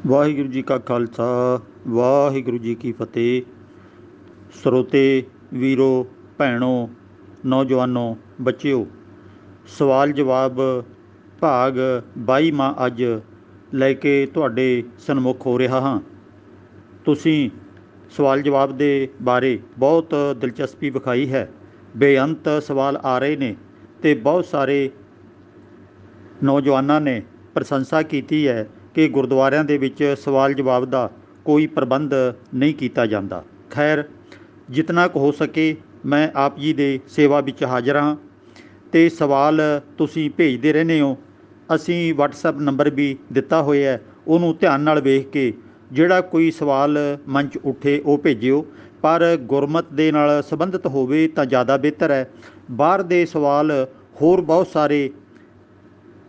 ਵਾਹਿਗੁਰੂ जी का खालसा वाहिगुरू जी की फतेह। ਸਰੋਤੇ ਵੀਰੋ ਭੈਣੋ ਨੌਜਵਾਨੋ ਬੱਚਿਓ, ਸਵਾਲ ਜਵਾਬ ਭਾਗ 22ਵਾਂ ਅੱਜ ਲੈ ਕੇ ਤੁਹਾਡੇ ਸਨਮੁਖ ਹੋ ਰਿਹਾ ਹਾਂ। ਤੁਸੀਂ ਸਵਾਲ ਜਵਾਬ ਦੇ ਬਾਰੇ ਬਹੁਤ ਦਿਲਚਸਪੀ ਵਿਖਾਈ ਹੈ। ਬੇਅੰਤ ਸਵਾਲ ਆ ਰਹੇ ਨੇ ਅਤੇ ਬਹੁਤ ਸਾਰੇ ਨੌਜਵਾਨਾਂ ਨੇ ਪ੍ਰਸ਼ੰਸਾ ਕੀਤੀ ਹੈ ਕਿ ਗੁਰਦੁਆਰਿਆਂ ਦੇ ਵਿੱਚ ਸਵਾਲ ਜਵਾਬ ਦਾ ਕੋਈ ਪ੍ਰਬੰਧ ਨਹੀਂ ਕੀਤਾ ਜਾਂਦਾ। ਖੈਰ, ਜਿਤਨਾ ਕੁ ਹੋ ਸਕੇ ਮੈਂ ਆਪ ਜੀ ਦੇ ਸੇਵਾ ਵਿੱਚ ਹਾਜ਼ਰ ਹਾਂ ਅਤੇ ਸਵਾਲ ਤੁਸੀਂ ਭੇਜਦੇ ਰਹਿੰਦੇ ਹੋ। ਅਸੀਂ WhatsApp ਨੰਬਰ ਵੀ ਦਿੱਤਾ ਹੋਇਆ, ਉਹਨੂੰ ਧਿਆਨ ਨਾਲ ਵੇਖ ਕੇ ਜਿਹੜਾ ਕੋਈ ਸਵਾਲ ਮਨ 'ਚ ਉੱਠੇ ਉਹ ਭੇਜਿਓ, ਪਰ ਗੁਰਮਤ ਦੇ ਨਾਲ ਸੰਬੰਧਿਤ ਹੋਵੇ ਤਾਂ ਜ਼ਿਆਦਾ ਬਿਹਤਰ ਹੈ। ਬਾਹਰ ਦੇ ਸਵਾਲ ਹੋਰ ਬਹੁਤ ਸਾਰੇ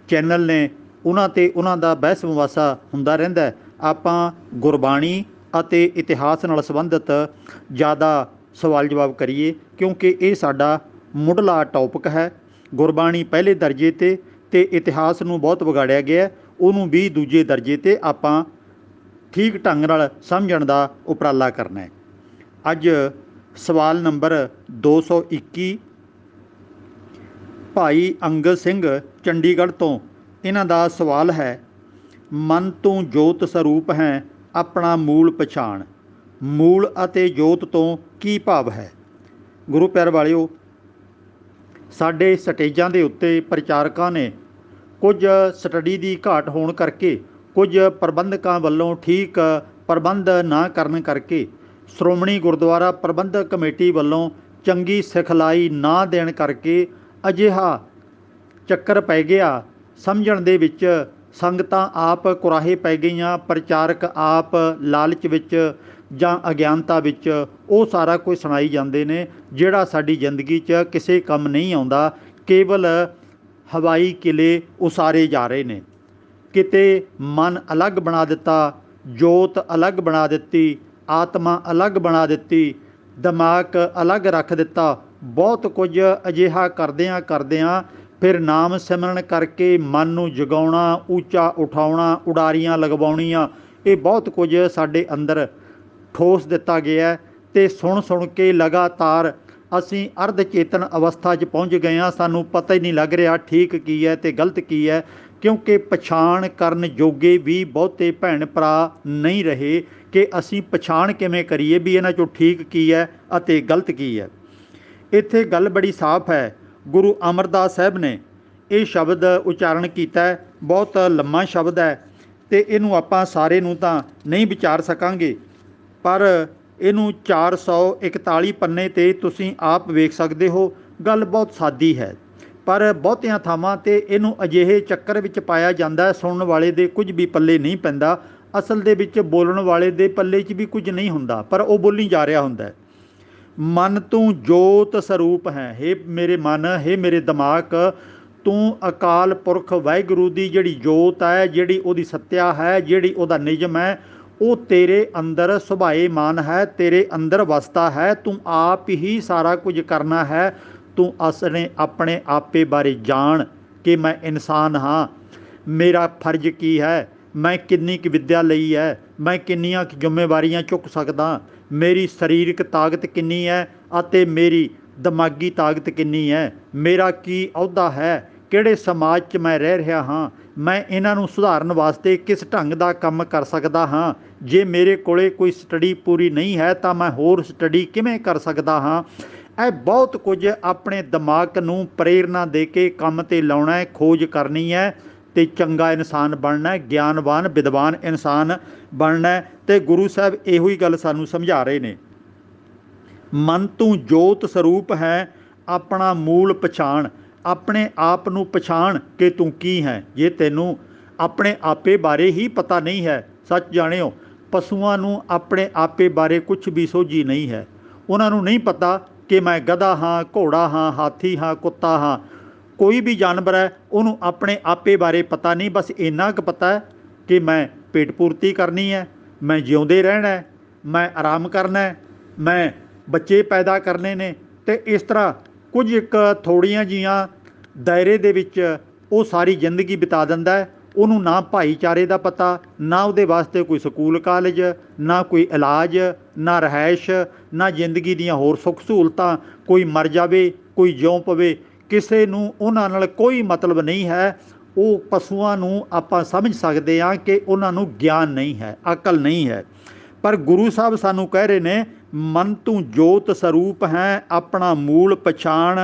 ਚੈਨਲ ਨੇ, ਉਹਨਾਂ 'ਤੇ ਉਹਨਾਂ ਦਾ ਬਹਿਸ ਮੁਬਾਸਾ ਹੁੰਦਾ ਰਹਿੰਦਾ। ਆਪਾਂ ਗੁਰਬਾਣੀ ਅਤੇ ਇਤਿਹਾਸ ਨਾਲ ਸੰਬੰਧਿਤ ਜ਼ਿਆਦਾ ਸਵਾਲ ਜਵਾਬ ਕਰੀਏ, ਕਿਉਂਕਿ ਇਹ ਸਾਡਾ ਮੁੱਢਲਾ ਟੌਪਿਕ ਹੈ। ਗੁਰਬਾਣੀ ਪਹਿਲੇ ਦਰਜੇ 'ਤੇ ਅਤੇ ਇਤਿਹਾਸ ਨੂੰ ਬਹੁਤ ਵਿਗਾੜਿਆ ਗਿਆ, ਉਹਨੂੰ ਵੀ ਦੂਜੇ ਦਰਜੇ 'ਤੇ ਆਪਾਂ ਠੀਕ ਢੰਗ ਨਾਲ ਸਮਝਣ ਦਾ ਉਪਰਾਲਾ ਕਰਨਾ ਹੈ। ਅੱਜ ਸਵਾਲ ਨੰਬਰ 221 ਭਾਈ ਅੰਗਦ ਸਿੰਘ ਚੰਡੀਗੜ੍ਹ ਤੋਂ ਇਹਨਾਂ ਦਾ ਸਵਾਲ ਹੈ, ਮਨ ਤੂੰ ਜੋਤ ਸਰੂਪ ਹੈ ਆਪਣਾ ਮੂਲ ਪਛਾਣ। ਮੂਲ ਅਤੇ ਜੋਤ ਤੋਂ ਕੀ ਭਾਵ ਹੈ? ਗੁਰੂ ਪਿਆਰ ਵਾਲਿਓ, ਸਾਡੇ ਸਟੇਜਾਂ ਦੇ ਉੱਤੇ ਪ੍ਰਚਾਰਕਾਂ ਨੇ ਕੁਝ ਸਟੱਡੀ ਦੀ ਘਾਟ ਹੋਣ ਕਰਕੇ, ਕੁਝ ਪ੍ਰਬੰਧਕਾਂ ਵੱਲੋਂ ਠੀਕ ਪ੍ਰਬੰਧ ਨਾ ਕਰਨ ਕਰਕੇ, ਸ਼੍ਰੋਮਣੀ ਗੁਰਦੁਆਰਾ ਪ੍ਰਬੰਧਕ ਕਮੇਟੀ ਵੱਲੋਂ ਚੰਗੀ ਸਿਖਲਾਈ ਨਾ ਦੇਣ ਕਰਕੇ ਅਜਿਹਾ ਚੱਕਰ ਪੈ ਗਿਆ। ਸਮਝਣ ਦੇ ਵਿੱਚ ਸੰਗਤਾਂ ਆਪ ਕੁਰਾਹੇ ਪੈ ਗਈਆਂ, ਪ੍ਰਚਾਰਕ ਆਪ ਲਾਲਚ ਵਿੱਚ ਜਾਂ ਅਗਿਆਨਤਾ ਵਿੱਚ ਉਹ ਸਾਰਾ ਕੁਝ ਸੁਣਾਈ ਜਾਂਦੇ ਨੇ ਜਿਹੜਾ ਸਾਡੀ ਜ਼ਿੰਦਗੀ 'ਚ ਕਿਸੇ ਕੰਮ ਨਹੀਂ ਆਉਂਦਾ। ਕੇਵਲ ਹਵਾਈ ਕਿਲੇ ਉਸਾਰੇ ਜਾ ਰਹੇ ਨੇ। ਕਿਤੇ ਮਨ ਅਲੱਗ ਬਣਾ ਦਿੱਤਾ, ਜੋਤ ਅਲੱਗ ਬਣਾ ਦਿੱਤੀ, ਆਤਮਾ ਅਲੱਗ ਬਣਾ ਦਿੱਤੀ, ਦਿਮਾਗ ਅਲੱਗ ਰੱਖ ਦਿੱਤਾ। ਬਹੁਤ ਕੁਝ ਅਜਿਹਾ ਕਰਦਿਆਂ ਕਰਦਿਆਂ ਫਿਰ ਨਾਮ ਸਿਮਰਨ ਕਰਕੇ ਮਨ ਨੂੰ ਜਗਾਉਣਾ, ਉੱਚਾ ਉਠਾਉਣਾ, ਉਡਾਰੀਆਂ ਲਗਵਾਉਣੀਆਂ, ਇਹ ਬਹੁਤ ਕੁਝ ਸਾਡੇ ਅੰਦਰ ਠੋਸ ਦਿੱਤਾ ਗਿਆ ਅਤੇ ਸੁਣ ਸੁਣ ਕੇ ਲਗਾਤਾਰ ਅਸੀਂ ਅਰਧ ਚੇਤਨ ਅਵਸਥਾ 'ਚ ਪਹੁੰਚ ਗਏ ਹਾਂ। ਸਾਨੂੰ ਪਤਾ ਹੀ ਨਹੀਂ ਲੱਗ ਰਿਹਾ ਠੀਕ ਕੀ ਹੈ ਅਤੇ ਗਲਤ ਕੀ ਹੈ, ਕਿਉਂਕਿ ਪਛਾਣ ਕਰਨ ਜੋਗੇ ਵੀ ਬਹੁਤੇ ਭੈਣ ਭਰਾ ਨਹੀਂ ਰਹੇ ਕਿ ਅਸੀਂ ਪਛਾਣ ਕਿਵੇਂ ਕਰੀਏ ਵੀ ਇਹਨਾਂ 'ਚੋਂ ਠੀਕ ਕੀ ਹੈ ਅਤੇ ਗਲਤ ਕੀ ਹੈ। ਇੱਥੇ ਗੱਲ ਬੜੀ ਸਾਫ਼ ਹੈ। ਗੁਰੂ ਅਮਰਦਾਸ ਸਾਹਿਬ ਨੇ ਇਹ ਸ਼ਬਦ ਉਚਾਰਨ ਕੀਤਾ ਹੈ, ਬਹੁਤ ਲੰਮਾ ਸ਼ਬਦ ਹੈ ਅਤੇ ਇਹਨੂੰ ਆਪਾਂ ਸਾਰੇ ਨੂੰ ਤਾਂ ਨਹੀਂ ਵਿਚਾਰ ਸਕਾਂਗੇ, ਪਰ ਇਹਨੂੰ 441 ਪੰਨੇ 'ਤੇ ਤੁਸੀਂ ਆਪ ਵੇਖ ਸਕਦੇ ਹੋ। ਗੱਲ ਬਹੁਤ ਸਾਦੀ ਹੈ, ਪਰ ਬਹੁਤਿਆਂ ਥਾਵਾਂ 'ਤੇ ਇਹਨੂੰ ਅਜਿਹੇ ਚੱਕਰ ਵਿੱਚ ਪਾਇਆ ਜਾਂਦਾ, ਸੁਣਨ ਵਾਲੇ ਦੇ ਕੁਝ ਵੀ ਪੱਲੇ ਨਹੀਂ ਪੈਂਦਾ। ਅਸਲ ਦੇ ਵਿੱਚ ਬੋਲਣ ਵਾਲੇ ਦੇ ਪੱਲੇ 'ਚ ਵੀ ਕੁਝ ਨਹੀਂ ਹੁੰਦਾ, ਪਰ ਉਹ ਬੋਲੀ ਜਾ ਰਿਹਾ ਹੁੰਦਾ। ਮਨ ਤੂੰ ਜੋਤ ਸਰੂਪ ਹੈ। ਹੇ ਮੇਰੇ ਮਨ, ਹੇ ਮੇਰੇ ਦਿਮਾਗ, ਤੂੰ ਅਕਾਲ ਪੁਰਖ ਵਾਹਿਗੁਰੂ ਦੀ ਜਿਹੜੀ ਜੋਤ ਹੈ, ਜਿਹੜੀ ਉਹਦੀ ਸੱਤਿਆ ਹੈ, ਜਿਹੜੀ ਉਹਦਾ ਨਿਯਮ ਹੈ, ਉਹ ਤੇਰੇ ਅੰਦਰ ਸੁਭਾਏਮਾਨ ਹੈ, ਤੇਰੇ ਅੰਦਰ ਵਸਦਾ ਹੈ। ਤੂੰ ਆਪ ਹੀ ਸਾਰਾ ਕੁਝ ਕਰਨਾ ਹੈ। ਤੂੰ ਆਪਣੇ ਆਪੇ ਬਾਰੇ ਜਾਣ ਕਿ ਮੈਂ ਇਨਸਾਨ ਹਾਂ, ਮੇਰਾ ਫਰਜ਼ ਕੀ ਹੈ, ਮੈਂ ਕਿੰਨੀ ਕੁ ਵਿੱਦਿਆ ਲਈ ਹੈ, ਮੈਂ ਕਿੰਨੀਆਂ ਕੁ ਜ਼ਿੰਮੇਵਾਰੀਆਂ ਚੁੱਕ ਸਕਦਾ, ਮੇਰੀ ਸਰੀਰਕ ਤਾਕਤ ਕਿੰਨੀ ਹੈ ਅਤੇ ਮੇਰੀ ਦਿਮਾਗੀ ਤਾਕਤ ਕਿੰਨੀ ਹੈ, ਮੇਰਾ ਕੀ ਅਹੁਦਾ ਹੈ, ਕਿਹੜੇ ਸਮਾਜ 'ਚ ਮੈਂ ਰਹਿ ਰਿਹਾ ਹਾਂ, ਮੈਂ ਇਹਨਾਂ ਨੂੰ ਸੁਧਾਰਨ ਵਾਸਤੇ ਕਿਸ ਢੰਗ ਦਾ ਕੰਮ ਕਰ ਸਕਦਾ ਹਾਂ, ਜੇ ਮੇਰੇ ਕੋਲ ਕੋਈ ਸਟੱਡੀ ਪੂਰੀ ਨਹੀਂ ਹੈ ਤਾਂ ਮੈਂ ਹੋਰ ਸਟੱਡੀ ਕਿਵੇਂ ਕਰ ਸਕਦਾ ਹਾਂ। ਇਹ ਬਹੁਤ ਕੁਝ ਆਪਣੇ ਦਿਮਾਗ ਨੂੰ ਪ੍ਰੇਰਨਾ ਦੇ ਕੇ ਕੰਮ 'ਤੇ ਲਾਉਣਾ ਹੈ, ਖੋਜ ਕਰਨੀ ਹੈ ਅਤੇ ਚੰਗਾ ਇਨਸਾਨ ਬਣਨਾ, ਗਿਆਨਵਾਨ ਵਿਦਵਾਨ ਇਨਸਾਨ ਬਣਨਾ। ਅਤੇ ਗੁਰੂ ਸਾਹਿਬ ਇਹੋ ਹੀ ਗੱਲ ਸਾਨੂੰ ਸਮਝਾ ਰਹੇ ਨੇ। ਮਨ ਤੂੰ ਜੋਤ ਸਰੂਪ ਹੈ ਆਪਣਾ ਮੂਲ ਪਛਾਣ। ਆਪਣੇ ਆਪ ਨੂੰ ਪਛਾਣ ਕਿ ਤੂੰ ਕੀ ਹੈ। ਜੇ ਤੈਨੂੰ ਆਪਣੇ ਆਪੇ ਬਾਰੇ ਹੀ ਪਤਾ ਨਹੀਂ ਹੈ, ਸੱਚ ਜਾਣਿਓ ਪਸ਼ੂਆਂ ਨੂੰ ਆਪਣੇ ਆਪੇ ਬਾਰੇ ਕੁਝ ਵੀ ਸੋਝੀ ਨਹੀਂ ਹੈ। ਉਹਨਾਂ ਨੂੰ ਨਹੀਂ ਪਤਾ ਕਿ ਮੈਂ ਗਧਾ ਹਾਂ, ਘੋੜਾ ਹਾਂ, ਹਾਥੀ ਹਾਂ, ਕੁੱਤਾ ਹਾਂ। ਕੋਈ ਵੀ ਜਾਨਵਰ ਹੈ, ਉਹਨੂੰ ਆਪਣੇ ਆਪੇ ਬਾਰੇ ਪਤਾ ਨਹੀਂ। ਬਸ ਇੰਨਾ ਕੁ ਪਤਾ ਹੈ ਕਿ ਮੈਂ ਪੇਟ ਪੂਰਤੀ ਕਰਨੀ ਹੈ, ਮੈਂ ਜਿਉਂਦੇ ਰਹਿਣਾ ਹੈ, ਮੈਂ ਆਰਾਮ ਕਰਨਾ ਹੈ, ਮੈਂ ਬੱਚੇ ਪੈਦਾ ਕਰਨੇ ਨੇ। ਅਤੇ ਇਸ ਤਰ੍ਹਾਂ ਕੁਝ ਇੱਕ ਥੋੜ੍ਹੀਆਂ ਜੀਆਂ ਦਾਇਰੇ ਦੇ ਵਿੱਚ ਉਹ ਸਾਰੀ ਜ਼ਿੰਦਗੀ ਬਿਤਾ ਦਿੰਦਾ ਹੈ। ਉਹਨੂੰ ਨਾ ਭਾਈਚਾਰੇ ਦਾ ਪਤਾ, ਨਾ ਉਹਦੇ ਵਾਸਤੇ ਕੋਈ ਸਕੂਲ ਕਾਲਜ, ਨਾ ਕੋਈ ਇਲਾਜ, ਨਾ ਰਿਹਾਇਸ਼, ਨਾ ਜ਼ਿੰਦਗੀ ਦੀਆਂ ਹੋਰ ਸੁੱਖ ਸਹੂਲਤਾਂ। ਕੋਈ ਮਰ ਜਾਵੇ, ਕੋਈ ਜਿਉਂ ਪਵੇ, ਕਿਸੇ ਨੂੰ ਉਹਨਾਂ ਨਾਲ ਕੋਈ ਮਤਲਬ ਨਹੀਂ ਹੈ। ਉਹ ਪਸ਼ੂਆਂ ਨੂੰ ਆਪਾਂ ਸਮਝ ਸਕਦੇ ਹਾਂ ਕਿ ਉਹਨਾਂ ਨੂੰ ਗਿਆਨ ਨਹੀਂ ਹੈ, ਅਕਲ ਨਹੀਂ ਹੈ। ਪਰ ਗੁਰੂ ਸਾਹਿਬ ਸਾਨੂੰ ਕਹਿ ਰਹੇ ਨੇ, ਮਨ ਤੂੰ ਜੋਤ ਸਰੂਪ ਹੈ, ਆਪਣਾ ਮੂਲ ਪਛਾਣ।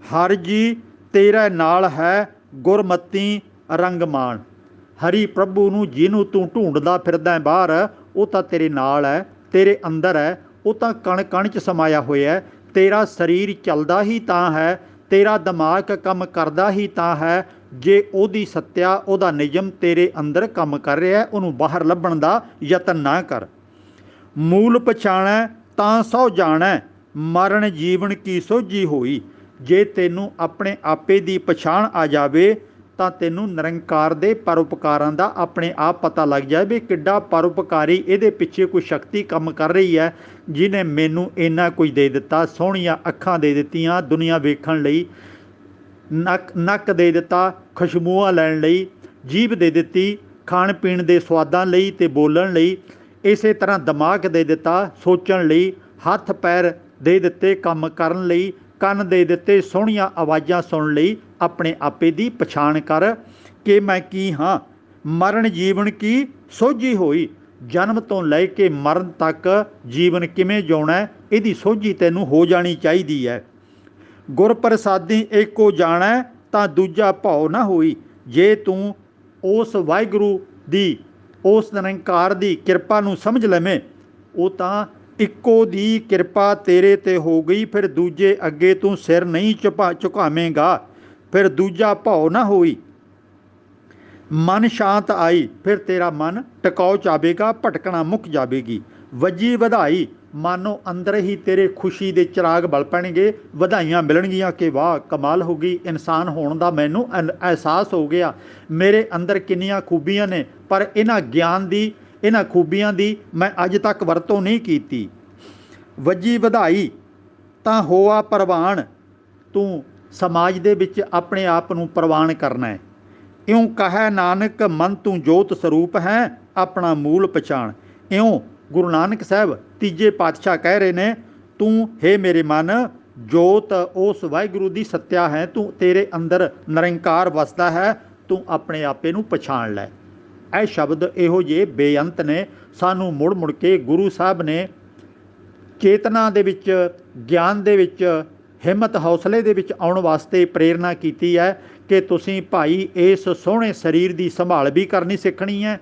ਹਰ ਜੀ ਤੇਰੇ ਨਾਲ ਹੈ, ਗੁਰਮਤੀ ਰੰਗਮਾਨ। ਹਰੀ ਪ੍ਰਭੂ ਨੂੰ ਜਿਹਨੂੰ ਤੂੰ ਢੂੰਡਦਾ ਫਿਰਦਾ ਬਾਹਰ, ਉਹ ਤਾਂ ਤੇਰੇ ਨਾਲ ਹੈ, ਤੇਰੇ ਅੰਦਰ ਹੈ। ਉਹ ਤਾਂ ਕਣ ਕਣ 'ਚ ਸਮਾਇਆ ਹੋਇਆ ਹੈ। ਤੇਰਾ ਸਰੀਰ ਚੱਲਦਾ ਹੀ ਤਾਂ ਹੈ, ਤੇਰਾ ਦਿਮਾਗ ਕੰਮ ਕਰਦਾ ਹੀ ਤਾਂ ਹੈ, ਜੇ ਉਹਦੀ ਸੱਤਿਆ, ਉਹਦਾ ਨਿਯਮ ਤੇਰੇ ਅੰਦਰ ਕੰਮ ਕਰ ਰਿਹਾ। ਉਹਨੂੰ ਬਾਹਰ ਲੱਭਣ ਦਾ ਯਤਨ ਨਾ ਕਰ। ਮੂਲ ਪਛਾਣੈ ਤਾਂ ਸਹੁ ਜਾਣੈ, ਮਰਨ ਜੀਵਨ ਕੀ ਸੋਝੀ ਹੋਈ। ਜੇ ਤੈਨੂੰ ਆਪਣੇ ਆਪੇ ਦੀ ਪਛਾਣ ਆ ਜਾਵੇ ਤਾਂ ਤੈਨੂੰ ਨਿਰੰਕਾਰ ਦੇ ਪਰਉਪਕਾਰਾਂ ਦਾ ਆਪਣੇ ਆਪ ਪਤਾ ਲੱਗ ਜਾਏ ਵੀ ਕਿੱਡਾ ਪਰਉਪਕਾਰੀ, ਇਹਦੇ ਪਿੱਛੇ ਕੋਈ ਸ਼ਕਤੀ ਕੰਮ ਕਰ ਰਹੀ ਹੈ, ਜਿਹਨੇ ਮੈਨੂੰ ਇੰਨਾ ਕੁਝ ਦੇ ਦਿੱਤਾ। ਸੋਹਣੀਆਂ ਅੱਖਾਂ ਦੇ ਦਿੱਤੀਆਂ ਦੁਨੀਆ ਵੇਖਣ ਲਈ, ਨੱਕ ਦੇ ਦਿੱਤਾ ਖੁਸ਼ਬੂਆਂ ਲੈਣ ਲਈ, ਜੀਭ ਦੇ ਦਿੱਤੀ ਖਾਣ ਪੀਣ ਦੇ ਸਵਾਦਾਂ ਲਈ ਅਤੇ ਬੋਲਣ ਲਈ, ਇਸੇ ਤਰ੍ਹਾਂ ਦਿਮਾਗ ਦੇ ਦਿੱਤਾ ਸੋਚਣ ਲਈ, ਹੱਥ ਪੈਰ ਦੇ ਦਿੱਤੇ ਕੰਮ ਕਰਨ ਲਈ, ਕੰਨ ਦੇ ਦਿੱਤੇ ਸੋਹਣੀਆਂ ਆਵਾਜ਼ਾਂ ਸੁਣਨ ਲਈ। ਆਪਣੇ ਆਪੇ ਦੀ ਪਛਾਣ ਕਰ ਕਿ ਮੈਂ ਕੀ ਹਾਂ। ਮਰਨ ਜੀਵਨ ਕੀ ਸੋਝੀ ਹੋਈ। ਜਨਮ ਤੋਂ ਲੈ ਕੇ ਮਰਨ ਤੱਕ ਜੀਵਨ ਕਿਵੇਂ ਜਿਉਣਾ, ਇਹਦੀ ਸੋਝੀ ਤੈਨੂੰ ਹੋ ਜਾਣੀ ਚਾਹੀਦੀ ਹੈ। ਗੁਰ ਪ੍ਰਸਾਦੀ ਏਕੋ ਜਾਣੈ, ਤਾਂ ਦੂਜਾ ਭਉ ਨਾ ਹੋਈ। ਜੇ ਤੂੰ ਉਸ ਵਾਹਿਗੁਰੂ ਦੀ, ਉਸ ਨਿਰੰਕਾਰ ਦੀ ਕਿਰਪਾ ਨੂੰ ਸਮਝ ਲਵੇਂ, ਉਹ ਤਾਂ ਇੱਕੋ ਦੀ ਕਿਰਪਾ ਤੇਰੇ 'ਤੇ ਹੋ ਗਈ। ਫਿਰ ਦੂਜੇ ਅੱਗੇ ਤੂੰ ਸਿਰ ਨਹੀਂ ਝੁਕਾਵੇਂਗਾ, ਫਿਰ ਦੂਜਾ ਭਉ ਨਾ ਹੋਈ। ਮਨ ਸ਼ਾਂਤ ਆਈ, ਫਿਰ ਤੇਰਾ ਮਨ ਟਿਕਾਉ 'ਚ ਆਵੇਗਾ, ਭਟਕਣਾ ਮੁੱਕ ਜਾਵੇਗੀ। ਵੱਜੀ ਵਧਾਈ, ਮਾਨੋ ਅੰਦਰ ਹੀ ਤੇਰੇ ਖੁਸ਼ੀ ਦੇ ਚਿਰਾਗ ਬਲ ਪੈਣਗੇ, ਵਧਾਈਆਂ ਮਿਲਣਗੀਆਂ ਕਿ ਵਾਹ ਕਮਾਲ ਹੋ ਗਈ, ਇਨਸਾਨ ਹੋਣ ਦਾ ਮੈਨੂੰ ਅਹਿਸਾਸ ਹੋ ਗਿਆ। ਮੇਰੇ ਅੰਦਰ ਕਿੰਨੀਆਂ ਖੂਬੀਆਂ ਨੇ, ਪਰ ਇਹਨਾਂ ਗਿਆਨ ਦੀ, ਇਹਨਾਂ ਖੂਬੀਆਂ ਦੀ ਮੈਂ ਅੱਜ ਤੱਕ ਵਰਤੋਂ ਨਹੀਂ ਕੀਤੀ। ਵੱਜੀ ਵਧਾਈ ਤਾਂ ਹੋਆ ਪ੍ਰਵਾਨ, ਤੂੰ ਸਮਾਜ ਦੇ ਵਿੱਚ ਆਪਣੇ ਆਪ ਨੂੰ ਪ੍ਰਵਾਨ ਕਰਨਾ ਹੈ। ਇਉਂ ਕਹੈ ਨਾਨਕ, ਮਨ ਤੂੰ ਜੋਤ ਸਰੂਪ ਹੈ, ਆਪਣਾ ਮੂਲ ਪਛਾਣ। ਇਉਂ ਗੁਰੂ ਨਾਨਕ ਸਾਹਿਬ ਤੀਜੇ ਪਾਤਸ਼ਾਹ ਕਹਿ ਰਹੇ ਨੇ, ਤੂੰ ਹੇ ਮੇਰੇ ਮਨ ਜੋਤ ਉਸ ਵਾਹਿਗੁਰੂ ਦੀ ਸੱਤਿਆ ਹੈ, ਤੂੰ ਤੇਰੇ ਅੰਦਰ ਨਿਰੰਕਾਰ ਵਸਦਾ ਹੈ, ਤੂੰ ਆਪਣੇ ਆਪੇ ਨੂੰ ਪਛਾਣ ਲੈ। ਇਹ ਸ਼ਬਦ ਇਹੋ ਜਿਹੇ ਬੇਅੰਤ ਨੇ, ਸਾਨੂੰ ਮੁੜ ਮੁੜ ਕੇ ਗੁਰੂ ਸਾਹਿਬ ਨੇ ਚੇਤਨਾ ਦੇ ਵਿੱਚ, ਗਿਆਨ ਦੇ ਵਿੱਚ, ਹਿੰਮਤ ਹੌਸਲੇ ਦੇ ਵਿੱਚ ਆਉਣ ਵਾਸਤੇ ਪ੍ਰੇਰਨਾ ਕੀਤੀ ਹੈ ਕਿ ਤੁਸੀਂ ਭਾਈ ਇਸ ਸੋਹਣੇ ਸਰੀਰ ਦੀ ਸੰਭਾਲ ਵੀ ਕਰਨੀ ਸਿੱਖਣੀ ਹੈ,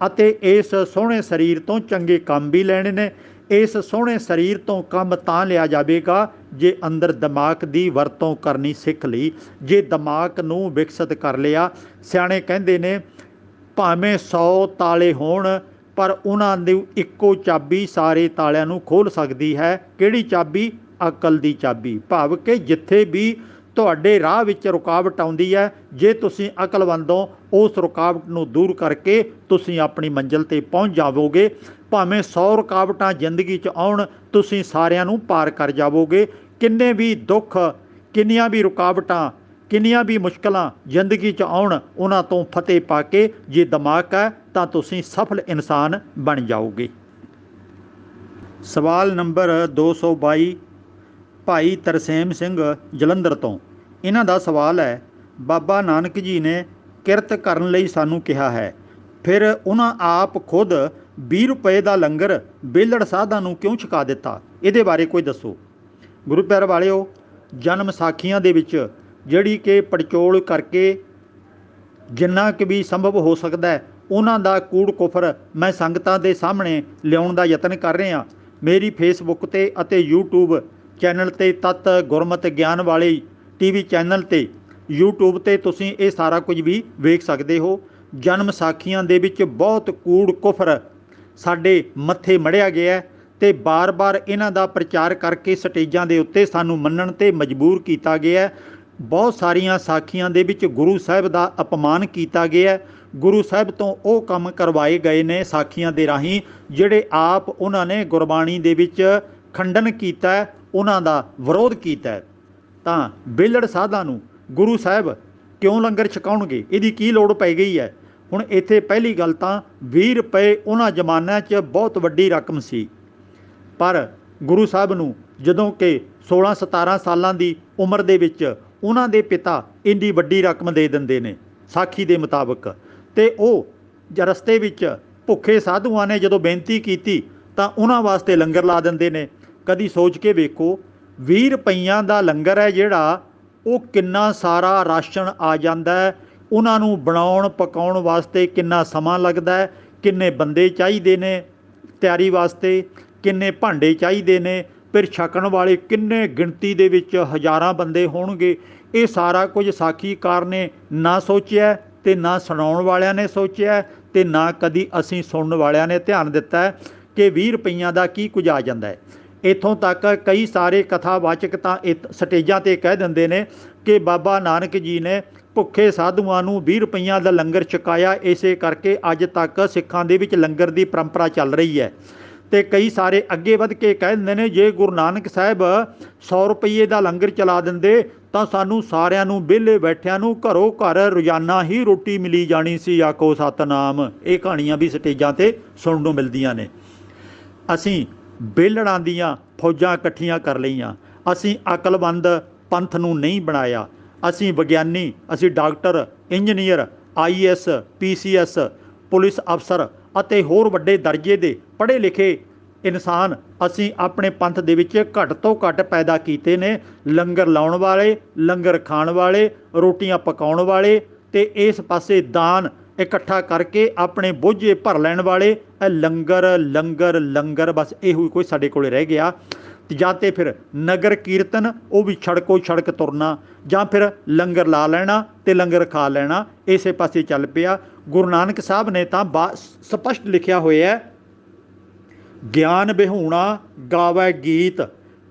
ਅਤੇ ਇਸ ਸੋਹਣੇ ਸਰੀਰ ਤੋਂ ਚੰਗੇ ਕੰਮ ਵੀ ਲੈਣੇ ਨੇ। ਇਸ ਸੋਹਣੇ ਸਰੀਰ ਤੋਂ ਕੰਮ ਤਾਂ ਲਿਆ ਜਾਵੇਗਾ ਜੇ ਅੰਦਰ ਦਿਮਾਗ ਦੀ ਵਰਤੋਂ ਕਰਨੀ ਸਿੱਖ ਲਈ, ਜੇ ਦਿਮਾਗ ਨੂੰ ਵਿਕਸਿਤ ਕਰ ਲਿਆ। ਸਿਆਣੇ ਕਹਿੰਦੇ ਨੇ, ਭਾਵੇਂ 100 ਤਾਲੇ ਹੋਣ, ਪਰ ਉਹਨਾਂ ਦੀ ਇੱਕੋ ਚਾਬੀ ਸਾਰੇ ਤਾਲਿਆਂ ਨੂੰ ਖੋਲ੍ਹ ਸਕਦੀ ਹੈ। ਕਿਹੜੀ ਚਾਬੀ? ਅਕਲ ਦੀ ਚਾਬੀ। ਭਾਵ ਕਿ ਜਿੱਥੇ ਵੀ ਤੁਹਾਡੇ ਰਾਹ ਵਿੱਚ ਰੁਕਾਵਟ ਆਉਂਦੀ ਹੈ, ਜੇ ਤੁਸੀਂ ਅਕਲਮੰਦ ਹੋ, ਉਸ ਰੁਕਾਵਟ ਨੂੰ ਦੂਰ ਕਰਕੇ ਤੁਸੀਂ ਆਪਣੀ ਮੰਜ਼ਿਲ 'ਤੇ ਪਹੁੰਚ ਜਾਵੋਗੇ। ਭਾਵੇਂ 100 ਰੁਕਾਵਟਾਂ ਜ਼ਿੰਦਗੀ 'ਚ ਆਉਣ, ਤੁਸੀਂ ਸਾਰਿਆਂ ਨੂੰ ਪਾਰ ਕਰ ਜਾਵੋਗੇ। ਕਿੰਨੇ ਵੀ ਦੁੱਖ, ਕਿੰਨੀਆਂ ਵੀ ਰੁਕਾਵਟਾਂ, ਕਿੰਨੀਆਂ ਵੀ ਮੁਸ਼ਕਲਾਂ ਜ਼ਿੰਦਗੀ 'ਚ ਆਉਣ, ਉਹਨਾਂ ਤੋਂ ਫਤਿਹ ਪਾ ਕੇ ਜੇ ਦਿਮਾਗ ਹੈ ਤਾਂ ਤੁਸੀਂ ਸਫਲ ਇਨਸਾਨ ਬਣ ਜਾਓਗੇ। ਸਵਾਲ ਨੰਬਰ 222 ਭਾਈ ਤਰਸੇਮ ਸਿੰਘ ਜਲੰਧਰ ਤੋਂ। ਇਹਨਾਂ ਦਾ ਸਵਾਲ ਹੈ, ਬਾਬਾ ਨਾਨਕ ਜੀ ਨੇ ਕਿਰਤ ਕਰਨ ਲਈ ਸਾਨੂੰ ਕਿਹਾ ਹੈ, ਫਿਰ ਉਹਨਾਂ ਆਪ ਖੁਦ 20 ਰੁਪਏ ਦਾ ਲੰਗਰ ਬੇਲੜ ਸਾਧਾਂ ਨੂੰ ਕਿਉਂ ਛਕਾ ਦਿੱਤਾ? ਇਹਦੇ ਬਾਰੇ ਕੋਈ ਦੱਸੋ। ਗੁਰੂ ਪਿਆਰ ਵਾਲਿਓ, ਜਨਮ ਸਾਖੀਆਂ ਦੇ ਵਿੱਚ ਜਿਹੜੀ ਕਿ ਪੜਚੋਲ ਕਰਕੇ ਜਿੰਨਾ ਕੁ ਵੀ ਸੰਭਵ ਹੋ ਸਕਦਾ ਹੈ, ਉਹਨਾਂ ਦਾ ਕੂੜ ਕੁਫਰ ਮੈਂ ਸੰਗਤਾਂ ਦੇ ਸਾਹਮਣੇ ਲਿਆਉਣ ਦਾ ਯਤਨ ਕਰ ਰਿਹਾ। ਮੇਰੀ ਫੇਸਬੁੱਕ 'ਤੇ ਅਤੇ YouTube ਚੈਨਲ 'ਤੇ, ਤਤ ਗੁਰਮਤਿ ਗਿਆਨ ਵਾਲੇ TV ਚੈਨਲ 'ਤੇ, YouTube 'ਤੇ ਤੁਸੀਂ ਇਹ ਸਾਰਾ ਕੁਝ ਵੀ ਵੇਖ ਸਕਦੇ ਹੋ। ਜਨਮ ਸਾਖੀਆਂ ਦੇ ਵਿੱਚ ਬਹੁਤ ਕੂੜ ਕੁਫਰ ਸਾਡੇ ਮੱਥੇ ਮੜਿਆ ਗਿਆ ਅਤੇ ਬਾਰ-ਬਾਰ ਇਹਨਾਂ ਦਾ ਪ੍ਰਚਾਰ ਕਰਕੇ ਸਟੇਜਾਂ ਦੇ ਉੱਤੇ ਸਾਨੂੰ ਮੰਨਣ 'ਤੇ ਮਜਬੂਰ ਕੀਤਾ ਗਿਆ। ਬਹੁਤ ਸਾਰੀਆਂ ਸਾਖੀਆਂ ਦੇ ਵਿੱਚ ਗੁਰੂ ਸਾਹਿਬ ਦਾ ਅਪਮਾਨ ਕੀਤਾ ਗਿਆ। ਗੁਰੂ ਸਾਹਿਬ ਤੋਂ ਉਹ ਕੰਮ ਕਰਵਾਏ ਗਏ ਨੇ ਸਾਖੀਆਂ ਦੇ ਰਾਹੀਂ ਜਿਹੜੇ ਆਪ ਉਹਨਾਂ ਨੇ ਗੁਰਬਾਣੀ ਦੇ ਵਿੱਚ ਖੰਡਨ ਕੀਤਾ, ਉਹਨਾਂ ਦਾ ਵਿਰੋਧ ਕੀਤਾ। ਤਾਂ ਬੇਲੜ ਸਾਧਾਂ ਨੂੰ ਗੁਰੂ ਸਾਹਿਬ ਕਿਉਂ ਲੰਗਰ ਛਕਾਉਣਗੇ? ਇਹਦੀ ਕੀ ਲੋੜ ਪੈ ਗਈ ਹੈ? ਹੁਣ ਇੱਥੇ ਪਹਿਲੀ ਗੱਲ ਤਾਂ 20 ਰੁਪਏ ਉਹਨਾਂ ਜ਼ਮਾਨਿਆਂ 'ਚ ਬਹੁਤ ਵੱਡੀ ਰਕਮ ਸੀ, ਪਰ ਗੁਰੂ ਸਾਹਿਬ ਨੂੰ ਜਦੋਂ ਕਿ 16-17 ਸਾਲਾਂ ਦੀ ਉਮਰ ਦੇ ਵਿੱਚ ਉਹਨਾਂ ਦੇ ਪਿਤਾ ਇੰਨੀ ਵੱਡੀ ਰਕਮ ਦੇ ਦਿੰਦੇ ਨੇ ਸਾਖੀ ਦੇ ਮੁਤਾਬਕ, ਅਤੇ ਉਹ ਰਸਤੇ ਵਿੱਚ ਭੁੱਖੇ ਸਾਧੂਆਂ ਨੇ ਜਦੋਂ ਬੇਨਤੀ ਕੀਤੀ ਤਾਂ ਉਹਨਾਂ ਵਾਸਤੇ ਲੰਗਰ ਲਾ ਦਿੰਦੇ ਨੇ। ਕਦੀ ਸੋਚ ਕੇ ਵੇਖੋ 20 ਰੁਪਈਆਂ ਦਾ ਲੰਗਰ ਹੈ ਜਿਹੜਾ, ਉਹ ਕਿੰਨਾ ਸਾਰਾ ਰਾਸ਼ਨ ਆ ਜਾਂਦਾ ਹੈ, ਉਹਨਾਂ ਨੂੰ ਬਣਾਉਣ ਪਕਾਉਣ ਵਾਸਤੇ ਕਿੰਨਾ ਸਮਾਂ ਲੱਗਦਾ ਹੈ, ਕਿੰਨੇ ਬੰਦੇ ਚਾਹੀਦੇ ਨੇ ਤਿਆਰੀ ਵਾਸਤੇ, ਕਿੰਨੇ ਭਾਂਡੇ ਚਾਹੀਦੇ ਨੇ, ਫਿਰ ਛਕਣ ਵਾਲੇ ਕਿੰਨੇ ਗਿਣਤੀ ਦੇ ਵਿੱਚ ਹਜ਼ਾਰਾਂ ਬੰਦੇ ਹੋਣਗੇ। ਇਹ ਸਾਰਾ ਕੁਝ ਸਾਖੀਕਾਰ ਨੇ ਨਾ ਸੋਚਿਆ ਅਤੇ ਨਾ ਸੁਣਾਉਣ ਵਾਲਿਆਂ ਨੇ ਸੋਚਿਆ, ਅਤੇ ਨਾ ਕਦੀ ਅਸੀਂ ਸੁਣਨ ਵਾਲਿਆਂ ਨੇ ਧਿਆਨ ਦਿੱਤਾ ਹੈ ਕਿ 20 ਰੁਪਈਆਂ ਦਾ ਕੀ ਕੁਝ ਆ ਜਾਂਦਾ ਹੈ। ਇੱਥੋਂ ਤੱਕ ਕਈ ਸਾਰੇ ਕਥਾਵਾਚਕ ਤਾਂ ਸਟੇਜਾਂ 'ਤੇ ਕਹਿ ਦਿੰਦੇ ਨੇ ਕਿ ਬਾਬਾ ਨਾਨਕ ਜੀ ਨੇ ਭੁੱਖੇ ਸਾਧੂਆਂ ਨੂੰ 20 ਰੁਪਈਆਂ ਦਾ ਲੰਗਰ ਛਕਾਇਆ, ਇਸੇ ਕਰਕੇ ਅੱਜ ਤੱਕ ਸਿੱਖਾਂ ਦੇ ਵਿੱਚ ਲੰਗਰ ਦੀ ਪਰੰਪਰਾ ਚੱਲ ਰਹੀ ਹੈ। ਅਤੇ ਕਈ ਸਾਰੇ ਅੱਗੇ ਵੱਧ ਕੇ ਕਹਿ ਦਿੰਦੇ ਨੇ ਜੇ ਗੁਰੂ ਨਾਨਕ ਸਾਹਿਬ 100 ਰੁਪਈਏ ਦਾ ਲੰਗਰ ਚਲਾ ਦਿੰਦੇ ਤਾਂ ਸਾਨੂੰ ਸਾਰਿਆਂ ਨੂੰ ਵਿਹਲੇ ਬੈਠਿਆਂ ਨੂੰ ਘਰੋਂ ਘਰ ਰੋਜ਼ਾਨਾ ਹੀ ਰੋਟੀ ਮਿਲੀ ਜਾਣੀ ਸੀ, ਆਖੋ ਸਤਨਾਮ। ਇਹ ਕਹਾਣੀਆਂ ਵੀ ਸਟੇਜਾਂ 'ਤੇ ਸੁਣਨ ਨੂੰ ਮਿਲਦੀਆਂ ਨੇ। ਅਸੀਂ ਬੇਲੜਾਂ ਦੀਆਂ ਫੌਜਾਂ ਇਕੱਠੀਆਂ ਕਰ ਲਈਆਂ, ਅਸੀਂ ਅਕਲਮੰਦ ਪੰਥ ਨੂੰ ਨਹੀਂ ਬਣਾਇਆ, ਅਸੀਂ ਵਿਗਿਆਨੀ, ਅਸੀਂ doctor, engineer, IAS, PCS, police ਅਫਸਰ ਅਤੇ ਹੋਰ ਵੱਡੇ ਦਰਜੇ ਦੇ ਪੜ੍ਹੇ ਲਿਖੇ ਇਨਸਾਨ ਅਸੀਂ ਆਪਣੇ ਪੰਥ ਦੇ ਵਿੱਚ ਘੱਟ ਤੋਂ ਘੱਟ ਪੈਦਾ ਕੀਤੇ ਨੇ। ਲੰਗਰ ਲਾਉਣ ਵਾਲੇ, ਲੰਗਰ ਖਾਣ ਵਾਲੇ, ਰੋਟੀਆਂ ਪਕਾਉਣ ਵਾਲੇ, ਅਤੇ ਇਸ ਪਾਸੇ ਦਾਨ ਇਕੱਠਾ ਕਰਕੇ ਆਪਣੇ ਬੋਝੇ ਭਰ ਲੈਣ ਵਾਲੇ। ਇਹ ਲੰਗਰ ਲੰਗਰ ਲੰਗਰ ਬਸ ਇਹੋ ਹੀ ਕੋਈ ਸਾਡੇ ਕੋਲ ਰਹਿ ਗਿਆ। ਜਾਂ ਤਾਂ ਫਿਰ ਨਗਰ ਕੀਰਤਨ, ਉਹ ਵੀ ਸੜਕੋ ਸੜਕ ਤੁਰਨਾ, ਜਾਂ ਫਿਰ ਲੰਗਰ ਲਾ ਲੈਣਾ ਅਤੇ ਲੰਗਰ ਖਾ ਲੈਣਾ, ਇਸੇ ਪਾਸੇ ਚੱਲ ਪਿਆ। ਗੁਰੂ ਨਾਨਕ ਸਾਹਿਬ ਨੇ ਤਾਂ ਸਪਸ਼ਟ ਲਿਖਿਆ ਹੋਇਆ, ਗਿਆਨ ਵਿਹੂਣਾ ਗਾਵੈ ਗੀਤ।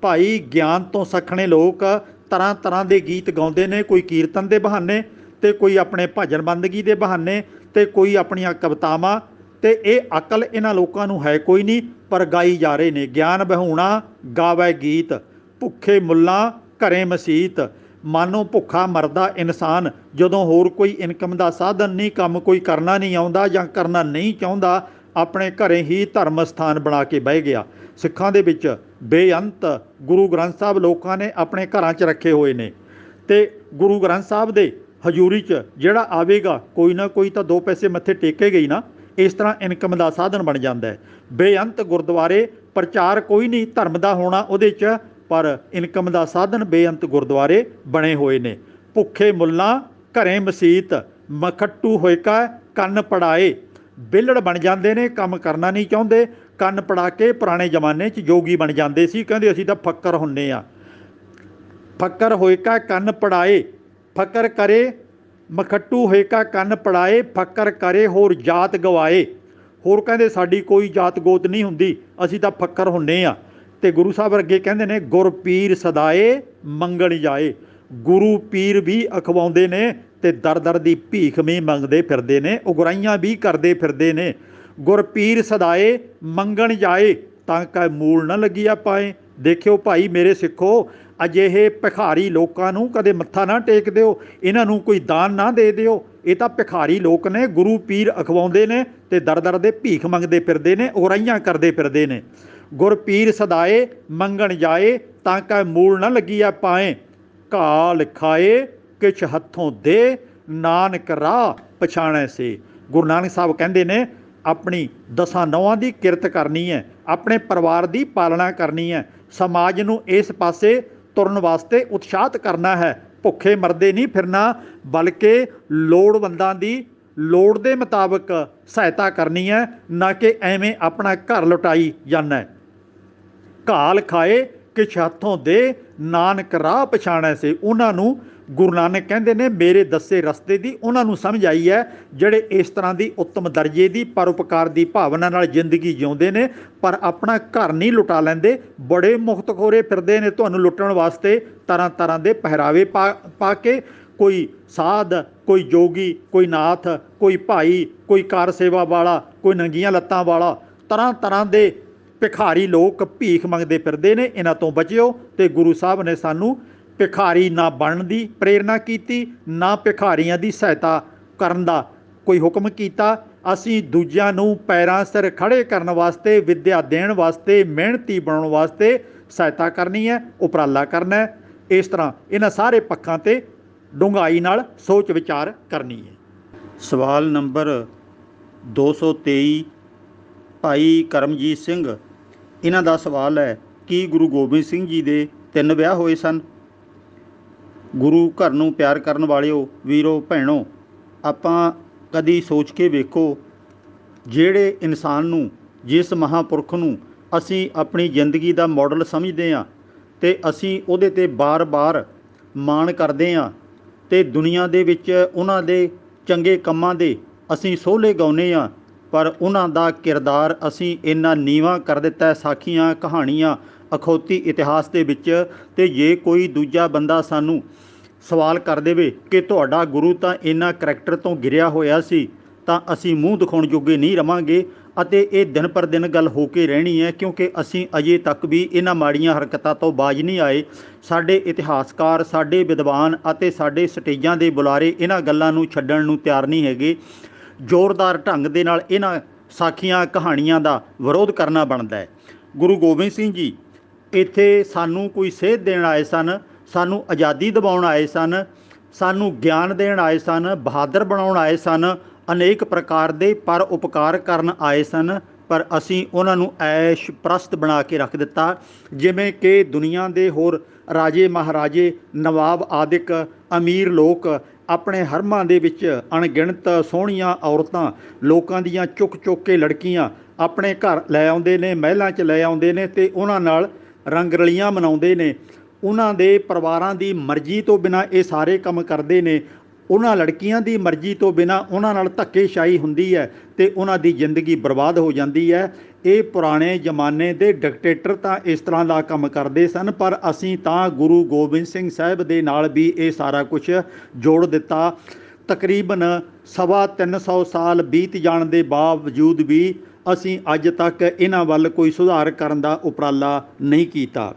ਭਾਈ ਗਿਆਨ ਤੋਂ ਸੱਖਣੇ ਲੋਕ ਤਰ੍ਹਾਂ ਤਰ੍ਹਾਂ ਦੇ ਗੀਤ ਗਾਉਂਦੇ ਨੇ, ਕੋਈ ਕੀਰਤਨ ਦੇ ਬਹਾਨੇ ਅਤੇ ਕੋਈ ਆਪਣੇ ਭਜਨ ਬੰਦਗੀ ਦੇ ਬਹਾਨੇ, ਅਤੇ ਕੋਈ ਆਪਣੀਆਂ ਕਵਿਤਾਵਾਂ, ਅਤੇ ਇਹ ਅਕਲ ਇਹਨਾਂ ਲੋਕਾਂ ਨੂੰ ਹੈ ਕੋਈ ਨਹੀਂ, ਪਰ ਗਾਈ ਜਾ ਰਹੇ ਨੇ। ਗਿਆਨ ਵਿਹੂਣਾ ਗਾਵੈ ਗੀਤ, ਭੁੱਖੇ ਮੁੱਲਾਂ ਘਰੇ ਮਸੀਤ। ਮਾਨੋ ਭੁੱਖਾ ਮਰਦਾ ਇਨਸਾਨ ਜਦੋਂ ਹੋਰ ਕੋਈ ਇਨਕਮ ਦਾ ਸਾਧਨ ਨਹੀਂ, ਕੰਮ ਕੋਈ ਕਰਨਾ ਨਹੀਂ ਆਉਂਦਾ ਜਾਂ ਕਰਨਾ ਨਹੀਂ ਚਾਹੁੰਦਾ, ਆਪਣੇ ਘਰੇ ਹੀ ਧਰਮ ਸਥਾਨ ਬਣਾ ਕੇ ਬਹਿ ਗਿਆ। ਸਿੱਖਾਂ ਦੇ ਵਿੱਚ ਬੇਅੰਤ ਗੁਰੂ ਗ੍ਰੰਥ ਸਾਹਿਬ ਲੋਕਾਂ ਨੇ ਆਪਣੇ ਘਰਾਂ 'ਚ ਰੱਖੇ ਹੋਏ ਨੇ, ਅਤੇ ਗੁਰੂ ਗ੍ਰੰਥ ਸਾਹਿਬ ਦੇ ਹਜ਼ੂਰੀ 'ਚ ਜਿਹੜਾ ਆਵੇਗਾ ਕੋਈ ਨਾ ਕੋਈ ਤਾਂ 2 ਪੈਸੇ ਮੱਥੇ ਟੇਕੇਗਾ ਹੀ ਨਾ। ਇਸ ਤਰ੍ਹਾਂ ਇਨਕਮ ਦਾ ਸਾਧਨ ਬਣ ਜਾਂਦਾ ਹੈ। ਬੇਅੰਤ ਗੁਰਦੁਆਰੇ, ਪ੍ਰਚਾਰ ਕੋਈ ਨਹੀਂ ਧਰਮ ਦਾ ਹੋਣਾ ਉਹਦੇ 'ਚ, ਪਰ ਇਨਕਮ ਦਾ ਸਾਧਨ ਬੇਅੰਤ ਗੁਰਦੁਆਰੇ ਬਣੇ ਹੋਏ ਨੇ। ਭੁੱਖੇ ਮੁੱਲਾਂ ਘਰੇ ਮਸੀਤ, ਮਖੱਟੂ ਹੋਇਕਾ ਕੰਨ ਪੜਾਏ। ਵਿਹਲੜ ਬਣ ਜਾਂਦੇ ਨੇ, ਕੰਮ ਕਰਨਾ ਨਹੀਂ ਚਾਹੁੰਦੇ, ਕੰਨ ਪੜਾ ਕੇ ਪੁਰਾਣੇ ਜ਼ਮਾਨੇ 'ਚ ਜੋਗੀ ਬਣ ਜਾਂਦੇ ਸੀ, ਕਹਿੰਦੇ ਅਸੀਂ ਤਾਂ ਫੱਕਰ ਹੁੰਦੇ ਹਾਂ। ਫੱਕਰ ਹੋਇਕਾ ਕੰਨ ਪੜਾਏ, ਫਕਰ ਕਰੇ ਮਖੱਟੂ ਹੋਇਕਾ ਕੰਨ ਪੜਾਏ, ਫਕਰ ਕਰੇ ਹੋਰ ਜਾਤ ਗਵਾਏ। ਹੋਰ ਕਹਿੰਦੇ ਸਾਡੀ ਕੋਈ ਜਾਤ ਗੋਤ ਨਹੀਂ ਹੁੰਦੀ, ਅਸੀਂ ਤਾਂ ਫੱਕਰ ਹੁੰਦੇ ਹਾਂ। ਅਤੇ ਗੁਰੂ ਸਾਹਿਬ ਅੱਗੇ ਕਹਿੰਦੇ ਨੇ ਗੁਰ ਪੀਰ ਸਦਾਏ ਮੰਗਣ ਜਾਏ। ਗੁਰੂ ਪੀਰ ਵੀ ਅਖਵਾਉਂਦੇ ਨੇ ਅਤੇ ਦਰ ਦਰ ਦੀ ਭੀਖ ਵੀ ਮੰਗਦੇ ਫਿਰਦੇ ਨੇ, ਉਗਰਾਹੀਆਂ ਵੀ ਕਰਦੇ ਫਿਰਦੇ ਨੇ। ਗੁਰ ਪੀਰ ਸਦਾਏ ਮੰਗਣ ਜਾਏ ਤਾਂ ਕਾ ਮੂਲ ਨਾ ਲੱਗੀਆ ਪਾਏ। ਦੇਖਿਓ ਭਾਈ ਮੇਰੇ ਸਿੱਖੋ, ਅਜਿਹੇ ਭਿਖਾਰੀ ਲੋਕਾਂ ਨੂੰ ਕਦੇ ਮੱਥਾ ਨਾ ਟੇਕ ਦਿਓ, ਇਹਨਾਂ ਨੂੰ ਕੋਈ ਦਾਨ ਨਾ ਦੇ ਦਿਓ। ਇਹ ਤਾਂ ਭਿਖਾਰੀ ਲੋਕ ਨੇ, ਗੁਰੂ ਪੀਰ ਅਖਵਾਉਂਦੇ ਨੇ ਅਤੇ ਦਰ ਦਰ ਦੇ ਭੀਖ ਮੰਗਦੇ ਫਿਰਦੇ ਨੇ, ਉਗਰਾਹੀਆਂ ਕਰਦੇ ਫਿਰਦੇ ਨੇ। ਗੁਰ ਪੀਰ ਸਦਾਏ ਮੰਗਣ ਜਾਏ ਤਾਂ ਕਾ ਮੂਲ ਨਾ ਲੱਗੀਆ ਪਾਏ। ਘਾਲ ਖਾਏ ਕਿਛ ਹੱਥੋਂ ਦੇ, ਨਾਨਕ ਰਾਹ ਪਛਾਣੈ ਸੇ। ਗੁਰੂ ਨਾਨਕ ਸਾਹਿਬ ਕਹਿੰਦੇ ਨੇ ਆਪਣੀ 10 ਨੌਆਂ ਦੀ ਕਿਰਤ ਕਰਨੀ ਹੈ, ਆਪਣੇ ਪਰਿਵਾਰ ਦੀ ਪਾਲਣਾ ਕਰਨੀ ਹੈ, ਸਮਾਜ ਨੂੰ ਇਸ ਪਾਸੇ ਤੁਰਨ ਵਾਸਤੇ ਉਤਸ਼ਾਹਿਤ ਕਰਨਾ ਹੈ। ਭੁੱਖੇ ਮਰਦੇ ਨਹੀਂ ਫਿਰਨਾ, ਬਲਕਿ ਲੋੜਵੰਦਾਂ ਦੀ ਲੋੜ ਦੇ ਮੁਤਾਬਕ ਸਹਾਇਤਾ ਕਰਨੀ ਹੈ, ਨਾ ਕਿ ਐਵੇਂ ਆਪਣਾ ਘਰ ਲੁਟਾਈ ਜਾਣਾ ਹੈ। ਘਾਲ ਖਾਏ ਕਿਛ ਹੱਥੋਂ ਦੇ, ਨਾਨਕ ਰਾਹ ਪਛਾਣੈ ਸੇ। ਉਹਨਾਂ ਨੂੰ ਗੁਰੂ ਨਾਨਕ ਕਹਿੰਦੇ ਨੇ ਮੇਰੇ ਦੱਸੇ ਰਸਤੇ ਦੀ ਉਹਨਾਂ ਨੂੰ ਸਮਝ ਆਈ ਹੈ, ਜਿਹੜੇ ਇਸ ਤਰ੍ਹਾਂ ਦੀ ਉੱਤਮ ਦਰਜੇ ਦੀ ਪਰਉਪਕਾਰ ਦੀ ਭਾਵਨਾ ਨਾਲ ਜ਼ਿੰਦਗੀ ਜਿਉਂਦੇ ਨੇ, ਪਰ ਆਪਣਾ ਘਰ ਨਹੀਂ ਲੁਟਾ ਲੈਂਦੇ। ਬੜੇ ਮੁਖਤਖੋਰੇ ਫਿਰਦੇ ਨੇ ਤੁਹਾਨੂੰ ਲੁੱਟਣ ਵਾਸਤੇ, ਤਰ੍ਹਾਂ ਤਰ੍ਹਾਂ ਦੇ ਪਹਿਰਾਵੇ ਪਾ ਕੇ, ਕੋਈ ਸਾਧ, ਕੋਈ ਜੋਗੀ, ਕੋਈ ਨਾਥ, ਕੋਈ ਭਾਈ, ਕੋਈ ਕਾਰ ਸੇਵਾ ਵਾਲਾ, ਕੋਈ ਨੰਗੀਆਂ ਲੱਤਾਂ ਵਾਲਾ, ਤਰ੍ਹਾਂ ਤਰ੍ਹਾਂ ਦੇ ਭਿਖਾਰੀ ਲੋਕ ਭੀਖ ਮੰਗਦੇ ਫਿਰਦੇ ਨੇ। ਇਹਨਾਂ ਤੋਂ ਬਚਿਓ। ਅਤੇ ਗੁਰੂ ਸਾਹਿਬ ਨੇ ਸਾਨੂੰ ਭਿਖਾਰੀ ਨਾ ਬਣਨ ਦੀ ਪ੍ਰੇਰਨਾ ਕੀਤੀ, ਨਾ ਭਿਖਾਰੀਆਂ ਦੀ ਸਹਾਇਤਾ ਕਰਨ ਦਾ ਕੋਈ ਹੁਕਮ ਕੀਤਾ, ਅਸੀਂ ਦੂਜਿਆਂ ਨੂੰ ਪੈਰਾਂ ਸਿਰ ਖੜੇ ਕਰਨ ਵਾਸਤੇ, ਵਿੱਦਿਆ ਦੇਣ ਵਾਸਤੇ, ਮਿਹਨਤੀ ਬਣਾਉਣ ਵਾਸਤੇ ਸਹਾਇਤਾ ਕਰਨੀ ਹੈ, ਉਪਰਾਲਾ ਕਰਨਾ ਹੈ। ਇਸ ਤਰ੍ਹਾਂ ਇਹਨਾਂ ਸਾਰੇ ਪੱਖਾਂ 'ਤੇ ਡੂੰਘਾਈ ਨਾਲ ਸੋਚ ਵਿਚਾਰ ਕਰਨੀ ਹੈ। ਸਵਾਲ ਨੰਬਰ 223 ਭਾਈ ਕਰਮਜੀਤ ਸਿੰਘ, ਇਹਨਾਂ ਦਾ ਸਵਾਲ ਹੈ, ਕੀ ਗੁਰੂ ਗੋਬਿੰਦ ਸਿੰਘ ਜੀ ਦੇ 3 ਵਿਆਹ ਹੋਏ ਸਨ? ਗੁਰੂ ਘਰ ਨੂੰ ਪਿਆਰ ਕਰਨ ਵਾਲਿਓ, ਵੀਰੋ ਭੈਣੋ, ਆਪਾਂ ਕਦੀ ਸੋਚ ਕੇ ਵੇਖੋ, ਜਿਹੜੇ ਇਨਸਾਨ ਨੂੰ, ਜਿਸ ਮਹਾਂਪੁਰਖ ਨੂੰ ਅਸੀਂ ਆਪਣੀ ਜ਼ਿੰਦਗੀ ਦਾ ਮਾਡਲ ਸਮਝਦੇ ਹਾਂ ਅਤੇ ਅਸੀਂ ਉਹਦੇ 'ਤੇ ਬਾਰ-ਬਾਰ ਮਾਣ ਕਰਦੇ ਹਾਂ ਅਤੇ ਦੁਨੀਆ ਦੇ ਵਿੱਚ ਉਹਨਾਂ ਦੇ ਚੰਗੇ ਕੰਮਾਂ ਦੇ ਅਸੀਂ ਸੋਹਲੇ ਗਾਉਂਦੇ ਹਾਂ, ਪਰ ਉਹਨਾਂ ਦਾ ਕਿਰਦਾਰ ਅਸੀਂ ਇੰਨਾ ਨੀਵਾਂ ਕਰ ਦਿੱਤਾ ਸਾਖੀਆਂ, ਕਹਾਣੀਆਂ, ਅਖੌਤੀ ਇਤਿਹਾਸ ਦੇ ਵਿੱਚ। ਅਤੇ ਜੇ ਕੋਈ ਦੂਜਾ ਬੰਦਾ ਸਾਨੂੰ ਸਵਾਲ ਕਰ ਦੇਵੇ ਕਿ ਤੁਹਾਡਾ ਗੁਰੂ ਤਾਂ ਇੰਨਾ ਕਰੈਕਟਰ ਤੋਂ ਗਿਰਿਆ ਹੋਇਆ ਸੀ, ਤਾਂ ਅਸੀਂ ਮੂੰਹ ਦਿਖਾਉਣ ਜੋਗੇ ਨਹੀਂ ਰਵਾਂਗੇ ਅਤੇ ਇਹ ਦਿਨ ਪਰ ਦਿਨ ਗੱਲ ਹੋ ਕੇ ਰਹਿਣੀ ਹੈ, ਕਿਉਂਕਿ ਅਸੀਂ ਅਜੇ ਤੱਕ ਵੀ ਇਹਨਾਂ ਮਾੜੀਆਂ ਹਰਕਤਾਂ ਤੋਂ ਬਾਜ਼ ਨਹੀਂ ਆਏ। ਸਾਡੇ ਇਤਿਹਾਸਕਾਰ, ਸਾਡੇ ਵਿਦਵਾਨ ਅਤੇ ਸਾਡੇ ਸਟੇਜਾਂ ਦੇ ਬੁਲਾਰੇ ਇਹਨਾਂ ਗੱਲਾਂ ਨੂੰ ਛੱਡਣ ਨੂੰ ਤਿਆਰ ਨਹੀਂ ਹੈਗੇ। ਜ਼ੋਰਦਾਰ ਢੰਗ ਦੇ ਨਾਲ ਇਹਨਾਂ ਸਾਖੀਆਂ, ਕਹਾਣੀਆਂ ਦਾ ਵਿਰੋਧ ਕਰਨਾ ਬਣਦਾ ਹੈ। ਗੁਰੂ ਗੋਬਿੰਦ ਸਿੰਘ ਜੀ ਇੱਥੇ ਸਾਨੂੰ ਕੋਈ ਸੇਧ ਦੇਣ ਆਏ ਸਨ, ਸਾਨੂੰ ਆਜ਼ਾਦੀ ਦਿਵਾਉਣ ਆਏ ਸਨ, ਸਾਨੂੰ ਗਿਆਨ ਦੇਣ ਆਏ ਸਨ, ਬਹਾਦਰ ਬਣਾਉਣ ਆਏ ਸਨ, ਅਨੇਕ ਪ੍ਰਕਾਰ ਦੇ ਪਰ ਉਪਕਾਰ ਕਰਨ ਆਏ ਸਨ, ਪਰ ਅਸੀਂ ਉਹਨਾਂ ਨੂੰ ਐਸ਼ ਪ੍ਰਸਤ ਬਣਾ ਕੇ ਰੱਖ ਦਿੱਤਾ। ਜਿਵੇਂ ਕਿ ਦੁਨੀਆ ਦੇ ਹੋਰ ਰਾਜੇ ਮਹਾਰਾਜੇ, ਨਵਾਬ ਆਦਿਕ ਅਮੀਰ ਲੋਕ ਆਪਣੇ ਹਰਮਾਂ ਦੇ ਵਿੱਚ ਅਣਗਿਣਤ ਸੋਹਣੀਆਂ ਔਰਤਾਂ, ਲੋਕਾਂ ਦੀਆਂ ਚੁੱਕ ਚੁੱਕ ਕੇ ਲੜਕੀਆਂ ਆਪਣੇ ਘਰ ਲੈ ਆਉਂਦੇ ਨੇ, ਮਹਿਲਾਂ 'ਚ ਲੈ ਆਉਂਦੇ ਨੇ ਅਤੇ ਉਹਨਾਂ ਨਾਲ ਰੰਗ ਰਲੀਆਂ ਮਨਾਉਂਦੇ ਨੇ। ਉਹਨਾਂ ਦੇ ਪਰਿਵਾਰਾਂ ਦੀ ਮਰਜ਼ੀ ਤੋਂ ਬਿਨਾਂ ਇਹ ਸਾਰੇ ਕੰਮ ਕਰਦੇ ਨੇ। ਉਹਨਾਂ ਲੜਕੀਆਂ ਦੀ ਮਰਜ਼ੀ ਤੋਂ ਬਿਨਾਂ ਉਹਨਾਂ ਨਾਲ ਧੱਕੇਸ਼ਾਹੀ ਹੁੰਦੀ ਹੈ ਅਤੇ ਉਹਨਾਂ ਦੀ ਜ਼ਿੰਦਗੀ ਬਰਬਾਦ ਹੋ ਜਾਂਦੀ ਹੈ। ਇਹ ਪੁਰਾਣੇ ਜ਼ਮਾਨੇ ਦੇ ਡਿਕਟੇਟਰ ਤਾਂ ਇਸ ਤਰ੍ਹਾਂ ਦਾ ਕੰਮ ਕਰਦੇ ਸਨ, ਪਰ ਅਸੀਂ ਤਾਂ ਗੁਰੂ ਗੋਬਿੰਦ ਸਿੰਘ ਸਾਹਿਬ ਦੇ ਨਾਲ ਵੀ ਇਹ ਸਾਰਾ ਕੁਝ ਜੋੜ ਦਿੱਤਾ। ਤਕਰੀਬਨ 350 ਸਾਲ ਬੀਤ ਜਾਣ ਦੇ ਬਾਵਜੂਦ ਵੀ ਅਸੀਂ ਅੱਜ ਤੱਕ ਇਹਨਾਂ ਵੱਲ ਕੋਈ ਸੁਧਾਰ ਕਰਨ ਦਾ ਉਪਰਾਲਾ ਨਹੀਂ ਕੀਤਾ।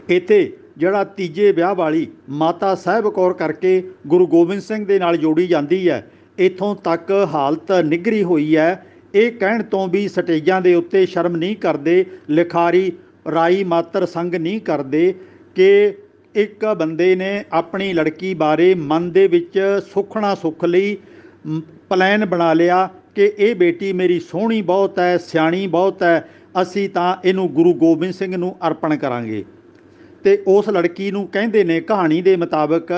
ਇੱਥੇ ਜਿਹੜਾ ਤੀਜੇ ਵਿਆਹ ਵਾਲੀ ਮਾਤਾ ਸਾਹਿਬ ਕੌਰ ਕਰਕੇ ਗੁਰੂ ਗੋਬਿੰਦ ਸਿੰਘ ਦੇ ਨਾਲ ਜੋੜੀ ਜਾਂਦੀ ਹੈ, ਇੱਥੋਂ ਤੱਕ ਹਾਲਤ ਨਿੱਘਰੀ ਹੋਈ ਹੈ। ਇਹ ਕਹਿਣ ਤੋਂ ਵੀ ਸਟੇਜਾਂ ਦੇ ਉੱਤੇ ਸ਼ਰਮ ਨਹੀਂ ਕਰਦੇ, ਲਿਖਾਰੀ ਰਾਈ ਮਾਤਰ ਸੰਗ ਨਹੀਂ ਕਰਦੇ ਕਿ ਇੱਕ ਬੰਦੇ ਨੇ ਆਪਣੀ ਲੜਕੀ ਬਾਰੇ ਮਨ ਦੇ ਵਿੱਚ ਸੁੱਖਣਾ ਸੁੱਖ ਲਈ ਪਲਾਨ ਬਣਾ ਲਿਆ ਕਿ ਇਹ ਬੇਟੀ ਮੇਰੀ ਸੋਹਣੀ ਬਹੁਤ ਹੈ, ਸਿਆਣੀ ਬਹੁਤ ਹੈ, ਅਸੀਂ ਤਾਂ ਇਹਨੂੰ ਗੁਰੂ ਗੋਬਿੰਦ ਸਿੰਘ ਨੂੰ ਅਰਪਣ ਕਰਾਂਗੇ। ਅਤੇ ਉਸ ਲੜਕੀ ਨੂੰ ਕਹਿੰਦੇ ਨੇ ਕਹਾਣੀ ਦੇ ਮੁਤਾਬਕ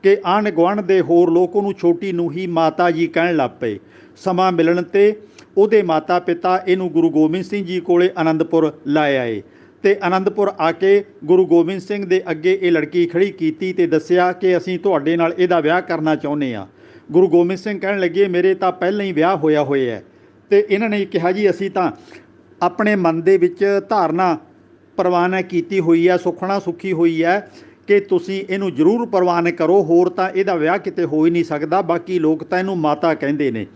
ਕਿ ਆਂਢ ਗੁਆਂਢ ਦੇ ਹੋਰ ਲੋਕ ਉਹਨੂੰ ਛੋਟੀ ਨੂੰ ਹੀ ਮਾਤਾ ਜੀ ਕਹਿਣ ਲੱਗ ਪਏ। ਸਮਾਂ ਮਿਲਣ 'ਤੇ ਉਹਦੇ ਮਾਤਾ ਪਿਤਾ ਇਹਨੂੰ ਗੁਰੂ ਗੋਬਿੰਦ ਸਿੰਘ ਜੀ ਕੋਲੇ ਆਨੰਦਪੁਰ ਲੈ ਆਏ ਅਤੇ ਆਨੰਦਪੁਰ ਆ ਕੇ ਗੁਰੂ ਗੋਬਿੰਦ ਸਿੰਘ ਦੇ ਅੱਗੇ ਇਹ ਲੜਕੀ ਖੜੀ ਕੀਤੀ ਅਤੇ ਦੱਸਿਆ ਕਿ ਅਸੀਂ ਤੁਹਾਡੇ ਨਾਲ ਇਹਦਾ ਵਿਆਹ ਕਰਨਾ ਚਾਹੁੰਦੇ ਹਾਂ। ਗੁਰੂ ਗੋਬਿੰਦ ਸਿੰਘ ਕਹਿਣ ਲੱਗੇ ਮੇਰੇ ਤਾਂ ਪਹਿਲਾਂ ਹੀ ਵਿਆਹ ਹੋਇਆ ਹੋਇਆ ਹੈ। ਅਤੇ ਇਹਨਾਂ ਨੇ ਕਿਹਾ ਜੀ ਅਸੀਂ ਤਾਂ ਆਪਣੇ ਮਨ ਦੇ ਵਿੱਚ ਧਾਰਨਾ ਪ੍ਰਵਾਨ ਕੀਤੀ ਹੋਈ ਹੈ, ਸੁਖਣਾ ਸੁਖੀ ਹੋਈ ਹੈ ਕਿ ਤੁਸੀਂ ਇਹਨੂੰ ਜ਼ਰੂਰ ਪ੍ਰਵਾਨ ਕਰੋ, ਹੋਰ ਤਾਂ ਇਹਦਾ ਵਿਆਹ ਕਿਤੇ ਹੋ ਹੀ ਨਹੀਂ ਸਕਦਾ, ਬਾਕੀ ਲੋਕ ਤਾਂ ਇਹਨੂੰ ਮਾਤਾ ਕਹਿੰਦੇ ਨੇ।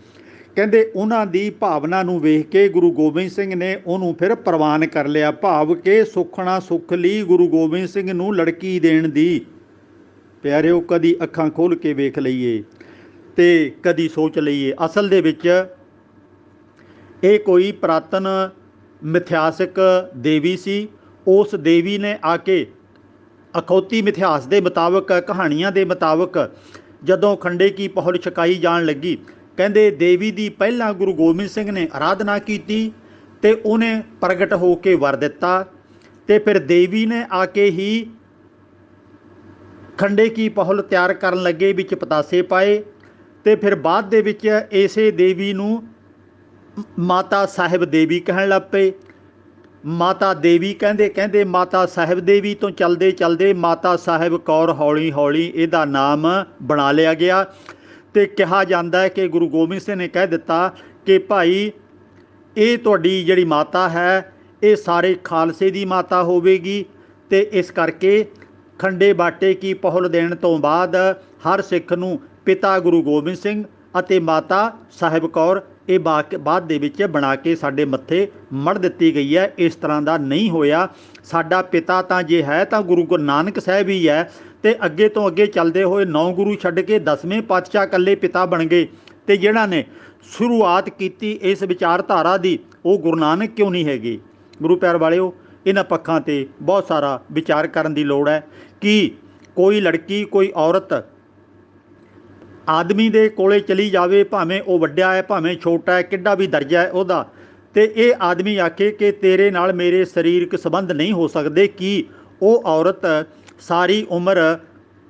ਕਹਿੰਦੇ ਉਹਨਾਂ ਦੀ ਭਾਵਨਾ ਨੂੰ ਵੇਖ ਕੇ ਗੁਰੂ ਗੋਬਿੰਦ ਸਿੰਘ ਨੇ ਉਹਨੂੰ ਫਿਰ ਪ੍ਰਵਾਨ ਕਰ ਲਿਆ, ਭਾਵ ਕਿ ਸੁਖਣਾ ਸੁੱਖ ਲਈ ਗੁਰੂ ਗੋਬਿੰਦ ਸਿੰਘ ਨੂੰ ਲੜਕੀ ਦੇਣ ਦੀ। ਪਿਆਰਿਓ, ਕਦੀ ਅੱਖਾਂ ਖੋਲ੍ਹ ਕੇ ਵੇਖ ਲਈਏ ਅਤੇ ਕਦੀ ਸੋਚ ਲਈਏ, ਅਸਲ ਦੇ ਵਿੱਚ ਇਹ ਕੋਈ ਪੁਰਾਤਨ ਮਿਥਿਹਾਸਿਕ ਦੇਵੀ ਸੀ। ਉਸ ਦੇਵੀ ਨੇ ਆ ਕੇ ਅਖੌਤੀ ਮਿਥਿਹਾਸ ਦੇ ਮੁਤਾਬਕ, ਕਹਾਣੀਆਂ ਦੇ ਮੁਤਾਬਕ ਜਦੋਂ ਖੰਡੇ ਕੀ ਪਹੁਲ ਛਕਾਈ ਜਾਣ ਲੱਗੀ, ਕਹਿੰਦੇ ਦੇਵੀ ਦੀ ਪਹਿਲਾਂ ਗੁਰੂ ਗੋਬਿੰਦ ਸਿੰਘ ਨੇ ਆਰਾਧਨਾ ਕੀਤੀ ਅਤੇ ਉਹਨੇ ਪ੍ਰਗਟ ਹੋ ਕੇ ਵਰ ਦਿੱਤਾ ਅਤੇ ਫਿਰ ਦੇਵੀ ਨੇ ਆ ਕੇ ਹੀ ਖੰਡੇ ਕੀ ਪਹੁਲ ਤਿਆਰ ਕਰਨ ਲੱਗੇ, ਵਿੱਚ ਪਤਾਸੇ ਪਾਏ ਅਤੇ ਫਿਰ ਬਾਅਦ ਦੇ ਵਿੱਚ ਇਸੇ ਦੇਵੀ ਨੂੰ ਮਾਤਾ ਸਾਹਿਬ ਦੇਵੀ ਕਹਿਣ ਲੱਗ ਪਏ। ਮਾਤਾ ਦੇਵੀ ਕਹਿੰਦੇ ਮਾਤਾ ਸਾਹਿਬ ਦੇਵੀ ਤੋਂ ਚਲਦੇ ਚਲਦੇ ਮਾਤਾ ਸਾਹਿਬ ਕੌਰ ਹੌਲੀ ਹੌਲੀ ਇਹਦਾ ਨਾਮ ਬਣਾ ਲਿਆ ਗਿਆ ਅਤੇ ਕਿਹਾ ਜਾਂਦਾ ਹੈ ਕਿ ਗੁਰੂ ਗੋਬਿੰਦ ਸਿੰਘ ਨੇ ਕਹਿ ਦਿੱਤਾ ਕਿ ਭਾਈ ਇਹ ਤੁਹਾਡੀ ਜਿਹੜੀ ਮਾਤਾ ਹੈ ਇਹ ਸਾਰੇ ਖਾਲਸੇ ਦੀ ਮਾਤਾ ਹੋਵੇਗੀ ਅਤੇ ਇਸ ਕਰਕੇ ਖੰਡੇ ਬਾਟੇ ਕੀ ਪਹੁਲ ਦੇਣ ਤੋਂ ਬਾਅਦ ਹਰ ਸਿੱਖ ਨੂੰ ਪਿਤਾ ਗੁਰੂ ਗੋਬਿੰਦ ਸਿੰਘ ਅਤੇ ਮਾਤਾ ਸਾਹਿਬ ਕੌਰ ਇਹ ਬਾਅਦ ਦੇ ਵਿੱਚ ਬਣਾ ਕੇ ਸਾਡੇ ਮੱਥੇ ਮੜ ਦਿੱਤੀ ਗਈ ਹੈ। ਇਸ ਤਰ੍ਹਾਂ ਦਾ ਨਹੀਂ ਹੋਇਆ। ਸਾਡਾ ਪਿਤਾ ਤਾਂ ਜੇ ਹੈ ਤਾਂ ਗੁਰੂ ਨਾਨਕ ਸਾਹਿਬ ਹੀ ਹੈ ਅਤੇ ਅੱਗੇ ਤੋਂ ਅੱਗੇ ਚੱਲਦੇ ਹੋਏ 9 ਗੁਰੂ ਛੱਡ ਕੇ 10ਵੇਂ ਪਾਤਸ਼ਾਹ ਇਕੱਲੇ ਪਿਤਾ ਬਣ ਗਏ ਤੇ ਜਿਨ੍ਹਾਂ ਨੇ ਸ਼ੁਰੂਆਤ ਕੀਤੀ ਇਸ ਵਿਚਾਰਧਾਰਾ ਦੀ ਉਹ ਗੁਰੂ ਨਾਨਕ ਕਿਉਂ ਨਹੀਂ ਹੈਗੇ। ਗੁਰੂ ਪਿਆਰ ਵਾਲਿਓ, ਇਹਨਾਂ ਪੱਖਾਂ 'ਤੇ ਬਹੁਤ ਸਾਰਾ ਵਿਚਾਰ ਕਰਨ ਦੀ ਲੋੜ ਹੈ ਕਿ ਕੋਈ ਲੜਕੀ ਕੋਈ ਔਰਤ ਆਦਮੀ ਦੇ ਕੋਲੇ ਚਲੀ ਜਾਵੇ, ਭਾਵੇਂ ਉਹ ਵੱਡਾ ਹੈ ਭਾਵੇਂ ਛੋਟਾ ਹੈ, ਕਿੱਡਾ ਵੀ ਦਰਜਾ ਹੈ ਉਹਦਾ, ਤੇ ਇਹ ਆਦਮੀ ਆਖੇ ਕਿ ਤੇਰੇ ਨਾਲ ਮੇਰੇ ਸਰੀਰਕ ਸੰਬੰਧ ਨਹੀਂ ਹੋ ਸਕਦੇ, ਕਿ ਉਹ ਔਰਤ ਸਾਰੀ ਉਮਰ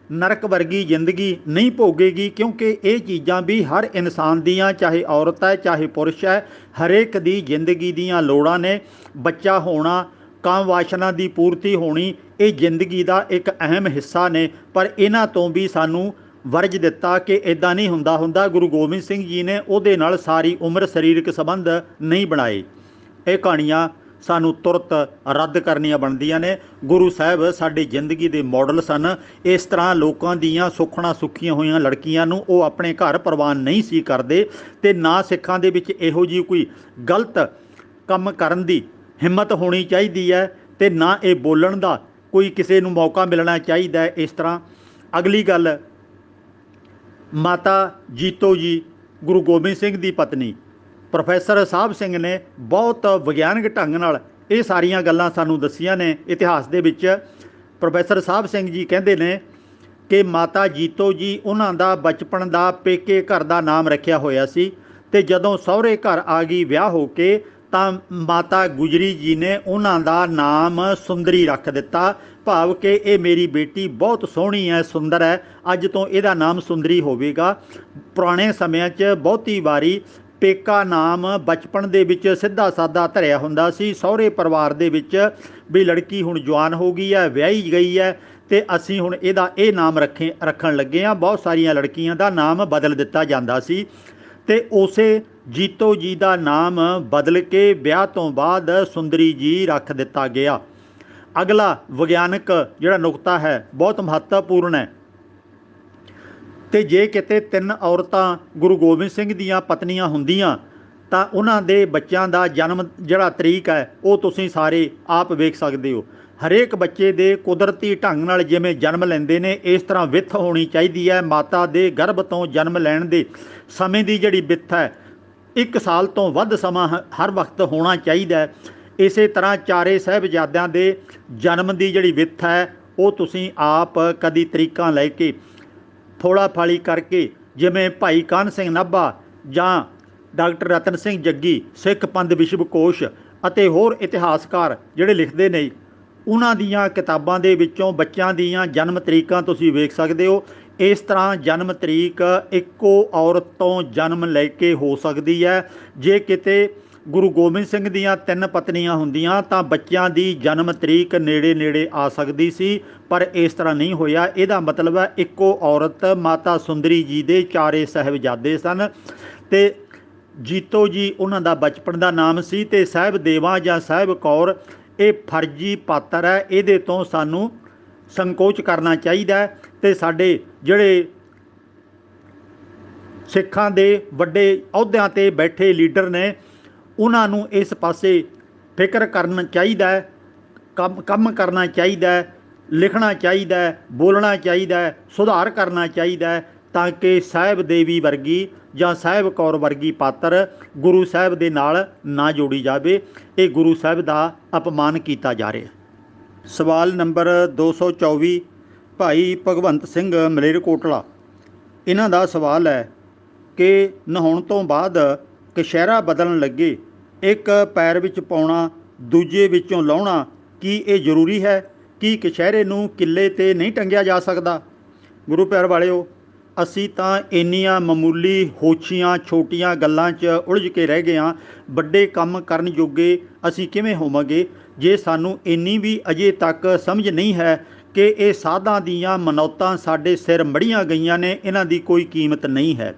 ਨਰਕ ਵਰਗੀ ਜ਼ਿੰਦਗੀ ਨਹੀਂ ਭੋਗੇਗੀ। ਕਿਉਂਕਿ ਇਹ ਚੀਜ਼ਾਂ ਵੀ ਹਰ ਇਨਸਾਨ ਦੀਆਂ, ਚਾਹੇ ਔਰਤ ਹੈ ਚਾਹੇ ਪੁਰਸ਼ ਹੈ, ਹਰੇਕ ਦੀ ਜ਼ਿੰਦਗੀ ਦੀਆਂ ਲੋੜਾਂ ਨੇ। ਬੱਚਾ ਹੋਣਾ, ਕਾਮ ਵਾਸ਼ਨਾ ਦੀ ਪੂਰਤੀ ਹੋਣੀ, ਇਹ ਜ਼ਿੰਦਗੀ ਦਾ ਇੱਕ ਅਹਿਮ ਹਿੱਸਾ ਨੇ। ਪਰ ਇਹਨਾਂ ਤੋਂ ਵੀ ਸਾਨੂੰ ਵਰਜ ਦਿੱਤਾ ਕਿ ਇੱਦਾਂ ਨਹੀਂ ਹੁੰਦਾ। ਗੁਰੂ ਗੋਬਿੰਦ ਸਿੰਘ ਜੀ ਨੇ ਉਹਦੇ ਨਾਲ ਸਾਰੀ ਉਮਰ ਸਰੀਰਕ ਸੰਬੰਧ ਨਹੀਂ ਬਣਾਏ। ਇਹ ਕਹਾਣੀਆਂ ਸਾਨੂੰ ਤੁਰਤ ਰੱਦ ਕਰਨੀਆਂ ਬਣਦੀਆਂ ਨੇ। ਗੁਰੂ ਸਾਹਿਬ ਸਾਡੀ ਜ਼ਿੰਦਗੀ ਦੇ ਮਾਡਲ ਸਨ। ਇਸ ਤਰ੍ਹਾਂ ਲੋਕਾਂ ਦੀਆਂ ਸੁੱਖਣਾ ਸੁੱਖੀਆਂ ਹੋਈਆਂ ਲੜਕੀਆਂ ਨੂੰ ਉਹ ਆਪਣੇ ਘਰ ਪ੍ਰਵਾਨ ਨਹੀਂ ਸੀ ਕਰਦੇ, ਤੇ ਨਾ ਸਿੱਖਾਂ ਦੇ ਵਿੱਚ ਇਹੋ ਜਿਹੀ ਕੋਈ ਗਲਤ ਕੰਮ ਕਰਨ ਦੀ ਹਿੰਮਤ ਹੋਣੀ ਚਾਹੀਦੀ ਹੈ, ਤੇ ਨਾ ਇਹ ਬੋਲਣ ਦਾ ਕੋਈ ਕਿਸੇ ਨੂੰ ਮੌਕਾ ਮਿਲਣਾ ਚਾਹੀਦਾ ਹੈ। ਇਸ ਤਰ੍ਹਾਂ ਅਗਲੀ ਗੱਲ, ਮਾਤਾ ਜੀਤੋ ਜੀ ਗੁਰੂ ਗੋਬਿੰਦ ਸਿੰਘ ਦੀ ਪਤਨੀ ਪ੍ਰੋਫੈਸਰ ਸਾਹਿਬ ਸਿੰਘ ਨੇ ਬਹੁਤ ਵਿਗਿਆਨਕ ਢੰਗ ਨਾਲ ਇਹ ਸਾਰੀਆਂ ਗੱਲਾਂ ਸਾਨੂੰ ਦੱਸੀਆਂ ਨੇ। ਇਤਿਹਾਸ ਦੇ ਵਿੱਚ ਪ੍ਰੋਫੈਸਰ ਸਾਹਿਬ ਸਿੰਘ ਜੀ ਕਹਿੰਦੇ ਨੇ ਕਿ ਮਾਤਾ ਜੀਤੋ ਜੀ ਉਹਨਾਂ ਦਾ ਬਚਪਨ ਦਾ ਪੇਕੇ ਘਰ ਦਾ ਨਾਮ ਰੱਖਿਆ ਹੋਇਆ ਸੀ, ਤੇ ਜਦੋਂ ਸਹੁਰੇ ਘਰ ਆ ਗਈ ਵਿਆਹ ਹੋ ਕੇ ਤਾਂ ਮਾਤਾ ਗੁਜਰੀ ਜੀ ਨੇ ਉਹਨਾਂ ਦਾ ਨਾਮ ਸੁੰਦਰੀ ਰੱਖ ਦਿੱਤਾ, ਭਾਵ ਕਿ ਇਹ ਮੇਰੀ ਬੇਟੀ ਬਹੁਤ ਸੋਹਣੀ ਹੈ, ਸੁੰਦਰ ਹੈ, ਅੱਜ ਤੋਂ ਇਹਦਾ ਨਾਮ ਸੁੰਦਰੀ ਹੋਵੇਗਾ। ਪੁਰਾਣੇ ਸਮਿਆਂ 'ਚ ਬਹੁਤੀ ਵਾਰੀ ਪੇਕਾ ਨਾਮ ਬਚਪਨ ਦੇ ਵਿੱਚ ਸਿੱਧਾ ਸਾਦਾ ਧਰਿਆ ਹੁੰਦਾ ਸੀ, ਸਹੁਰੇ ਪਰਿਵਾਰ ਦੇ ਵਿੱਚ ਵੀ ਲੜਕੀ ਹੁਣ ਜਵਾਨ ਹੋ ਗਈ ਹੈ, ਵਿਆਹੀ ਗਈ ਹੈ, ਤੇ ਅਸੀਂ ਹੁਣ ਇਹਦਾ ਇਹ ਨਾਮ ਰੱਖਣ ਲੱਗੇ ਹਾਂ। ਬਹੁਤ ਸਾਰੀਆਂ ਲੜਕੀਆਂ ਦਾ ਨਾਮ ਬਦਲ ਦਿੱਤਾ ਜਾਂਦਾ ਸੀ, ਤੇ ਉਸੇ ਜੀਤੋ ਜੀ ਦਾ ਨਾਮ ਬਦਲ ਕੇ ਵਿਆਹ ਤੋਂ ਬਾਅਦ ਸੁੰਦਰੀ ਜੀ ਰੱਖ ਦਿੱਤਾ ਗਿਆ। ਅਗਲਾ ਵਿਗਿਆਨਕ ਜਿਹੜਾ ਨੁਕਤਾ ਹੈ ਬਹੁਤ ਮਹੱਤਵਪੂਰਨ ਹੈ, ਤੇ ਜੇ ਕਿਤੇ 3 ਔਰਤਾਂ ਗੁਰੂ ਗੋਬਿੰਦ ਸਿੰਘ ਦੀਆਂ ਪਤਨੀਆਂ ਹੁੰਦੀਆਂ ਤਾਂ ਉਹਨਾਂ ਦੇ ਬੱਚਿਆਂ ਦਾ ਜਨਮ ਜਿਹੜਾ ਤਰੀਕ ਹੈ ਉਹ ਤੁਸੀਂ ਸਾਰੇ ਆਪ ਵੇਖ ਸਕਦੇ ਹੋ। ਹਰੇਕ ਬੱਚੇ ਦੇ ਕੁਦਰਤੀ ਢੰਗ ਨਾਲ ਜਿਵੇਂ ਜਨਮ ਲੈਂਦੇ ਨੇ, ਇਸ ਤਰ੍ਹਾਂ ਵਿੱਥ ਹੋਣੀ ਚਾਹੀਦੀ ਹੈ। ਮਾਤਾ ਦੇ ਗਰਭ ਤੋਂ ਜਨਮ ਲੈਣ ਦੇ ਸਮੇਂ ਦੀ ਜਿਹੜੀ ਵਿੱਥ ਹੈ 1 ਸਾਲ ਤੋਂ ਵੱਧ ਸਮਾਂ ਹਰ ਵਕਤ ਹੋਣਾ ਚਾਹੀਦਾ। ਇਸੇ ਤਰ੍ਹਾਂ ਚਾਰੇ ਸਾਹਿਬਜ਼ਾਦਿਆਂ ਦੇ ਜਨਮ ਦੀ ਜਿਹੜੀ ਵਿੱਥ ਹੈ ਉਹ ਤੁਸੀਂ ਆਪ ਕਦੀ ਤਰੀਕਾਂ ਲੈ ਕੇ ਫੋਲਾ ਫਾਲੀ ਕਰਕੇ, ਜਿਵੇਂ ਭਾਈ ਕਾਨ੍ਹ ਸਿੰਘ ਨਾਭਾ ਜਾਂ ਡਾਕਟਰ ਰਤਨ ਸਿੰਘ ਜੱਗੀ ਸਿੱਖ ਪੰਥ ਵਿਸ਼ਵਕੋਸ਼ ਅਤੇ ਹੋਰ ਇਤਿਹਾਸਕਾਰ ਜਿਹੜੇ ਲਿਖਦੇ ਨੇ, ਉਹਨਾਂ ਦੀਆਂ ਕਿਤਾਬਾਂ ਦੇ ਵਿੱਚੋਂ ਬੱਚਿਆਂ ਦੀਆਂ ਜਨਮ ਤਰੀਕਾਂ ਤੁਸੀਂ ਵੇਖ ਸਕਦੇ ਹੋ। ਇਸ ਤਰ੍ਹਾਂ ਜਨਮ ਤਰੀਕ ਇੱਕੋ ਔਰਤ ਤੋਂ ਜਨਮ ਲੈ ਕੇ ਹੋ ਸਕਦੀ ਹੈ। ਜੇ ਕਿਤੇ ਗੁਰੂ ਗੋਬਿੰਦ ਸਿੰਘ ਦੀਆਂ 3 ਪਤਨੀਆਂ ਹੁੰਦੀਆਂ ਤਾਂ ਬੱਚਿਆਂ ਦੀ ਜਨਮ ਤਰੀਕ ਨੇੜੇ ਨੇੜੇ ਆ ਸਕਦੀ ਸੀ, ਪਰ ਇਸ ਤਰ੍ਹਾਂ ਨਹੀਂ ਹੋਇਆ। ਇਹਦਾ ਮਤਲਬ ਹੈ ਇੱਕੋ ਔਰਤ ਮਾਤਾ ਸੁੰਦਰੀ ਜੀ ਦੇ 4 ਸਾਹਿਬਜ਼ਾਦੇ ਸਨ, ਤੇ ਜੀਤੋ ਜੀ ਉਹਨਾਂ ਦਾ ਬਚਪਨ ਦਾ ਨਾਮ ਸੀ, ਤੇ ਸਾਹਿਬ ਦੇਵਾ ਜਾਂ ਸਾਹਿਬ ਕੌਰ ਇਹ ਫਰਜ਼ੀ ਪਾਤਰ ਹੈ। ਇਹਦੇ ਤੋਂ ਸਾਨੂੰ ਸੰਕੋਚ ਕਰਨਾ ਚਾਹੀਦਾ, ਤੇ ਸਾਡੇ ਜਿਹੜੇ ਸਿੱਖਾਂ ਦੇ ਵੱਡੇ ਅਹੁਦਿਆਂ 'ਤੇ ਬੈਠੇ ਲੀਡਰ ਨੇ ਉਹਨਾਂ ਨੂੰ ਇਸ ਪਾਸੇ ਫਿਕਰ ਕਰਨਾ ਚਾਹੀਦਾ, ਕੰਮ ਕਰਨਾ ਚਾਹੀਦਾ, ਲਿਖਣਾ ਚਾਹੀਦਾ, ਬੋਲਣਾ ਚਾਹੀਦਾ, ਸੁਧਾਰ ਕਰਨਾ ਚਾਹੀਦਾ, ਤਾਂ ਕਿ ਸਾਹਿਬ ਦੇਵੀ ਵਰਗੀ ਜਾਂ ਸਾਹਿਬ ਕੌਰ ਵਰਗੀ ਪਾਤਰ ਗੁਰੂ ਸਾਹਿਬ ਦੇ ਨਾਲ ਨਾ ਜੋੜੀ ਜਾਵੇ। ਇਹ ਗੁਰੂ ਸਾਹਿਬ ਦਾ ਅਪਮਾਨ ਕੀਤਾ ਜਾ ਰਿਹਾ। ਸਵਾਲ ਨੰਬਰ 224 ਭਾਈ ਭਗਵੰਤ ਸਿੰਘ ਮਲੇਰਕੋਟਲਾ, ਇਹਨਾਂ ਦਾ ਸਵਾਲ ਹੈ ਕਿ ਨਹਾਉਣ ਤੋਂ ਬਾਅਦ ਕਛਹਿਰਾ ਬਦਲਣ ਲੱਗੇ ਇੱਕ ਪੈਰ ਵਿੱਚ ਪਾਉਣਾ ਦੂਜੇ ਵਿੱਚੋਂ ਲਾਹੁਣਾ, ਕੀ ਇਹ ਜ਼ਰੂਰੀ ਹੈ? ਕੀ ਕਛਹਿਰੇ ਨੂੰ ਕਿੱਲੇ 'ਤੇ ਨਹੀਂ ਟੰਗਿਆ ਜਾ ਸਕਦਾ? ਗੁਰੂ ਪਿਆਰ ਵਾਲਿਓ, ਅਸੀਂ ਤਾਂ ਇੰਨੀਆਂ ਮਾਮੂਲੀ ਹੋਛੀਆਂ ਛੋਟੀਆਂ ਗੱਲਾਂ 'ਚ ਉਲਝ ਕੇ ਰਹਿ ਗਏ ਹਾਂ। ਵੱਡੇ ਕੰਮ ਕਰਨ ਜੋਗੇ ਅਸੀਂ ਕਿਵੇਂ ਹੋਵਾਂਗੇ ਜੇ ਸਾਨੂੰ ਇੰਨੀ ਵੀ ਅਜੇ ਤੱਕ ਸਮਝ ਨਹੀਂ ਹੈ ਕਿ ਇਹ ਸਾਧਾਂ ਦੀਆਂ ਮਨੌਤਾਂ ਸਾਡੇ ਸਿਰ ਮੜੀਆਂ ਗਈਆਂ ਨੇ, ਇਹਨਾਂ ਦੀ ਕੋਈ ਕੀਮਤ ਨਹੀਂ ਹੈ।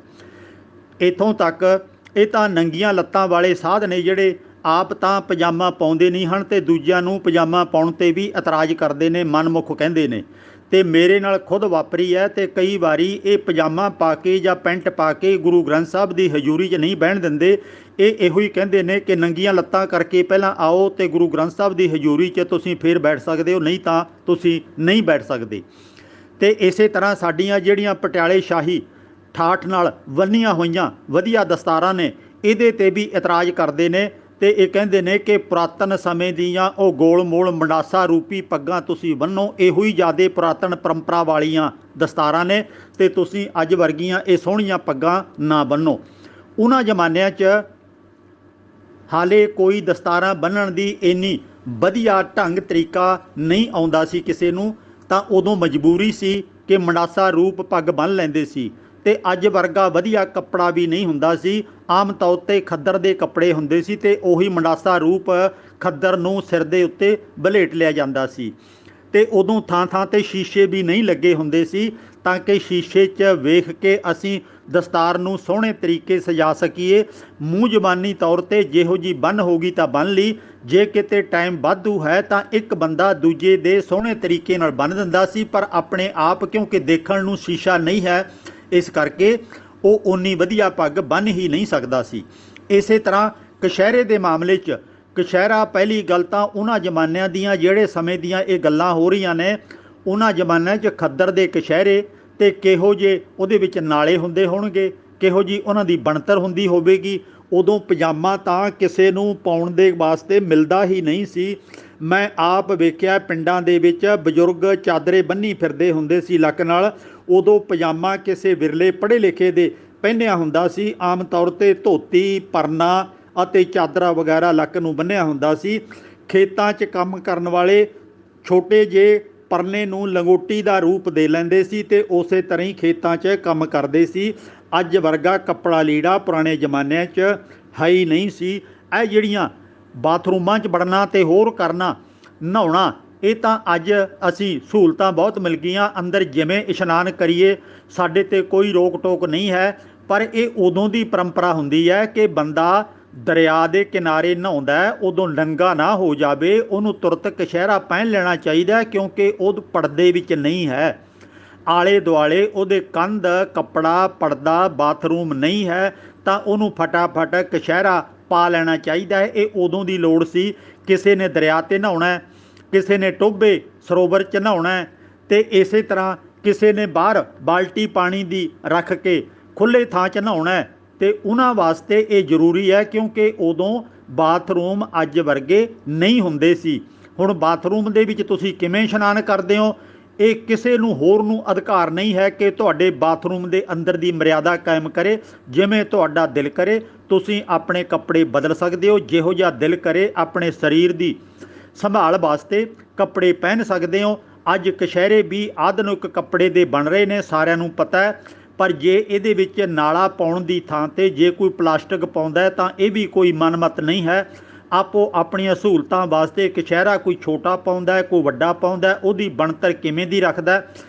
ਇੱਥੋਂ ਤੱਕ ਇਹ ਤਾਂ ਨੰਗੀਆਂ ਲੱਤਾਂ ਵਾਲੇ ਸਾਧ ਨੇ ਜਿਹੜੇ ਆਪ ਤਾਂ ਪਜਾਮਾ ਪਾਉਂਦੇ ਨਹੀਂ ਹਨ ਤੇ ਦੂਜਿਆਂ ਨੂੰ ਪਜਾਮਾ ਪਾਉਣ 'ਤੇ ਵੀ ਇਤਰਾਜ਼ ਕਰਦੇ ਨੇ, ਮਨਮੁਖ ਕਹਿੰਦੇ ਨੇ। ਤੇ ਮੇਰੇ ਨਾਲ ਖੁਦ ਵਾਪਰੀ ਹੈ, ਤੇ ਕਈ ਵਾਰੀ ਇਹ ਪਜਾਮਾ ਪਾ ਕੇ ਜਾਂ ਪੈਂਟ ਪਾ ਕੇ ਗੁਰੂ ਗ੍ਰੰਥ ਸਾਹਿਬ ਦੀ ਹਜ਼ੂਰੀ 'ਚ ਨਹੀਂ ਬਹਿਣ ਦਿੰਦੇ। ਇਹ ਇਹੋ ਹੀ ਕਹਿੰਦੇ ਨੇ ਕਿ ਨੰਗੀਆਂ ਲੱਤਾਂ ਕਰਕੇ ਪਹਿਲਾਂ ਆਓ ਤੇ ਗੁਰੂ ਗ੍ਰੰਥ ਸਾਹਿਬ ਦੀ ਹਜ਼ੂਰੀ 'ਚ ਤੁਸੀਂ ਫਿਰ ਬੈਠ ਸਕਦੇ ਹੋ, ਨਹੀਂ ਤਾਂ ਤੁਸੀਂ ਨਹੀਂ ਬੈਠ ਸਕਦੇ। ਤੇ ਇਸੇ ਤਰ੍ਹਾਂ ਸਾਡੀਆਂ ਜਿਹੜੀਆਂ ਪਟਿਆਲੇ ਸ਼ਾਹੀ ਠਾਠ ਨਾਲ ਬੰਨੀਆਂ ਹੋਈਆਂ ਵਧੀਆ ਦਸਤਾਰਾਂ ਨੇ, ਇਹਦੇ 'ਤੇ ਵੀ ਇਤਰਾਜ਼ ਕਰਦੇ ਨੇ ਤੇ ਇਹ ਕਹਿੰਦੇ ਨੇ ਕਿ ਪੁਰਾਤਨ ਸਮੇਂ ਦੀਆਂ ਉਹ ਗੋਲ ਮੋਲ ਮੰਡਾਸਾ ਰੂਪੀ ਪੱਗਾਂ ਤੁਸੀਂ ਬੰਨੋ, ਇਹੋ ਹੀ ਜ਼ਿਆਦਾ ਪੁਰਾਤਨ ਪਰੰਪਰਾ ਵਾਲੀਆਂ ਦਸਤਾਰਾਂ ਨੇ ਤੇ ਤੁਸੀਂ ਅੱਜ ਵਰਗੀਆਂ ਇਹ ਸੋਹਣੀਆਂ ਪੱਗਾਂ ਨਾ ਬੰਨੋ। ਉਹਨਾਂ ਜ਼ਮਾਨਿਆਂ 'ਚ ਹਾਲੇ ਕੋਈ ਦਸਤਾਰਾਂ ਬੰਨਣ ਦੀ ਇੰਨੀ ਵਧੀਆ ਢੰਗ ਤਰੀਕਾ ਨਹੀਂ ਆਉਂਦਾ ਸੀ ਕਿਸੇ ਨੂੰ, ਤਾਂ ਉਦੋਂ ਮਜਬੂਰੀ ਸੀ ਕਿ ਮੰਡਾਸਾ ਰੂਪ ਪੱਗ ਬੰਨ੍ਹ ਲੈਂਦੇ ਸੀ ਤੇ ਅੱਜ ਵਰਗਾ ਵਧੀਆ ਕੱਪੜਾ ਵੀ ਨਹੀਂ ਹੁੰਦਾ ਸੀ। ਆਮ ਤੌਰ 'ਤੇ ਖੱਦਰ ਦੇ ਕੱਪੜੇ ਹੁੰਦੇ ਸੀ ਤੇ ਉਹੀ ਮੰਡਾਸਾ ਰੂਪ ਖੱਦਰ ਨੂੰ ਸਿਰ ਦੇ ਉੱਤੇ ਬਲੇਟ ਲਿਆ ਜਾਂਦਾ ਸੀ ਤੇ ਉਦੋਂ ਥਾਂ ਥਾਂ 'ਤੇ ਸ਼ੀਸ਼ੇ ਵੀ ਨਹੀਂ ਲੱਗੇ ਹੁੰਦੇ ਸੀ ਤਾਂ ਕਿ ਸ਼ੀਸ਼ੇ 'ਚ ਵੇਖ ਕੇ ਅਸੀਂ ਦਸਤਾਰ ਨੂੰ ਸੋਹਣੇ ਤਰੀਕੇ ਸਜਾ ਸਕੀਏ। ਮੂੰਹ ਜ਼ਬਾਨੀ ਤੌਰ 'ਤੇ ਜਿਹੋ ਜਿਹੀ ਬੰਨ ਹੋ ਗਈ ਤਾਂ ਬੰਨ ਲਈ, ਜੇ ਕਿਤੇ ਟਾਈਮ ਵਾਧੂ ਹੈ ਤਾਂ ਇੱਕ ਬੰਦਾ ਦੂਜੇ ਦੇ ਸੋਹਣੇ ਤਰੀਕੇ ਨਾਲ ਬੰਨ੍ਹ ਦਿੰਦਾ ਸੀ, ਪਰ ਆਪਣੇ ਆਪ ਕਿਉਂਕਿ ਦੇਖਣ ਨੂੰ ਸ਼ੀਸ਼ਾ ਨਹੀਂ ਹੈ ਇਸ ਕਰਕੇ ਉਹ ਓਨੀ ਵਧੀਆ ਪੱਗ ਬੰਨ੍ਹ ਹੀ ਨਹੀਂ ਸਕਦਾ ਸੀ। ਇਸੇ ਤਰ੍ਹਾਂ ਕਛਹਿਰੇ ਦੇ ਮਾਮਲੇ 'ਚ ਕਛਹਿਰਾ ਪਹਿਲੀ ਗੱਲ ਤਾਂ ਉਹਨਾਂ ਜ਼ਮਾਨਿਆਂ ਦੀਆਂ ਜਿਹੜੇ ਸਮੇਂ ਦੀਆਂ ਇਹ ਗੱਲਾਂ ਹੋ ਰਹੀਆਂ ਨੇ, ਉਹਨਾਂ ਜ਼ਮਾਨਿਆਂ 'ਚ ਖੱਦਰ ਦੇ ਕਛਹਿਰੇ ਤੇ ਕਿਹੋ ਜਿਹੇ ਉਹਦੇ ਵਿੱਚ ਨਾਲੇ ਹੁੰਦੇ ਹੋਣਗੇ, ਕਿਹੋ ਜਿਹੀ ਉਹਨਾਂ ਦੀ ਬਣਤਰ ਹੁੰਦੀ ਹੋਵੇਗੀ। ਉਦੋਂ ਪਜਾਮਾ ਤਾਂ ਕਿਸੇ ਨੂੰ ਪਾਉਣ ਦੇ ਵਾਸਤੇ ਮਿਲਦਾ ਹੀ ਨਹੀਂ ਸੀ। ਮੈਂ ਆਪ ਵੇਖਿਆ ਪਿੰਡਾਂ ਦੇ ਵਿੱਚ ਬਜ਼ੁਰਗ ਚਾਦਰੇ ਬੰਨ੍ਹੀ ਫਿਰਦੇ ਹੁੰਦੇ ਸੀ ਲੱਕ ਨਾਲ, ਉਦੋਂ ਪਜਾਮਾ ਕਿਸੇ ਵਿਰਲੇ ਪੜ੍ਹੇ ਲਿਖੇ ਦੇ ਪਹਿਨਿਆ ਹੁੰਦਾ ਸੀ। ਆਮ ਤੌਰ 'ਤੇ ਧੋਤੀ, ਪਰਨਾ ਅਤੇ ਚਾਦਰਾ ਵਗੈਰਾ ਲੱਕ ਨੂੰ ਬੰਨ੍ਹਿਆ ਹੁੰਦਾ ਸੀ। ਖੇਤਾਂ 'ਚ ਕੰਮ ਕਰਨ ਵਾਲੇ ਛੋਟੇ ਜਿਹੇ ਪਰਨੇ ਨੂੰ ਲੰਗੋਟੀ ਦਾ ਰੂਪ ਦੇ ਲੈਂਦੇ ਸੀ ਤੇ ਉਸੇ ਤਰ੍ਹਾਂ ਹੀ ਖੇਤਾਂ 'ਚ ਕੰਮ ਕਰਦੇ ਸੀ। ਅੱਜ ਵਰਗਾ ਕੱਪੜਾ ਲੀੜਾ ਪੁਰਾਣੇ ਜ਼ਮਾਨਿਆਂ 'ਚ ਹੈ ਹੀ ਨਹੀਂ ਸੀ। ਇਹ ਜਿਹੜੀਆਂ ਬਾਥਰੂਮਾਂ 'ਚ ਵੜਨਾ ਤੇ ਹੋਰ ਕਰਨਾ, ਨਹਾਉਣਾ, ਇਹ ਤਾਂ ਅੱਜ ਅਸੀਂ ਸਹੂਲਤਾਂ ਬਹੁਤ ਮਿਲ ਗਈਆਂ, ਅੰਦਰ ਜਿਵੇਂ ਇਸ਼ਨਾਨ ਕਰੀਏ ਸਾਡੇ 'ਤੇ ਕੋਈ ਰੋਕ ਟੋਕ ਨਹੀਂ ਹੈ। ਪਰ ਇਹ ਉਦੋਂ ਦੀ ਪਰੰਪਰਾ ਹੁੰਦੀ ਹੈ ਕਿ ਬੰਦਾ ਦਰਿਆ ਦੇ ਕਿਨਾਰੇ ਨਹਾਉਂਦਾ ਉਦੋਂ ਨੰਗਾ ਨਾ ਹੋ ਜਾਵੇ, ਉਹਨੂੰ ਤੁਰਤ ਕਛਹਿਰਾ ਪਹਿਨ ਲੈਣਾ ਚਾਹੀਦਾ ਕਿਉਂਕਿ ਉਹ ਪਰਦੇ ਵਿੱਚ ਨਹੀਂ ਹੈ। ਆਲੇ ਦੁਆਲੇ ਉਹਦੇ ਕੰਧ, ਕੱਪੜਾ, ਪਰਦਾ, ਬਾਥਰੂਮ ਨਹੀਂ ਹੈ ਤਾਂ ਉਹਨੂੰ ਫਟਾਫਟ ਕਛਹਿਰਾ ਪਾ ਲੈਣਾ ਚਾਹੀਦਾ ਹੈ। ਇਹ ਉਦੋਂ ਦੀ ਲੋੜ ਸੀ। ਕਿਸੇ ਨੇ ਦਰਿਆ 'ਤੇ ਨਹਾਉਣਾ, ਕਿਸੇ ਨੇ ਟੋਭੇ ਸਰੋਵਰ 'ਚ ਨਹਾਉਣਾ ਤੇ ਇਸੇ ਤਰ੍ਹਾਂ ਕਿਸੇ ਨੇ ਬਾਹਰ ਬਾਲਟੀ ਪਾਣੀ ਦੀ ਰੱਖ ਕੇ ਖੁੱਲ੍ਹੇ ਥਾਂ 'ਚ ਨਹਾਉਣਾ ਤੇ ਉਹਨਾਂ ਵਾਸਤੇ ਇਹ ਜ਼ਰੂਰੀ ਹੈ ਕਿਉਂਕਿ ਉਦੋਂ ਬਾਥਰੂਮ ਅੱਜ ਵਰਗੇ ਨਹੀਂ ਹੁੰਦੇ ਸੀ। ਹੁਣ ਬਾਥਰੂਮ ਦੇ ਵਿੱਚ ਤੁਸੀਂ ਕਿਵੇਂ ਇਸ਼ਨਾਨ ਕਰਦੇ ਹੋ, ਇਹ ਕਿਸੇ ਨੂੰ ਹੋਰ ਨੂੰ ਅਧਿਕਾਰ ਨਹੀਂ ਹੈ ਕਿ ਤੁਹਾਡੇ ਬਾਥਰੂਮ ਦੇ ਅੰਦਰ ਦੀ ਮਰਿਆਦਾ ਕਾਇਮ ਕਰੇ। ਜਿਵੇਂ ਤੁਹਾਡਾ ਦਿਲ ਕਰੇ ਤੁਸੀਂ ਆਪਣੇ ਕੱਪੜੇ ਬਦਲ ਸਕਦੇ ਹੋ, ਜਿਹੋ ਜਿਹਾ ਦਿਲ ਕਰੇ ਆਪਣੇ ਸਰੀਰ ਦੀ ਸੰਭਾਲ ਵਾਸਤੇ ਕੱਪੜੇ ਪਹਿਨ ਸਕਦੇ ਹੋ। ਅੱਜ ਕਛਹਿਰੇ ਵੀ ਆਧੁਨਿਕ ਕੱਪੜੇ ਦੇ ਬਣ ਰਹੇ ਨੇ, ਸਾਰਿਆਂ ਨੂੰ ਪਤਾ ਹੈ, ਪਰ ਜੇ ਇਹਦੇ ਵਿੱਚ ਨਾਲਾ ਪਾਉਣ ਦੀ ਥਾਂ 'ਤੇ ਜੇ ਕੋਈ ਪਲਾਸਟਿਕ ਪਾਉਂਦਾ ਤਾਂ ਇਹ ਵੀ ਕੋਈ ਮਨਮਤ ਨਹੀਂ ਹੈ। ਆਪੋ ਆਪਣੀਆਂ ਸਹੂਲਤਾਂ ਵਾਸਤੇ ਕਛਹਿਰਾ ਕੋਈ ਛੋਟਾ ਪਾਉਂਦਾ, ਕੋਈ ਵੱਡਾ ਪਾਉਂਦਾ, ਉਹਦੀ ਬਣਤਰ ਕਿਵੇਂ ਦੀ ਰੱਖਦਾ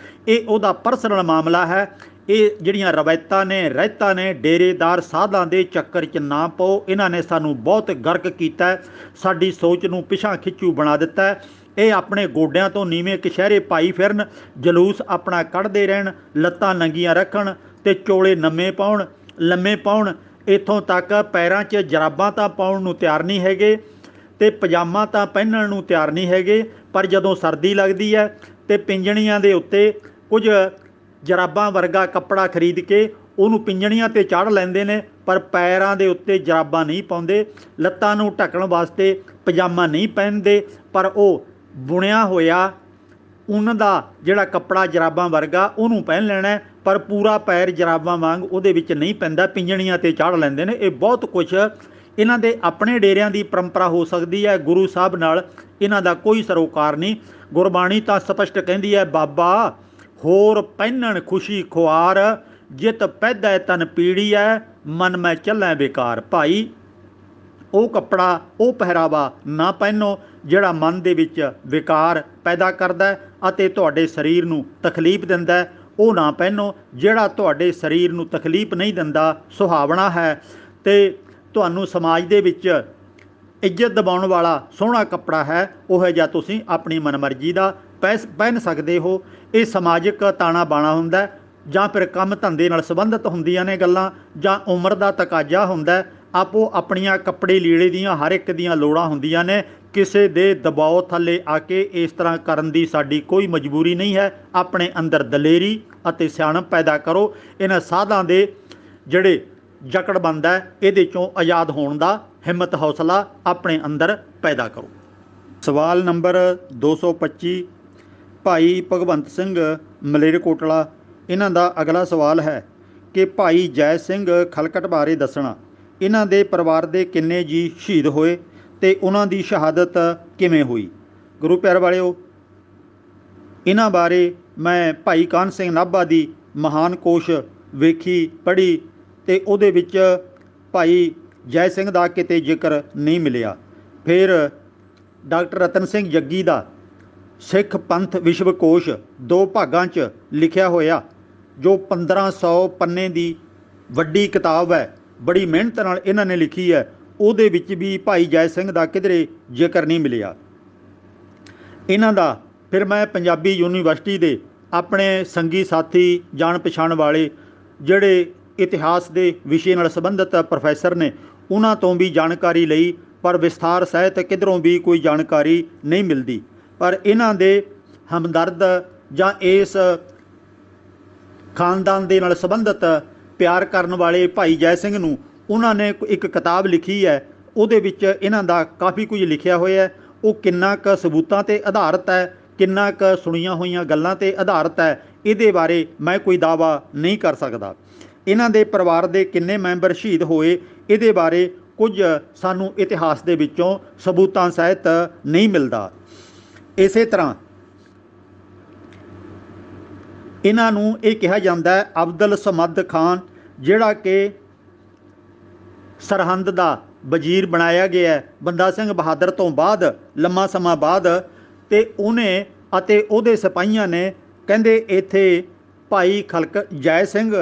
ਇਹ ਉਹਦਾ ਪਰਸਨਲ ਮਾਮਲਾ ਹੈ। ਇਹ ਜਿਹੜੀਆਂ ਰਵਾਇਤਾਂ ਨੇ, ਰਹਿਤਾਂ ਨੇ, ਡੇਰੇਦਾਰ ਸਾਧਾਂ ਦੇ ਚੱਕਰ 'ਚ ਨਾ ਪਾਓ। ਇਹਨਾਂ ਨੇ ਸਾਨੂੰ ਬਹੁਤ ਗਰਕ ਕੀਤਾ, ਸਾਡੀ ਸੋਚ ਨੂੰ ਪਿਛਾਂਹ ਖਿੱਚੂ ਬਣਾ ਦਿੱਤਾ। ਇਹ ਆਪਣੇ ਗੋਡਿਆਂ ਤੋਂ ਨੀਵੇਂ ਕਛਹਿਰੇ ਪਾਈ ਫਿਰਨ, ਜਲੂਸ ਆਪਣਾ ਕੱਢਦੇ ਰਹਿਣ, ਲੱਤਾਂ ਨੰਗੀਆਂ ਰੱਖਣ ਤੇ ਚੋਲੇ ਲੰਮੇ ਪਾਉਣ, ਇੱਥੋਂ ਤੱਕ ਪੈਰਾਂ 'ਚ ਜਰਾਬਾਂ ਤਾਂ ਪਾਉਣ ਨੂੰ ਤਿਆਰ ਨਹੀਂ ਹੈਗੇ ਤੇ ਪਜਾਮਾ ਤਾਂ ਪਹਿਨਣ ਨੂੰ ਤਿਆਰ ਨਹੀਂ ਹੈਗੇ। ਪਰ ਜਦੋਂ ਸਰਦੀ ਲੱਗਦੀ ਹੈ ਤੇ ਪਿੰਜਣੀਆਂ ਦੇ ਉੱਤੇ ਕੁਝ ਜਰਾਬਾਂ ਵਰਗਾ ਕੱਪੜਾ ਖਰੀਦ ਕੇ ਉਹਨੂੰ ਪਿੰਜਣੀਆਂ 'ਤੇ ਚਾੜ੍ਹ ਲੈਂਦੇ ਨੇ, ਪਰ ਪੈਰਾਂ ਦੇ ਉੱਤੇ ਜਰਾਬਾਂ ਨਹੀਂ ਪਾਉਂਦੇ। ਲੱਤਾਂ ਨੂੰ ਢੱਕਣ ਵਾਸਤੇ ਪਜਾਮਾ ਨਹੀਂ ਪਹਿਨਦੇ, ਪਰ ਉਹ ਬੁਣਿਆ ਹੋਇਆ ਉੱਨ ਦਾ ਜਿਹੜਾ ਕੱਪੜਾ ਜਰਾਬਾਂ ਵਰਗਾ ਉਹਨੂੰ ਪਹਿਨ ਲੈਣਾ, ਪਰ ਪੂਰਾ ਪੈਰ ਜਰਾਬਾਂ ਵਾਂਗ ਉਹਦੇ ਵਿੱਚ ਨਹੀਂ ਪੈਂਦਾ, ਪਿੰਜਣੀਆਂ 'ਤੇ ਚਾੜ੍ਹ ਲੈਂਦੇ ਨੇ। ਇਹ ਬਹੁਤ ਕੁਛ ਇਹਨਾਂ ਦੇ ਆਪਣੇ ਡੇਰਿਆਂ ਦੀ ਪਰੰਪਰਾ ਹੋ ਸਕਦੀ ਹੈ, ਗੁਰੂ ਸਾਹਿਬ ਨਾਲ ਇਹਨਾਂ ਦਾ ਕੋਈ ਸਰੋਕਾਰ ਨਹੀਂ। ਗੁਰਬਾਣੀ ਤਾਂ ਸਪਸ਼ਟ ਕਹਿੰਦੀ ਹੈ, ਬਾਬਾ ਹੋਰ ਪਹਿਨਣ ਖੁਸ਼ੀ ਖੁਆਰ, ਜਿਤ ਪੈਦਾ ਤਨ ਪੀੜੀ ਹੈ, ਮਨ ਮੈਂ ਚੱਲਾਂ ਬੇਕਾਰ। ਭਾਈ ਉਹ ਕੱਪੜਾ, ਉਹ ਪਹਿਰਾਵਾ ਨਾ ਪਹਿਨੋ ਜਿਹੜਾ ਮਨ ਦੇ ਵਿੱਚ ਵਿਕਾਰ ਪੈਦਾ ਕਰਦਾ ਅਤੇ ਤੁਹਾਡੇ ਸਰੀਰ ਨੂੰ ਤਕਲੀਫ ਦਿੰਦਾ। ਉਹ ਨਾ ਪਹਿਨੋ ਜਿਹੜਾ ਤੁਹਾਡੇ ਸਰੀਰ ਨੂੰ ਤਕਲੀਫ ਨਹੀਂ ਦਿੰਦਾ, ਸੁਹਾਵਣਾ ਹੈ ਤੇ ਤੁਹਾਨੂੰ ਸਮਾਜ ਦੇ ਵਿੱਚ ਇੱਜ਼ਤ ਦਿਵਾਉਣ ਵਾਲਾ ਸੋਹਣਾ ਕੱਪੜਾ ਹੈ, ਉਹ ਜਿਹਾ ਤੁਸੀਂ ਆਪਣੀ ਮਨਮਰਜ਼ੀ ਦਾ ਪਹਿਨ ਸਕਦੇ ਹੋ। ਇਹ ਸਮਾਜਿਕ ਤਾਣਾ ਬਾਣਾ ਹੁੰਦਾ ਜਾਂ ਫਿਰ ਕੰਮ ਧੰਦੇ ਨਾਲ ਸੰਬੰਧਿਤ ਹੁੰਦੀਆਂ ਨੇ ਗੱਲਾਂ, ਜਾਂ ਉਮਰ ਦਾ ਤਕਾਜ਼ਾ ਹੁੰਦਾ। ਆਪੋ ਆਪਣੀਆਂ ਕੱਪੜੇ ਲੀੜੇ ਦੀਆਂ ਹਰ ਇੱਕ ਦੀਆਂ ਲੋੜਾਂ ਹੁੰਦੀਆਂ ਨੇ। ਕਿਸੇ ਦੇ ਦਬਾਅ ਥੱਲੇ ਆ ਕੇ ਇਸ ਤਰ੍ਹਾਂ ਕਰਨ ਦੀ ਸਾਡੀ ਕੋਈ ਮਜਬੂਰੀ ਨਹੀਂ ਹੈ। ਆਪਣੇ ਅੰਦਰ ਦਲੇਰੀ ਅਤੇ ਸਿਆਣਪ ਪੈਦਾ ਕਰੋ। ਇਹਨਾਂ ਸਾਧਾਂ ਦੇ ਜਿਹੜੇ ਜਕੜਬੰਦ ਹੈ ਇਹਦੇ ਚੋਂ ਆਜ਼ਾਦ ਹੋਣ ਦਾ ਹਿੰਮਤ ਹੌਸਲਾ ਆਪਣੇ ਅੰਦਰ ਪੈਦਾ ਕਰੋ। ਸਵਾਲ ਨੰਬਰ 225 ਭਾਈ ਭਗਵੰਤ ਸਿੰਘ ਮਲੇਰਕੋਟਲਾ, ਇਹਨਾਂ ਦਾ ਅਗਲਾ ਸਵਾਲ ਹੈ ਕਿ ਭਾਈ ਜੈ ਸਿੰਘ ਖਲਕਟ ਬਾਰੇ ਦੱਸਣਾ। ਇਹਨਾਂ ਦੇ ਪਰਿਵਾਰ ਦੇ ਕਿੰਨੇ ਜੀ ਸ਼ਹੀਦ ਹੋਏ ਤੇ ਉਹਨਾਂ ਦੀ ਸ਼ਹਾਦਤ ਕਿਵੇਂ ਹੋਈ। ਗੁਰੂ ਪਿਆਰ ਵਾਲਿਓ, ਇਹਨਾਂ ਬਾਰੇ ਮੈਂ ਭਾਈ ਕਾਹਨ ਸਿੰਘ ਨਾਭਾ ਦੀ ਮਹਾਨ ਕੋਸ਼ ਵੇਖੀ ਪੜ੍ਹੀ ਤੇ ਉਹਦੇ ਵਿੱਚ ਭਾਈ ਜੈ ਸਿੰਘ ਦਾ ਕਿਤੇ ਜ਼ਿਕਰ ਨਹੀਂ ਮਿਲਿਆ। ਫਿਰ ਡਾਕਟਰ ਰਤਨ ਸਿੰਘ ਜੱਗੀ ਦਾ ਸਿੱਖ ਪੰਥ ਵਿਸ਼ਵਕੋਸ਼ 2 ਭਾਗਾਂ 'ਚ ਲਿਖਿਆ ਹੋਇਆ, ਜੋ 1500 ਪੰਨੇ ਦੀ ਵੱਡੀ ਕਿਤਾਬ ਹੈ, ਬੜੀ ਮਿਹਨਤ ਨਾਲ ਇਹਨਾਂ ਨੇ ਲਿਖੀ ਹੈ, ਉਹਦੇ ਵਿੱਚ ਵੀ ਭਾਈ ਜੈ ਸਿੰਘ ਦਾ ਕਿਧਰੇ ਜ਼ਿਕਰ ਨਹੀਂ ਮਿਲਿਆ। ਇਹਨਾਂ ਦਾ ਫਿਰ ਮੈਂ ਪੰਜਾਬੀ ਯੂਨੀਵਰਸਿਟੀ ਦੇ ਆਪਣੇ ਸੰਗੀ ਸਾਥੀ ਜਾਣ ਪਛਾਣ ਵਾਲੇ ਜਿਹੜੇ ਇਤਿਹਾਸ ਦੇ ਵਿਸ਼ੇ ਨਾਲ ਸੰਬੰਧਿਤ ਪ੍ਰੋਫੈਸਰ ਨੇ ਉਹਨਾਂ ਤੋਂ ਵੀ ਜਾਣਕਾਰੀ ਲਈ, ਪਰ ਵਿਸਥਾਰ ਸਹਿਤ ਕਿਧਰੋਂ ਵੀ ਕੋਈ ਜਾਣਕਾਰੀ ਨਹੀਂ ਮਿਲਦੀ। ਪਰ ਇਹਨਾਂ ਦੇ ਹਮਦਰਦ ਜਾਂ ਇਸ ਖਾਨਦਾਨ ਦੇ ਨਾਲ ਸੰਬੰਧਿਤ ਪਿਆਰ ਕਰਨ ਵਾਲੇ ਭਾਈ ਜੈ ਸਿੰਘ ਨੂੰ ਉਹਨਾਂ ਨੇ ਇੱਕ ਕਿਤਾਬ ਲਿਖੀ ਹੈ, ਉਹਦੇ ਵਿੱਚ ਇਹਨਾਂ ਦਾ ਕਾਫੀ ਕੁਝ ਲਿਖਿਆ ਹੋਇਆ ਹੈ। ਉਹ ਕਿੰਨਾ ਕੁ ਸਬੂਤਾਂ 'ਤੇ ਆਧਾਰਿਤ ਹੈ, ਕਿੰਨਾ ਕੁ ਸੁਣੀਆਂ ਹੋਈਆਂ ਗੱਲਾਂ 'ਤੇ ਆਧਾਰਿਤ ਹੈ, ਇਹਦੇ ਬਾਰੇ ਮੈਂ ਕੋਈ ਦਾਅਵਾ ਨਹੀਂ ਕਰ ਸਕਦਾ। ਇਹਨਾਂ ਦੇ ਪਰਿਵਾਰ ਦੇ ਕਿੰਨੇ ਮੈਂਬਰ ਸ਼ਹੀਦ ਹੋਏ, ਇਹਦੇ ਬਾਰੇ ਕੁਝ ਸਾਨੂੰ ਇਤਿਹਾਸ ਦੇ ਵਿੱਚੋਂ ਸਬੂਤਾਂ ਸਹਿਤ ਨਹੀਂ ਮਿਲਦਾ। ਇਸੇ ਤਰ੍ਹਾਂ ਇਹਨਾਂ ਨੂੰ ਇਹ ਕਿਹਾ ਜਾਂਦਾ ਹੈ ਅਬਦੁਲ ਸਮਦ ਖਾਨ, ਜਿਹੜਾ ਕਿ ਸਰਹੰਦ ਦਾ ਵਜ਼ੀਰ ਬਣਾਇਆ ਗਿਆ ਬੰਦਾ ਸਿੰਘ ਬਹਾਦਰ ਤੋਂ ਬਾਅਦ ਲੰਮਾ ਸਮਾਂ ਬਾਅਦ, ਤੇ ਉਹਨੇ ਅਤੇ ਉਹਦੇ ਸਿਪਾਹੀਆਂ ਨੇ ਕਹਿੰਦੇ ਇੱਥੇ ਭਾਈ ਖਲਕ ਜੈ ਸਿੰਘ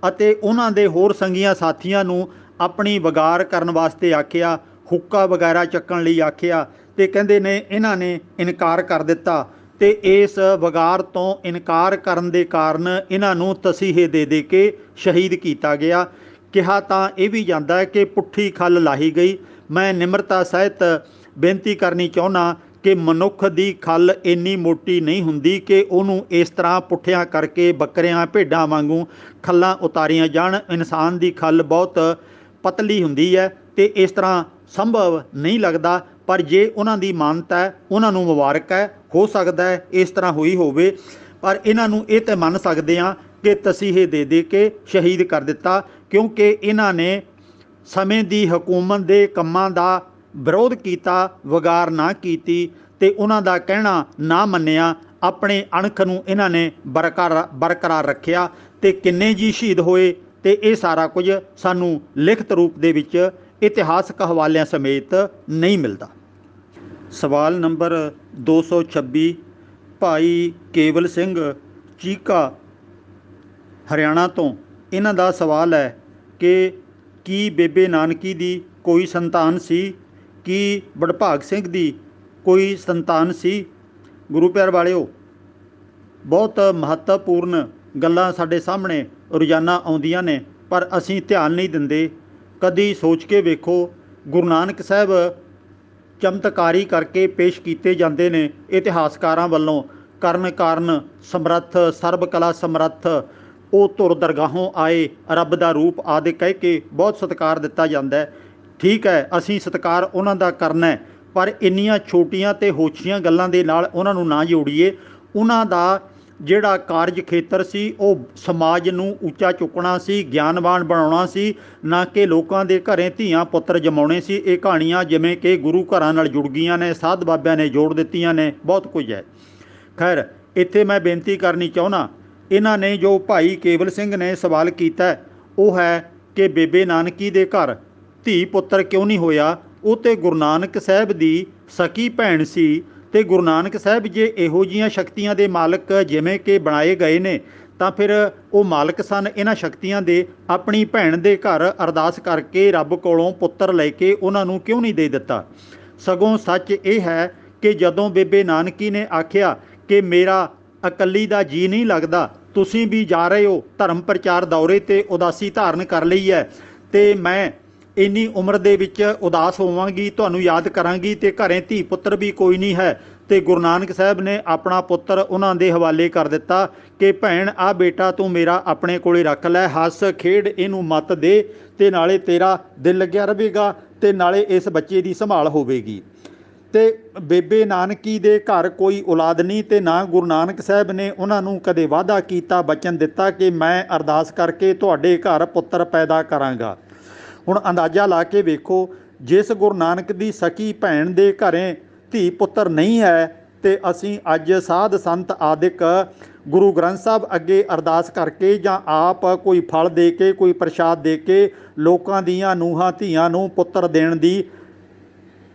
ਅਤੇ ਉਹਨਾਂ ਦੇ ਹੋਰ ਸੰਗੀਆਂ ਸਾਥੀਆਂ ਨੂੰ ਆਪਣੀ ਵਗਾਰ ਕਰਨ ਵਾਸਤੇ ਆਖਿਆ, ਹੁੱਕਾ ਵਗੈਰਾ ਚੱਕਣ ਲਈ ਆਖਿਆ, ਤੇ ਕਹਿੰਦੇ ਨੇ ਇਹਨਾਂ ਨੇ ਇਨਕਾਰ ਕਰ ਦਿੱਤਾ ਤੇ ਇਸ ਵਗਾਰ ਤੋਂ ਇਨਕਾਰ ਕਰਨ ਦੇ ਕਾਰਨ ਇਹਨਾਂ ਨੂੰ ਤਸੀਹੇ ਦੇ ਕੇ ਸ਼ਹੀਦ ਕੀਤਾ ਗਿਆ। ਕਿਹਾ ਤਾਂ ਇਹ ਵੀ ਜਾਂਦਾ ਹੈ ਕਿ ਪੁੱਠੀ ਖੱਲ ਲਾਹੀ ਗਈ। ਮੈਂ ਨਿਮਰਤਾ ਸਹਿਤ ਬੇਨਤੀ ਕਰਨੀ ਚਾਹੁੰਦਾ ਕਿ ਮਨੁੱਖ ਦੀ ਖੱਲ ਇੰਨੀ ਮੋਟੀ ਨਹੀਂ ਹੁੰਦੀ ਕਿ ਉਹਨੂੰ ਇਸ ਤਰ੍ਹਾਂ ਪੁੱਠਿਆਂ ਕਰਕੇ ਬੱਕਰਿਆਂ ਭੇਡਾਂ ਵਾਂਗੂ ਖੱਲਾਂ ਉਤਾਰੀਆਂ ਜਾਣ। ਇਨਸਾਨ ਦੀ ਖੱਲ ਬਹੁਤ ਪਤਲੀ ਹੁੰਦੀ ਹੈ ਤੇ ਇਸ ਤਰ੍ਹਾਂ ਸੰਭਵ ਨਹੀਂ ਲੱਗਦਾ, ਪਰ ਜੇ ਉਹਨਾਂ ਦੀ ਮਾਨਤਾ ਹੈ ਉਹਨਾਂ ਨੂੰ ਮੁਬਾਰਕ ਹੈ, ਹੋ ਸਕਦਾ ਹੈ ਇਸ ਤਰ੍ਹਾਂ ਹੋਈ ਹੋਵੇ। ਪਰ ਇਹਨਾਂ ਨੂੰ ਇਹ ਤਾਂ ਮੰਨ ਸਕਦੇ ਹਾਂ ਕਿ ਤਸੀਹੇ ਦੇ ਕੇ ਸ਼ਹੀਦ ਕਰ ਦਿੱਤਾ, ਕਿਉਂਕਿ ਇਹਨਾਂ ਨੇ ਸਮੇਂ ਦੀ ਹਕੂਮਤ ਦੇ ਕੰਮਾਂ ਦਾ ਵਿਰੋਧ ਕੀਤਾ, ਵਗਾਰ ਨਾ ਕੀਤੀ ਤੇ ਉਹਨਾਂ ਦਾ ਕਹਿਣਾ ਨਾ ਮੰਨਿਆ। ਆਪਣੇ ਅਣਖ ਨੂੰ ਇਹਨਾਂ ਨੇ ਬਰਕਰਾਰ ਰੱਖਿਆ ਤੇ ਕਿੰਨੇ ਜੀ ਸ਼ਹੀਦ ਹੋਏ ਤੇ ਇਹ ਸਾਰਾ ਕੁਝ ਸਾਨੂੰ ਲਿਖਤ ਰੂਪ ਦੇ ਵਿੱਚ ਇਤਿਹਾਸਕ ਹਵਾਲਿਆਂ ਸਮੇਤ ਨਹੀਂ ਮਿਲਦਾ। ਸਵਾਲ ਨੰਬਰ 226 ਭਾਈ ਕੇਵਲ ਸਿੰਘ ਚੀਕਾ ਹਰਿਆਣਾ ਤੋਂ, ਇਹਨਾਂ ਦਾ ਸਵਾਲ ਹੈ ਕਿ ਕੀ ਬੇਬੇ ਨਾਨਕੀ ਦੀ ਕੋਈ ਸੰਤਾਨ ਸੀ, ਕੀ ਵਡਭਾਗ ਸਿੰਘ ਦੀ ਕੋਈ ਸੰਤਾਨ ਸੀ। ਗੁਰੂ ਪਿਆਰ ਵਾਲਿਓ, ਬਹੁਤ ਮਹੱਤਵਪੂਰਨ ਗੱਲਾਂ ਸਾਡੇ ਸਾਹਮਣੇ ਰੋਜ਼ਾਨਾ ਆਉਂਦੀਆਂ ਨੇ, ਪਰ ਅਸੀਂ ਧਿਆਨ ਨਹੀਂ ਦਿੰਦੇ। ਕਦੀ ਸੋਚ ਕੇ ਵੇਖੋ, ਗੁਰੂ ਨਾਨਕ ਸਾਹਿਬ ਚਮਤਕਾਰੀ ਕਰਕੇ ਪੇਸ਼ ਕੀਤੇ ਜਾਂਦੇ ਨੇ ਇਤਿਹਾਸਕਾਰਾਂ ਵੱਲੋਂ। ਕਾਰਨ ਸਮਰੱਥ, ਸਰਬ ਕਲਾ ਸਮਰੱਥ, ਉਹ ਧੁਰ ਦਰਗਾਹੋਂ ਆਏ, ਰੱਬ ਦਾ ਰੂਪ ਆਦਿ ਕਹਿ ਕੇ ਬਹੁਤ ਸਤਿਕਾਰ ਦਿੱਤਾ ਜਾਂਦਾ ਹੈ। ਠੀਕ ਹੈ, ਅਸੀਂ ਸਤਿਕਾਰ ਉਹਨਾਂ ਦਾ ਕਰਨਾ ਹੈ, ਪਰ ਇੰਨੀਆਂ ਛੋਟੀਆਂ ਤੇ ਹੋਛੀਆਂ ਗੱਲਾਂ ਦੇ ਨਾਲ ਉਹਨਾਂ ਨੂੰ ਨਾ ਜੋੜੀਏ। ਉਹਨਾਂ ਦਾ ਜਿਹੜਾ ਕਾਰਜ ਖੇਤਰ ਸੀ ਉਹ ਸਮਾਜ ਨੂੰ ਉੱਚਾ ਚੁੱਕਣਾ ਸੀ, ਗਿਆਨਵਾਨ ਬਣਾਉਣਾ ਸੀ, ਨਾ ਕਿ ਲੋਕਾਂ ਦੇ ਘਰੇ ਧੀਆਂ ਪੁੱਤਰ ਜਮਾਉਣੇ ਸੀ। ਇਹ ਕਹਾਣੀਆਂ ਜਿਵੇਂ ਕਿ ਗੁਰੂ ਘਰਾਂ ਨਾਲ ਜੁੜ ਗਈਆਂ ਨੇ, ਸਾਧ ਬਾਬਿਆਂ ਨੇ ਜੋੜ ਦਿੱਤੀਆਂ ਨੇ, ਬਹੁਤ ਕੁਝ ਹੈ। ਖੈਰ, ਇੱਥੇ ਮੈਂ ਬੇਨਤੀ ਕਰਨੀ ਚਾਹੁੰਦਾ, ਇਹਨਾਂ ਨੇ ਜੋ ਭਾਈ ਕੇਵਲ ਸਿੰਘ ਨੇ ਸਵਾਲ ਕੀਤਾ ਉਹ ਹੈ ਕਿ ਬੇਬੇ ਨਾਨਕੀ ਦੇ ਘਰ ਧੀ ਪੁੱਤਰ ਕਿਉਂ ਨਹੀਂ ਹੋਇਆ। ਉਹ ਤੇ ਗੁਰੂ ਨਾਨਕ ਸਾਹਿਬ ਦੀ ਸਕੀ ਭੈਣ ਸੀ, ਤੇ ਗੁਰੂ ਨਾਨਕ ਸਾਹਿਬ ਜੇ ਇਹੋ ਜਿਹੀਆਂ ਸ਼ਕਤੀਆਂ ਦੇ ਮਾਲਕ ਜਿਵੇਂ ਕਿ ਬਣਾਏ ਗਏ ਨੇ, ਤਾਂ ਫਿਰ ਉਹ ਮਾਲਕ ਸਨ ਇਹਨਾਂ ਸ਼ਕਤੀਆਂ ਦੇ। ਆਪਣੀ ਭੈਣ ਦੇ ਘਰ ਅਰਦਾਸ ਕਰਕੇ ਰੱਬ ਕੋਲੋਂ ਪੁੱਤਰ ਲੈ ਕੇ ਉਹਨਾਂ ਨੂੰ ਕਿਉਂ ਨਹੀਂ ਦੇ ਦਿੱਤਾ। ਸਗੋਂ ਸੱਚ ਇਹ ਹੈ ਕਿ ਜਦੋਂ ਬੇਬੇ ਨਾਨਕੀ ਨੇ ਆਖਿਆ ਕਿ ਮੇਰਾ ਇਕੱਲੀ ਦਾ ਜੀ ਨਹੀਂ ਲੱਗਦਾ, ਤੁਸੀਂ ਵੀ ਜਾ ਰਹੇ ਹੋ ਧਰਮ ਪ੍ਰਚਾਰ ਦੌਰੇ 'ਤੇ, ਉਦਾਸੀ ਧਾਰਨ ਕਰ ਲਈ ਹੈ, ਤੇ ਮੈਂ ਇੰਨੀ ਉਮਰ ਦੇ ਵਿੱਚ ਉਦਾਸ ਹੋਵਾਂਗੀ, ਤੁਹਾਨੂੰ ਯਾਦ ਕਰਾਂਗੀ ਤੇ ਘਰੇ ਧੀ ਪੁੱਤਰ ਵੀ ਕੋਈ ਨਹੀਂ ਹੈ। ਤੇ ਗੁਰੂ ਨਾਨਕ ਸਾਹਿਬ ਨੇ ਆਪਣਾ ਪੁੱਤਰ ਉਹਨਾਂ ਦੇ ਹਵਾਲੇ ਕਰ ਦਿੱਤਾ ਕਿ ਭੈਣ ਆ ਬੇਟਾ ਤੂੰ ਮੇਰਾ ਆਪਣੇ ਕੋਲੇ ਰੱਖ ਲੈ, ਹੱਸ ਖੇਡ ਇਹਨੂੰ ਮੱਤ ਦੇ ਤੇ ਨਾਲੇ ਤੇਰਾ ਦਿਲ ਲੱਗਿਆ ਰਹੇਗਾ ਤੇ ਨਾਲੇ ਇਸ ਬੱਚੇ ਦੀ ਸੰਭਾਲ ਹੋਵੇਗੀ। ਤੇ ਬੇਬੇ ਨਾਨਕੀ ਦੇ ਘਰ ਕੋਈ ਔਲਾਦ ਨਹੀਂ ਤੇ ਨਾ ਗੁਰੂ ਨਾਨਕ ਸਾਹਿਬ ਨੇ ਉਹਨਾਂ ਨੂੰ ਕਦੇ ਵਾਅਦਾ ਕੀਤਾ, ਬਚਨ ਦਿੱਤਾ ਕਿ ਮੈਂ ਅਰਦਾਸ ਕਰਕੇ ਤੁਹਾਡੇ ਘਰ ਪੁੱਤਰ ਪੈਦਾ ਕਰਾਂਗਾ। ਹੁਣ ਅੰਦਾਜ਼ਾ ਲਾ ਕੇ ਵੇਖੋ, ਜਿਸ ਗੁਰੂ ਨਾਨਕ ਦੀ ਸਕੀ ਭੈਣ ਦੇ ਘਰੇ ਧੀ ਪੁੱਤਰ ਨਹੀਂ ਹੈ ਤੇ ਅਸੀਂ ਅੱਜ ਸਾਧ ਸੰਤ ਆਦਿਕ ਗੁਰੂ ਗ੍ਰੰਥ ਸਾਹਿਬ ਅੱਗੇ ਅਰਦਾਸ ਕਰਕੇ ਜਾਂ ਆਪ ਕੋਈ ਫਲ ਦੇ ਕੇ ਕੋਈ ਪ੍ਰਸ਼ਾਦ ਦੇ ਕੇ ਲੋਕਾਂ ਦੀਆਂ ਨੂੰਹਾਂ ਧੀਆਂ ਨੂੰ ਪੁੱਤਰ ਦੇਣ ਦੀ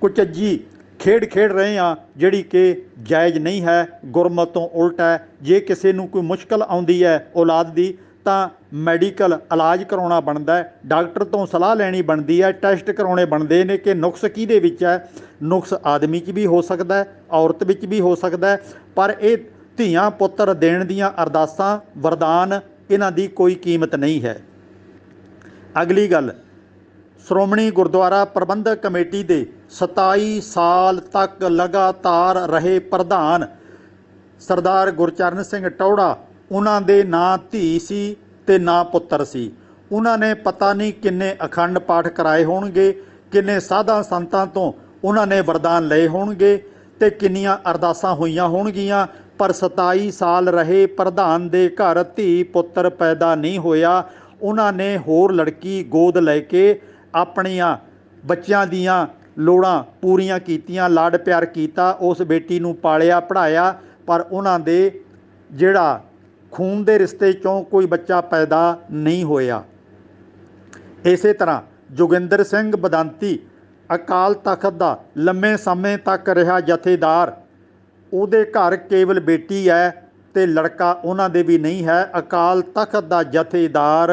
ਕੁਚੱਜੀ ਖੇਡ ਰਹੇ ਹਾਂ, ਜਿਹੜੀ ਕਿ ਜਾਇਜ਼ ਨਹੀਂ ਹੈ, ਗੁਰਮਤਿ ਤੋਂ ਉਲਟ ਹੈ। ਜੇ ਕਿਸੇ ਨੂੰ ਕੋਈ ਮੁਸ਼ਕਲ ਆਉਂਦੀ ਹੈ ਔਲਾਦ ਦੀ ਤਾਂ ਮੈਡੀਕਲ ਇਲਾਜ ਕਰਾਉਣਾ ਬਣਦਾ ਹੈ, ਡਾਕਟਰ ਤੋਂ ਸਲਾਹ ਲੈਣੀ ਬਣਦੀ ਹੈ, ਟੈਸਟ ਕਰਾਉਣੇ ਬਣਦੇ ਨੇ ਕਿ ਨੁਕਸ ਕਿਹਦੇ ਵਿੱਚ ਹੈ। ਨੁਕਸ ਆਦਮੀ 'ਚ ਵੀ ਹੋ ਸਕਦਾ ਹੈ, ਔਰਤ ਵਿੱਚ ਵੀ ਹੋ ਸਕਦਾ ਹੈ, ਪਰ ਇਹ ਧੀਆਂ ਪੁੱਤਰ ਦੇਣ ਦੀਆਂ ਅਰਦਾਸਾਂ ਵਰਦਾਨ ਇਹਨਾਂ ਦੀ ਕੋਈ ਕੀਮਤ ਨਹੀਂ ਹੈ। ਅਗਲੀ ਗੱਲ, ਸ਼੍ਰੋਮਣੀ ਗੁਰਦੁਆਰਾ ਪ੍ਰਬੰਧਕ ਕਮੇਟੀ ਦੇ 27 ਸਾਲ ਤੱਕ ਲਗਾਤਾਰ ਰਹੇ ਪ੍ਰਧਾਨ ਸਰਦਾਰ ਗੁਰਚਰਨ ਸਿੰਘ ਟੌਹੜਾ, ਉਹਨਾਂ ਦੇ ਨਾ ਧੀ ਸੀ ਤੇ ਨਾ ਪੁੱਤਰ ਸੀ। ਉਹਨਾਂ ਨੇ ਪਤਾ ਨਹੀਂ ਕਿੰਨੇ ਅਖੰਡ ਪਾਠ ਕਰਾਏ ਹੋਣਗੇ, ਕਿੰਨੇ ਸਾਧਾਂ ਸੰਤਾਂ ਤੋਂ ਉਹਨਾਂ ਨੇ ਵਰਦਾਨ ਲਏ ਹੋਣਗੇ ਤੇ ਕਿੰਨੀਆਂ ਅਰਦਾਸਾਂ ਹੋਈਆਂ ਹੋਣਗੀਆਂ, ਪਰ 27 ਸਾਲ ਰਹੇ ਪ੍ਰਧਾਨ ਦੇ ਘਰ ਧੀ ਪੁੱਤਰ ਪੈਦਾ ਨਹੀਂ ਹੋਇਆ। ਉਹਨਾਂ ਨੇ ਹੋਰ ਲੜਕੀ ਗੋਦ ਲੈ ਕੇ ਆਪਣੀਆਂ ਬੱਚਿਆਂ ਦੀਆਂ ਲੋੜਾਂ ਪੂਰੀਆਂ ਕੀਤੀਆਂ, ਲਾਡ ਪਿਆਰ ਕੀਤਾ, ਉਸ ਬੇਟੀ ਨੂੰ ਪਾਲਿਆ ਪੜ੍ਹਾਇਆ, ਪਰ ਉਹਨਾਂ ਦੇ ਜਿਹੜਾ ਖੂਨ ਦੇ ਰਿਸ਼ਤੇ 'ਚੋਂ ਕੋਈ ਬੱਚਾ ਪੈਦਾ ਨਹੀਂ ਹੋਇਆ। ਇਸੇ ਤਰ੍ਹਾਂ ਜੋਗਿੰਦਰ ਸਿੰਘ ਬਦੰਤੀ ਅਕਾਲ ਤਖਤ ਦਾ ਲੰਮੇ ਸਮੇਂ ਤੱਕ ਰਿਹਾ ਜਥੇਦਾਰ, ਉਹਦੇ ਘਰ ਕੇਵਲ ਬੇਟੀ ਹੈ ਤੇ ਲੜਕਾ ਉਹਨਾਂ ਦੇ ਵੀ ਨਹੀਂ ਹੈ। ਅਕਾਲ ਤਖਤ ਦਾ ਜਥੇਦਾਰ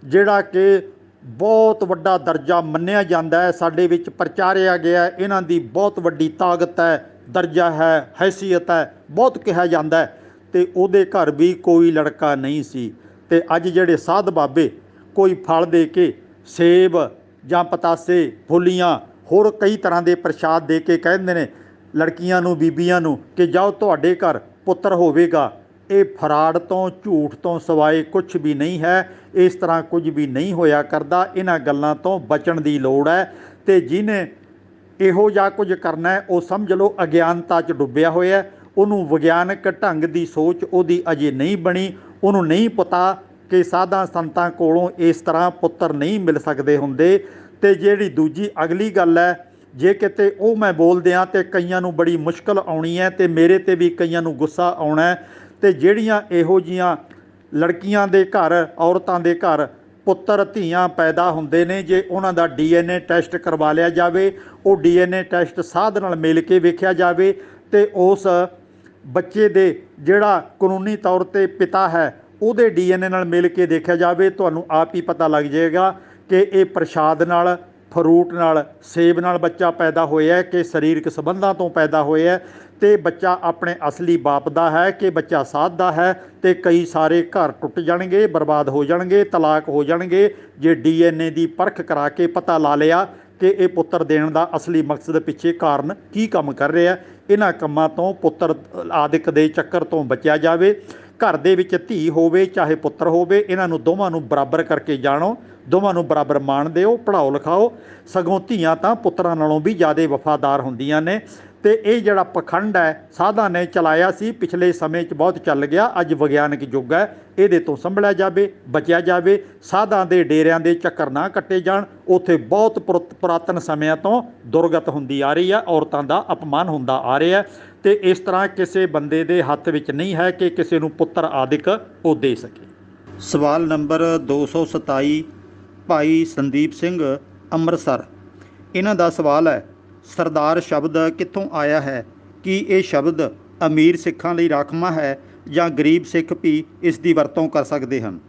ਜਿਹੜਾ ਕਿ ਬਹੁਤ ਵੱਡਾ ਦਰਜਾ ਮੰਨਿਆ ਜਾਂਦਾ ਹੈ, ਸਾਡੇ ਵਿੱਚ ਪ੍ਰਚਾਰਿਆ ਗਿਆ, ਇਹਨਾਂ ਦੀ ਬਹੁਤ ਵੱਡੀ ਤਾਕਤ ਹੈ, ਦਰਜਾ ਹੈ, ਹੈਸੀਅਤ ਹੈ, ਬਹੁਤ ਕਿਹਾ ਜਾਂਦਾ ਹੈ, ਤੇ ਉਹਦੇ ਘਰ ਵੀ ਕੋਈ ਲੜਕਾ ਨਹੀਂ ਸੀ। ਤੇ ਅੱਜ ਜਿਹੜੇ ਸਾਧ ਬਾਬੇ ਕੋਈ ਫਲ ਦੇ ਕੇ ਸੇਬ ਜਾਂ ਪਤਾਸੇ, ਫੁੱਲੀਆਂ, ਹੋਰ ਕਈ ਤਰ੍ਹਾਂ ਦੇ ਪ੍ਰਸ਼ਾਦ ਦੇ ਕੇ ਕਹਿੰਦੇ ਨੇ ਲੜਕੀਆਂ ਨੂੰ, ਬੀਬੀਆਂ ਨੂੰ ਕਿ ਜਾਓ ਤੁਹਾਡੇ ਘਰ ਪੁੱਤਰ ਹੋਵੇਗਾ, ਇਹ ਫਰਾਡ ਤੋਂ ਝੂਠ ਤੋਂ ਸਿਵਾਏ ਕੁਛ ਵੀ ਨਹੀਂ ਹੈ। ਇਸ ਤਰ੍ਹਾਂ ਕੁਝ ਵੀ ਨਹੀਂ ਹੋਇਆ ਕਰਦਾ। ਇਹਨਾਂ ਗੱਲਾਂ ਤੋਂ ਬਚਣ ਦੀ ਲੋੜ ਹੈ ਤੇ ਜਿਹਨੇ ਇਹੋ ਜਿਹਾ ਕੁਝ ਕਰਨਾ ਹੈ ਉਹ ਸਮਝ ਲਓ ਅਗਿਆਨਤਾ 'ਚ ਡੁੱਬਿਆ ਹੋਇਆ। ਉਹਨੂੰ ਵਿਗਿਆਨਕ ਢੰਗ ਦੀ ਸੋਚ ਉਹਦੀ ਅਜੇ ਨਹੀਂ ਬਣੀ, ਉਹਨੂੰ ਨਹੀਂ ਪਤਾ ਕਿ ਸਾਧਾਂ ਸੰਤਾਂ ਕੋਲੋਂ ਇਸ ਤਰ੍ਹਾਂ ਪੁੱਤਰ ਨਹੀਂ ਮਿਲ ਸਕਦੇ ਹੁੰਦੇ। ਤੇ ਜਿਹੜੀ ਦੂਜੀ ਅਗਲੀ ਗੱਲ ਹੈ, ਜੇ ਕਿਤੇ ਉਹ ਮੈਂ ਬੋਲਦਿਆਂ ਤੇ ਕਈਆਂ ਨੂੰ ਬੜੀ ਮੁਸ਼ਕਲ ਆਉਣੀ ਹੈ ਤੇ ਮੇਰੇ ਤੇ ਵੀ ਕਈਆਂ ਨੂੰ ਗੁੱਸਾ ਆਉਣਾ ਹੈ, ਤੇ ਜਿਹੜੀਆਂ ਇਹੋ ਜਿਹੀਆਂ ਲੜਕੀਆਂ ਦੇ ਘਰ, ਔਰਤਾਂ ਦੇ ਘਰ ਪੁੱਤਰ ਧੀਆਂ ਪੈਦਾ ਹੁੰਦੇ ਨੇ, ਜੇ ਉਹਨਾਂ ਦਾ DNA ਟੈਸਟ ਕਰਵਾ ਲਿਆ ਜਾਵੇ, ਉਹ DNA ਟੈਸਟ ਸਾਧ ਨਾਲ ਮਿਲ ਕੇ ਵੇਖਿਆ ਜਾਵੇ ਤੇ ਉਸ ਬੱਚੇ ਦੇ ਜਿਹੜਾ ਕਾਨੂੰਨੀ ਤੌਰ 'ਤੇ ਪਿਤਾ ਹੈ ਉਹਦੇ DNA ਨਾਲ ਮਿਲ ਕੇ ਦੇਖਿਆ ਜਾਵੇ, ਤੁਹਾਨੂੰ ਆਪ ਹੀ ਪਤਾ ਲੱਗ ਜਾਏਗਾ ਕਿ ਇਹ ਪ੍ਰਸ਼ਾਦ ਨਾਲ, ਫਰੂਟ ਨਾਲ, ਸੇਬ ਨਾਲ ਬੱਚਾ ਪੈਦਾ ਹੋਇਆ ਕਿ ਸਰੀਰਕ ਸੰਬੰਧਾਂ ਤੋਂ ਪੈਦਾ ਹੋਇਆ, ਤੇ ਬੱਚਾ ਆਪਣੇ ਅਸਲੀ ਬਾਪ ਦਾ ਹੈ ਕਿ ਬੱਚਾ ਸਾਧ ਦਾ ਹੈ। ਤੇ ਕਈ ਸਾਰੇ ਘਰ ਟੁੱਟ ਜਾਣਗੇ, ਬਰਬਾਦ ਹੋ ਜਾਣਗੇ, ਤਲਾਕ ਹੋ ਜਾਣਗੇ, ਜੇ DNA ਦੀ ਪਰਖ ਕਰਾ ਕੇ ਪਤਾ ਲਾ ਲਿਆ ਕਿ ਇਹ ਪੁੱਤਰ ਦੇਣ ਦਾ ਅਸਲੀ ਮਕਸਦ ਪਿੱਛੇ ਕਾਰਨ ਕੀ ਕੰਮ ਕਰ ਰਿਹਾ। ਇਹਨਾਂ ਕੰਮਾਂ ਤੋਂ, ਪੁੱਤਰ ਆਦਿਕ ਦੇ ਚੱਕਰ ਤੋਂ ਬਚਿਆ ਜਾਵੇ। ਘਰ ਦੇ ਵਿੱਚ ਧੀ ਹੋਵੇ ਚਾਹੇ ਪੁੱਤਰ ਹੋਵੇ, ਇਹਨਾਂ ਨੂੰ ਦੋਵਾਂ ਨੂੰ ਬਰਾਬਰ ਕਰਕੇ ਜਾਣੋ, ਦੋਵਾਂ ਨੂੰ ਬਰਾਬਰ ਮਾਣ ਦਿਓ, ਪੜ੍ਹਾਓ ਲਿਖਾਓ। ਸਗੋਂ ਧੀਆਂ ਤਾਂ ਪੁੱਤਰਾਂ ਨਾਲੋਂ ਵੀ ਜ਼ਿਆਦਾ ਵਫਾਦਾਰ ਹੁੰਦੀਆਂ ਨੇ। ਤੇ ਇਹ ਜਿਹੜਾ ਪਖੰਡ ਹੈ ਸਾਧਾਂ ਨੇ ਚਲਾਇਆ ਸੀ, ਪਿਛਲੇ ਸਮੇਂ 'ਚ ਬਹੁਤ ਚੱਲ ਗਿਆ, ਅੱਜ ਵਿਗਿਆਨਕ ਯੁੱਗ ਹੈ, ਇਹਦੇ ਤੋਂ ਸੰਭਲਿਆ ਜਾਵੇ, ਬਚਿਆ ਜਾਵੇ। ਸਾਧਾਂ ਦੇ ਡੇਰਿਆਂ ਦੇ ਚੱਕਰ ਨਾ ਕੱਟੇ ਜਾਣ, ਉੱਥੇ ਬਹੁਤ ਪੁਰਾਤਨ ਸਮਿਆਂ ਤੋਂ ਦੁਰਗਤ ਹੁੰਦੀ ਆ ਰਹੀ ਹੈ, ਔਰਤਾਂ ਦਾ ਅਪਮਾਨ ਹੁੰਦਾ ਆ ਰਿਹਾ ਤੇ ਇਸ ਤਰ੍ਹਾਂ ਕਿਸੇ ਬੰਦੇ ਦੇ ਹੱਥ ਵਿੱਚ ਨਹੀਂ ਹੈ ਕਿ ਕਿਸੇ ਨੂੰ ਪੁੱਤਰ ਆਦਿਕ ਉਹ ਦੇ ਸਕੇ। ਸਵਾਲ ਨੰਬਰ 227 ਭਾਈ ਸੰਦੀਪ ਸਿੰਘ ਅੰਮ੍ਰਿਤਸਰ, ਇਹਨਾਂ ਦਾ ਸਵਾਲ ਹੈ, ਸਰਦਾਰ ਸ਼ਬਦ ਕਿੱਥੋਂ ਆਇਆ ਹੈ? ਕੀ ਇਹ ਸ਼ਬਦ ਅਮੀਰ ਸਿੱਖਾਂ ਲਈ ਰਾਖਵਾਂ ਹੈ ਜਾਂ ਗਰੀਬ ਸਿੱਖ ਵੀ ਇਸ ਦੀ ਵਰਤੋਂ ਕਰ ਸਕਦੇ ਹਨ?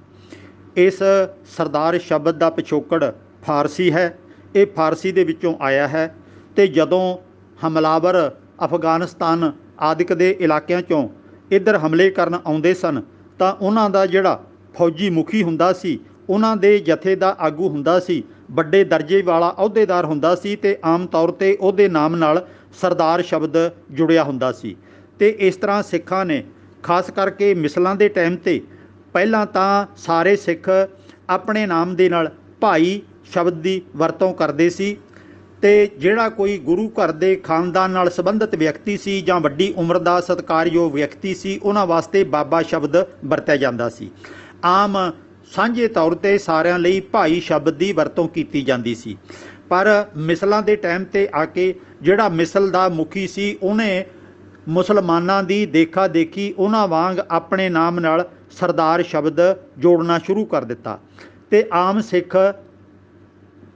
ਇਸ ਸਰਦਾਰ ਸ਼ਬਦ ਦਾ ਪਿਛੋਕੜ ਫਾਰਸੀ ਹੈ। ਇਹ ਫਾਰਸੀ ਦੇ ਵਿੱਚੋਂ ਆਇਆ ਹੈ ਤੇ ਜਦੋਂ ਹਮਲਾਵਰ ਅਫਗਾਨਿਸਤਾਨ ਆਦਿਕ ਦੇ ਇਲਾਕਿਆਂ 'ਚੋਂ ਇੱਧਰ ਹਮਲੇ ਕਰਨ ਆਉਂਦੇ ਸਨ ਤਾਂ ਉਹਨਾਂ ਦਾ ਜਿਹੜਾ ਫੌਜੀ ਮੁਖੀ ਹੁੰਦਾ ਸੀ, ਉਹਨਾਂ ਦੇ ਜਥੇ ਦਾ ਆਗੂ ਹੁੰਦਾ ਸੀ ਵੱਡੇ ਦਰਜੇ ਵਾਲਾ ਅਹੁਦੇਦਾਰ ਹੁੰਦਾ ਸੀ ਅਤੇ ਆਮ ਤੌਰ 'ਤੇ ਉਹਦੇ ਨਾਮ ਨਾਲ ਸਰਦਾਰ ਸ਼ਬਦ ਜੁੜਿਆ ਹੁੰਦਾ ਸੀ। ਅਤੇ ਇਸ ਤਰ੍ਹਾਂ ਸਿੱਖਾਂ ਨੇ ਖਾਸ ਕਰਕੇ ਮਿਸਲਾਂ ਦੇ ਟਾਈਮ 'ਤੇ ਪਹਿਲਾਂ ਤਾਂ ਸਾਰੇ ਸਿੱਖ ਆਪਣੇ ਨਾਮ ਦੇ ਨਾਲ ਭਾਈ ਸ਼ਬਦ ਦੀ ਵਰਤੋਂ ਕਰਦੇ ਸੀ, ਅਤੇ ਜਿਹੜਾ ਕੋਈ ਗੁਰੂ ਘਰ ਦੇ ਖਾਨਦਾਨ ਨਾਲ ਸੰਬੰਧਿਤ ਵਿਅਕਤੀ ਸੀ ਜਾਂ ਵੱਡੀ ਉਮਰ ਦਾ ਸਤਿਕਾਰਯੋਗ ਵਿਅਕਤੀ ਸੀ, ਉਹਨਾਂ ਵਾਸਤੇ ਬਾਬਾ ਸ਼ਬਦ ਵਰਤਿਆ ਜਾਂਦਾ ਸੀ। ਆਮ ਸਾਂਝੇ ਤੌਰ 'ਤੇ ਸਾਰਿਆਂ ਲਈ ਭਾਈ ਸ਼ਬਦ ਦੀ ਵਰਤੋਂ ਕੀਤੀ ਜਾਂਦੀ ਸੀ। ਪਰ ਮਿਸਲਾਂ ਦੇ ਟਾਈਮ 'ਤੇ ਆ ਕੇ ਜਿਹੜਾ ਮਿਸਲ ਦਾ ਮੁਖੀ ਸੀ, ਉਹਨੇ ਮੁਸਲਮਾਨਾਂ ਦੀ ਦੇਖਾ ਦੇਖੀ ਉਹਨਾਂ ਵਾਂਗ ਆਪਣੇ ਨਾਮ ਨਾਲ ਸਰਦਾਰ ਸ਼ਬਦ ਜੋੜਨਾ ਸ਼ੁਰੂ ਕਰ ਦਿੱਤਾ, ਅਤੇ ਆਮ ਸਿੱਖ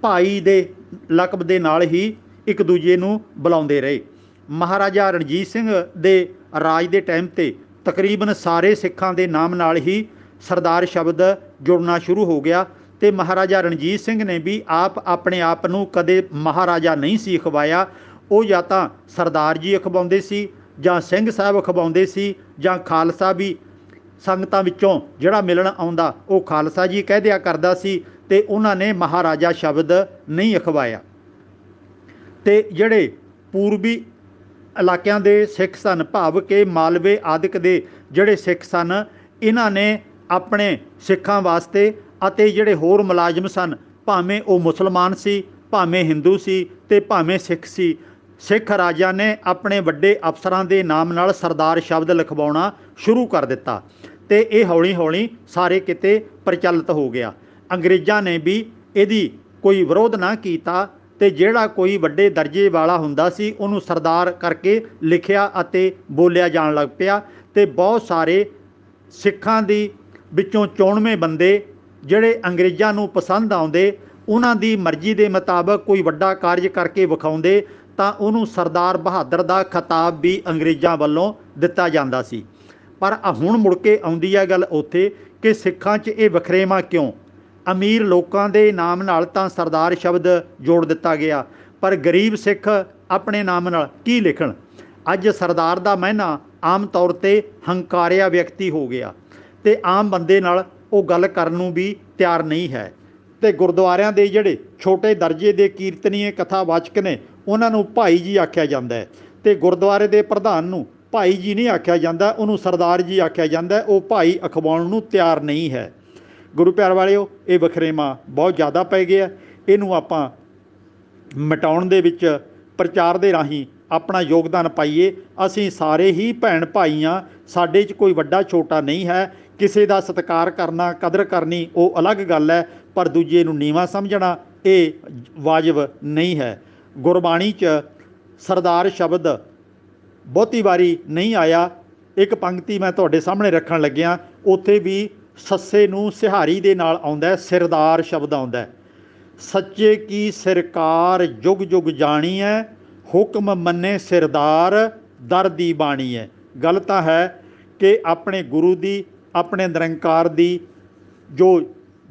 ਭਾਈ ਦੇ ਲਕਬ ਦੇ ਨਾਲ ਹੀ ਇੱਕ ਦੂਜੇ ਨੂੰ ਬੁਲਾਉਂਦੇ ਰਹੇ। ਮਹਾਰਾਜਾ ਰਣਜੀਤ ਸਿੰਘ ਦੇ ਰਾਜ ਦੇ ਟਾਈਮ 'ਤੇ ਤਕਰੀਬਨ ਸਾਰੇ ਸਿੱਖਾਂ ਦੇ ਨਾਮ ਨਾਲ ਹੀ ਸਰਦਾਰ ਸ਼ਬਦ ਜੁੜਨਾ ਸ਼ੁਰੂ ਹੋ ਗਿਆ, ਅਤੇ ਮਹਾਰਾਜਾ ਰਣਜੀਤ ਸਿੰਘ ਨੇ ਵੀ ਆਪਣੇ ਆਪ ਨੂੰ ਕਦੇ ਮਹਾਰਾਜਾ ਨਹੀਂ ਸੀ ਅਖਵਾਇਆ। ਉਹ ਜਾਂ ਤਾਂ ਸਰਦਾਰ ਜੀ ਅਖਵਾਉਂਦੇ ਸੀ, ਜਾਂ ਸਿੰਘ ਸਾਹਿਬ ਅਖਵਾਉਂਦੇ ਸੀ, ਜਾਂ ਖਾਲਸਾ ਵੀ ਸੰਗਤਾਂ ਵਿੱਚੋਂ ਜਿਹੜਾ ਮਿਲਣ ਆਉਂਦਾ ਉਹ ਖਾਲਸਾ ਜੀ ਕਹਿ ਦਿਆ ਕਰਦਾ ਸੀ, ਅਤੇ ਉਹਨਾਂ ਨੇ ਮਹਾਰਾਜਾ ਸ਼ਬਦ ਨਹੀਂ ਅਖਵਾਇਆ। ਅਤੇ ਜਿਹੜੇ ਪੂਰਬੀ ਇਲਾਕਿਆਂ ਦੇ ਸਿੱਖ ਸਨ, ਭਾਵ ਕਿ ਮਾਲਵੇ ਆਦਿਕ ਦੇ ਜਿਹੜੇ ਸਿੱਖ ਸਨ, ਇਹਨਾਂ ਨੇ ਆਪਣੇ ਸਿੱਖਾਂ ਵਾਸਤੇ ਅਤੇ ਜਿਹੜੇ ਹੋਰ ਮੁਲਾਜ਼ਮ ਸਨ, ਭਾਵੇਂ ਉਹ ਮੁਸਲਮਾਨ ਸੀ, ਭਾਵੇਂ ਹਿੰਦੂ ਸੀ, ਅਤੇ ਭਾਵੇਂ ਸਿੱਖ ਸੀ, ਸਿੱਖ ਰਾਜਿਆਂ ਨੇ ਆਪਣੇ ਵੱਡੇ ਅਫਸਰਾਂ ਦੇ ਨਾਮ ਨਾਲ ਸਰਦਾਰ ਸ਼ਬਦ ਲਿਖਵਾਉਣਾ ਸ਼ੁਰੂ ਕਰ ਦਿੱਤਾ, ਅਤੇ ਇਹ ਹੌਲੀ ਹੌਲੀ ਸਾਰੇ ਕਿਤੇ ਪ੍ਰਚਲਿਤ ਹੋ ਗਿਆ। ਅੰਗਰੇਜ਼ਾਂ ਨੇ ਵੀ ਇਹਦੀ ਕੋਈ ਵਿਰੋਧ ਨਾ ਕੀਤਾ, ਅਤੇ ਜਿਹੜਾ ਕੋਈ ਵੱਡੇ ਦਰਜੇ ਵਾਲਾ ਹੁੰਦਾ ਸੀ ਉਹਨੂੰ ਸਰਦਾਰ ਕਰਕੇ ਲਿਖਿਆ ਅਤੇ ਬੋਲਿਆ ਜਾਣ ਲੱਗ ਪਿਆ, ਅਤੇ ਬਹੁਤ ਸਾਰੇ ਸਿੱਖਾਂ ਦੀ ਵਿੱਚੋਂ 94 ਬੰਦੇ ਜਿਹੜੇ ਅੰਗਰੇਜ਼ਾਂ ਨੂੰ ਪਸੰਦ ਆਉਂਦੇ, ਉਹਨਾਂ ਦੀ ਮਰਜ਼ੀ ਦੇ ਮੁਤਾਬਕ ਕੋਈ ਵੱਡਾ ਕਾਰਜ ਕਰਕੇ ਵਿਖਾਉਂਦੇ ਤਾਂ ਉਹਨੂੰ ਸਰਦਾਰ ਬਹਾਦਰ ਦਾ ਖਿਤਾਬ ਵੀ ਅੰਗਰੇਜ਼ਾਂ ਵੱਲੋਂ ਦਿੱਤਾ ਜਾਂਦਾ ਸੀ। ਪਰ ਹੁਣ ਮੁੜ ਕੇ ਆਉਂਦੀ ਹੈ ਗੱਲ ਉੱਥੇ ਕਿ ਸਿੱਖਾਂ 'ਚ ਇਹ ਵਖਰੇਵਾਂ ਕਿਉਂ? ਅਮੀਰ ਲੋਕਾਂ ਦੇ ਨਾਮ ਨਾਲ ਤਾਂ ਸਰਦਾਰ ਸ਼ਬਦ ਜੋੜ ਦਿੱਤਾ ਗਿਆ, ਪਰ ਗਰੀਬ ਸਿੱਖ ਆਪਣੇ ਨਾਮ ਨਾਲ ਕੀ ਲਿਖਣ? ਅੱਜ ਸਰਦਾਰ ਦਾ ਮਾਇਨਾ ਆਮ ਤੌਰ 'ਤੇ ਹੰਕਾਰਿਆ ਵਿਅਕਤੀ ਹੋ ਗਿਆ, ਅਤੇ ਆਮ ਬੰਦੇ ਨਾਲ ਉਹ ਗੱਲ ਕਰਨ ਨੂੰ ਵੀ ਤਿਆਰ ਨਹੀਂ ਹੈ। ਅਤੇ ਗੁਰਦੁਆਰਿਆਂ ਦੇ ਜਿਹੜੇ ਛੋਟੇ ਦਰਜੇ ਦੇ ਕੀਰਤਨੀਏ ਕਥਾਵਾਚਕ ਨੇ ਉਹਨਾਂ ਨੂੰ ਭਾਈ ਜੀ ਆਖਿਆ ਜਾਂਦਾ ਹੈ, ਅਤੇ ਗੁਰਦੁਆਰੇ ਦੇ ਪ੍ਰਧਾਨ ਨੂੰ ਭਾਈ ਜੀ ਨਹੀਂ ਆਖਿਆ ਜਾਂਦਾ, ਉਹਨੂੰ ਸਰਦਾਰ ਜੀ ਆਖਿਆ ਜਾਂਦਾ। ਉਹ ਭਾਈ ਅਖਵਾਉਣ ਨੂੰ ਤਿਆਰ ਨਹੀਂ ਹੈ। ਗੁਰੂ ਪਿਆਰ ਵਾਲਿਓ, ਇਹ ਵਖਰੇਵਾਂ ਬਹੁਤ ਜ਼ਿਆਦਾ ਪੈ ਗਿਆ। ਇਹਨੂੰ ਆਪਾਂ ਮਿਟਾਉਣ ਦੇ ਵਿੱਚ ਪ੍ਰਚਾਰ ਦੇ ਰਾਹੀਂ ਆਪਣਾ ਯੋਗਦਾਨ ਪਾਈਏ। ਅਸੀਂ ਸਾਰੇ ਹੀ ਭੈਣ ਭਾਈ ਹਾਂ, ਸਾਡੇ 'ਚ ਕੋਈ ਵੱਡਾ ਛੋਟਾ ਨਹੀਂ ਹੈ। ਕਿਸੇ ਦਾ ਸਤਿਕਾਰ ਕਰਨਾ, ਕਦਰ ਕਰਨੀ ਉਹ ਅਲੱਗ ਗੱਲ ਹੈ, ਪਰ ਦੂਜੇ ਨੂੰ ਨੀਵਾਂ ਸਮਝਣਾ ਇਹ ਵਾਜਬ ਨਹੀਂ ਹੈ। ਗੁਰਬਾਣੀ 'ਚ ਸਰਦਾਰ ਸ਼ਬਦ ਬਹੁਤੀ ਵਾਰੀ ਨਹੀਂ ਆਇਆ। ਇੱਕ ਪੰਕਤੀ ਮੈਂ ਤੁਹਾਡੇ ਸਾਹਮਣੇ ਰੱਖਣ ਲੱਗਿਆ, ਉੱਥੇ ਵੀ ਸੱਸੇ ਨੂੰ ਸਿਹਾਰੀ ਦੇ ਨਾਲ ਆਉਂਦਾ, ਸਿਰਦਾਰ ਸ਼ਬਦ ਆਉਂਦਾ। ਸੱਚੇ ਕੀ ਸਰਕਾਰ ਜੁਗ ਜੁਗ ਜਾਣੀ ਹੈ, ਹੁਕਮ ਮੰਨੇ ਸਿਰਦਾਰ ਦਰ ਦੀ ਬਾਣੀ ਹੈ। ਗੱਲ ਤਾਂ ਹੈ ਕਿ ਆਪਣੇ ਗੁਰੂ ਦੀ, ਆਪਣੇ ਨਿਰੰਕਾਰ ਦੀ ਜੋ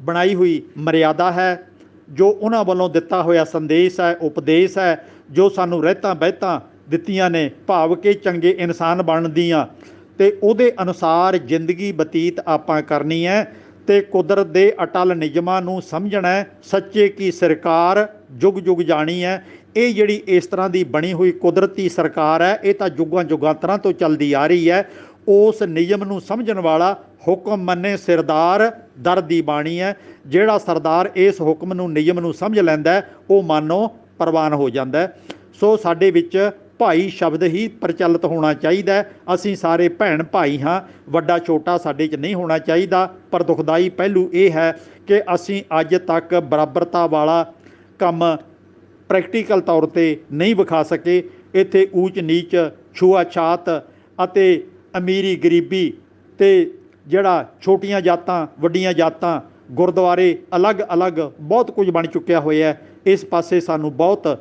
ਬਣਾਈ ਹੋਈ ਮਰਿਆਦਾ ਹੈ, ਜੋ ਉਹਨਾਂ ਵੱਲੋਂ ਦਿੱਤਾ ਹੋਇਆ ਸੰਦੇਸ਼ ਹੈ, ਉਪਦੇਸ਼ ਹੈ, ਜੋ ਸਾਨੂੰ ਰਹਿਤਾਂ ਬਹਿਤਾਂ ਦਿੱਤੀਆਂ ਨੇ, ਭਾਵ ਕਿ ਚੰਗੇ ਇਨਸਾਨ ਬਣਨ ਦੀਆਂ, ਅਤੇ ਉਹਦੇ ਅਨੁਸਾਰ ਜ਼ਿੰਦਗੀ ਬਤੀਤ ਆਪਾਂ ਕਰਨੀ ਹੈ, ਅਤੇ ਕੁਦਰਤ ਦੇ ਅਟਲ ਨਿਯਮਾਂ ਨੂੰ ਸਮਝਣਾ। ਸੱਚੇ ਕੀ ਸਰਕਾਰ ਜੁਗ ਜੁਗ ਜਾਣੀ ਹੈ। ਇਹ ਜਿਹੜੀ ਇਸ ਤਰ੍ਹਾਂ ਦੀ ਬਣੀ ਹੋਈ ਕੁਦਰਤੀ ਸਰਕਾਰ ਹੈ, ਇਹ ਤਾਂ ਜੁਗਾਂ ਜੁਗਾਂਤਰਾਂ ਤੋਂ ਚੱਲਦੀ ਆ ਰਹੀ ਹੈ। ਉਸ ਨਿਯਮ ਨੂੰ ਸਮਝਣ ਵਾਲਾ ਹੁਕਮ ਮੰਨੇ ਸਿਰਦਾਰ ਦਰ ਦੀ ਬਾਣੀ ਹੈ। ਜਿਹੜਾ ਸਰਦਾਰ ਇਸ ਹੁਕਮ ਨੂੰ, ਨਿਯਮ ਨੂੰ ਸਮਝ ਲੈਂਦਾ, ਉਹ ਮਾਨੋ ਪ੍ਰਵਾਨ ਹੋ ਜਾਂਦਾ। ਸੋ ਸਾਡੇ ਵਿੱਚ ਭਾਈ ਸ਼ਬਦ ਹੀ ਪ੍ਰਚਲਿਤ ਹੋਣਾ ਚਾਹੀਦਾ। ਅਸੀਂ ਸਾਰੇ ਭੈਣ ਭਾਈ ਹਾਂ, ਵੱਡਾ ਛੋਟਾ ਸਾਡੇ 'ਚ ਨਹੀਂ ਹੋਣਾ ਚਾਹੀਦਾ। ਪਰ ਦੁਖਦਾਈ ਪਹਿਲੂ ਇਹ ਹੈ ਕਿ ਅਸੀਂ ਅੱਜ ਤੱਕ ਬਰਾਬਰਤਾ ਵਾਲਾ ਕੰਮ ਪ੍ਰੈਕਟੀਕਲ ਤੌਰ 'ਤੇ ਨਹੀਂ ਵਿਖਾ ਸਕੇ। ਇੱਥੇ ਊਚ ਨੀਚ, ਛੂਆ-ਛਾਤ ਅਤੇ ਅਮੀਰੀ ਗਰੀਬੀ, ਅਤੇ ਜਿਹੜਾ ਛੋਟੀਆਂ ਜਾਤਾਂ ਵੱਡੀਆਂ ਜਾਤਾਂ, ਗੁਰਦੁਆਰੇ ਅਲੱਗ-ਅਲੱਗ ਬਹੁਤ ਕੁਝ ਬਣ ਚੁੱਕਿਆ ਹੋਇਆ। ਇਸ ਪਾਸੇ ਸਾਨੂੰ ਬਹੁਤ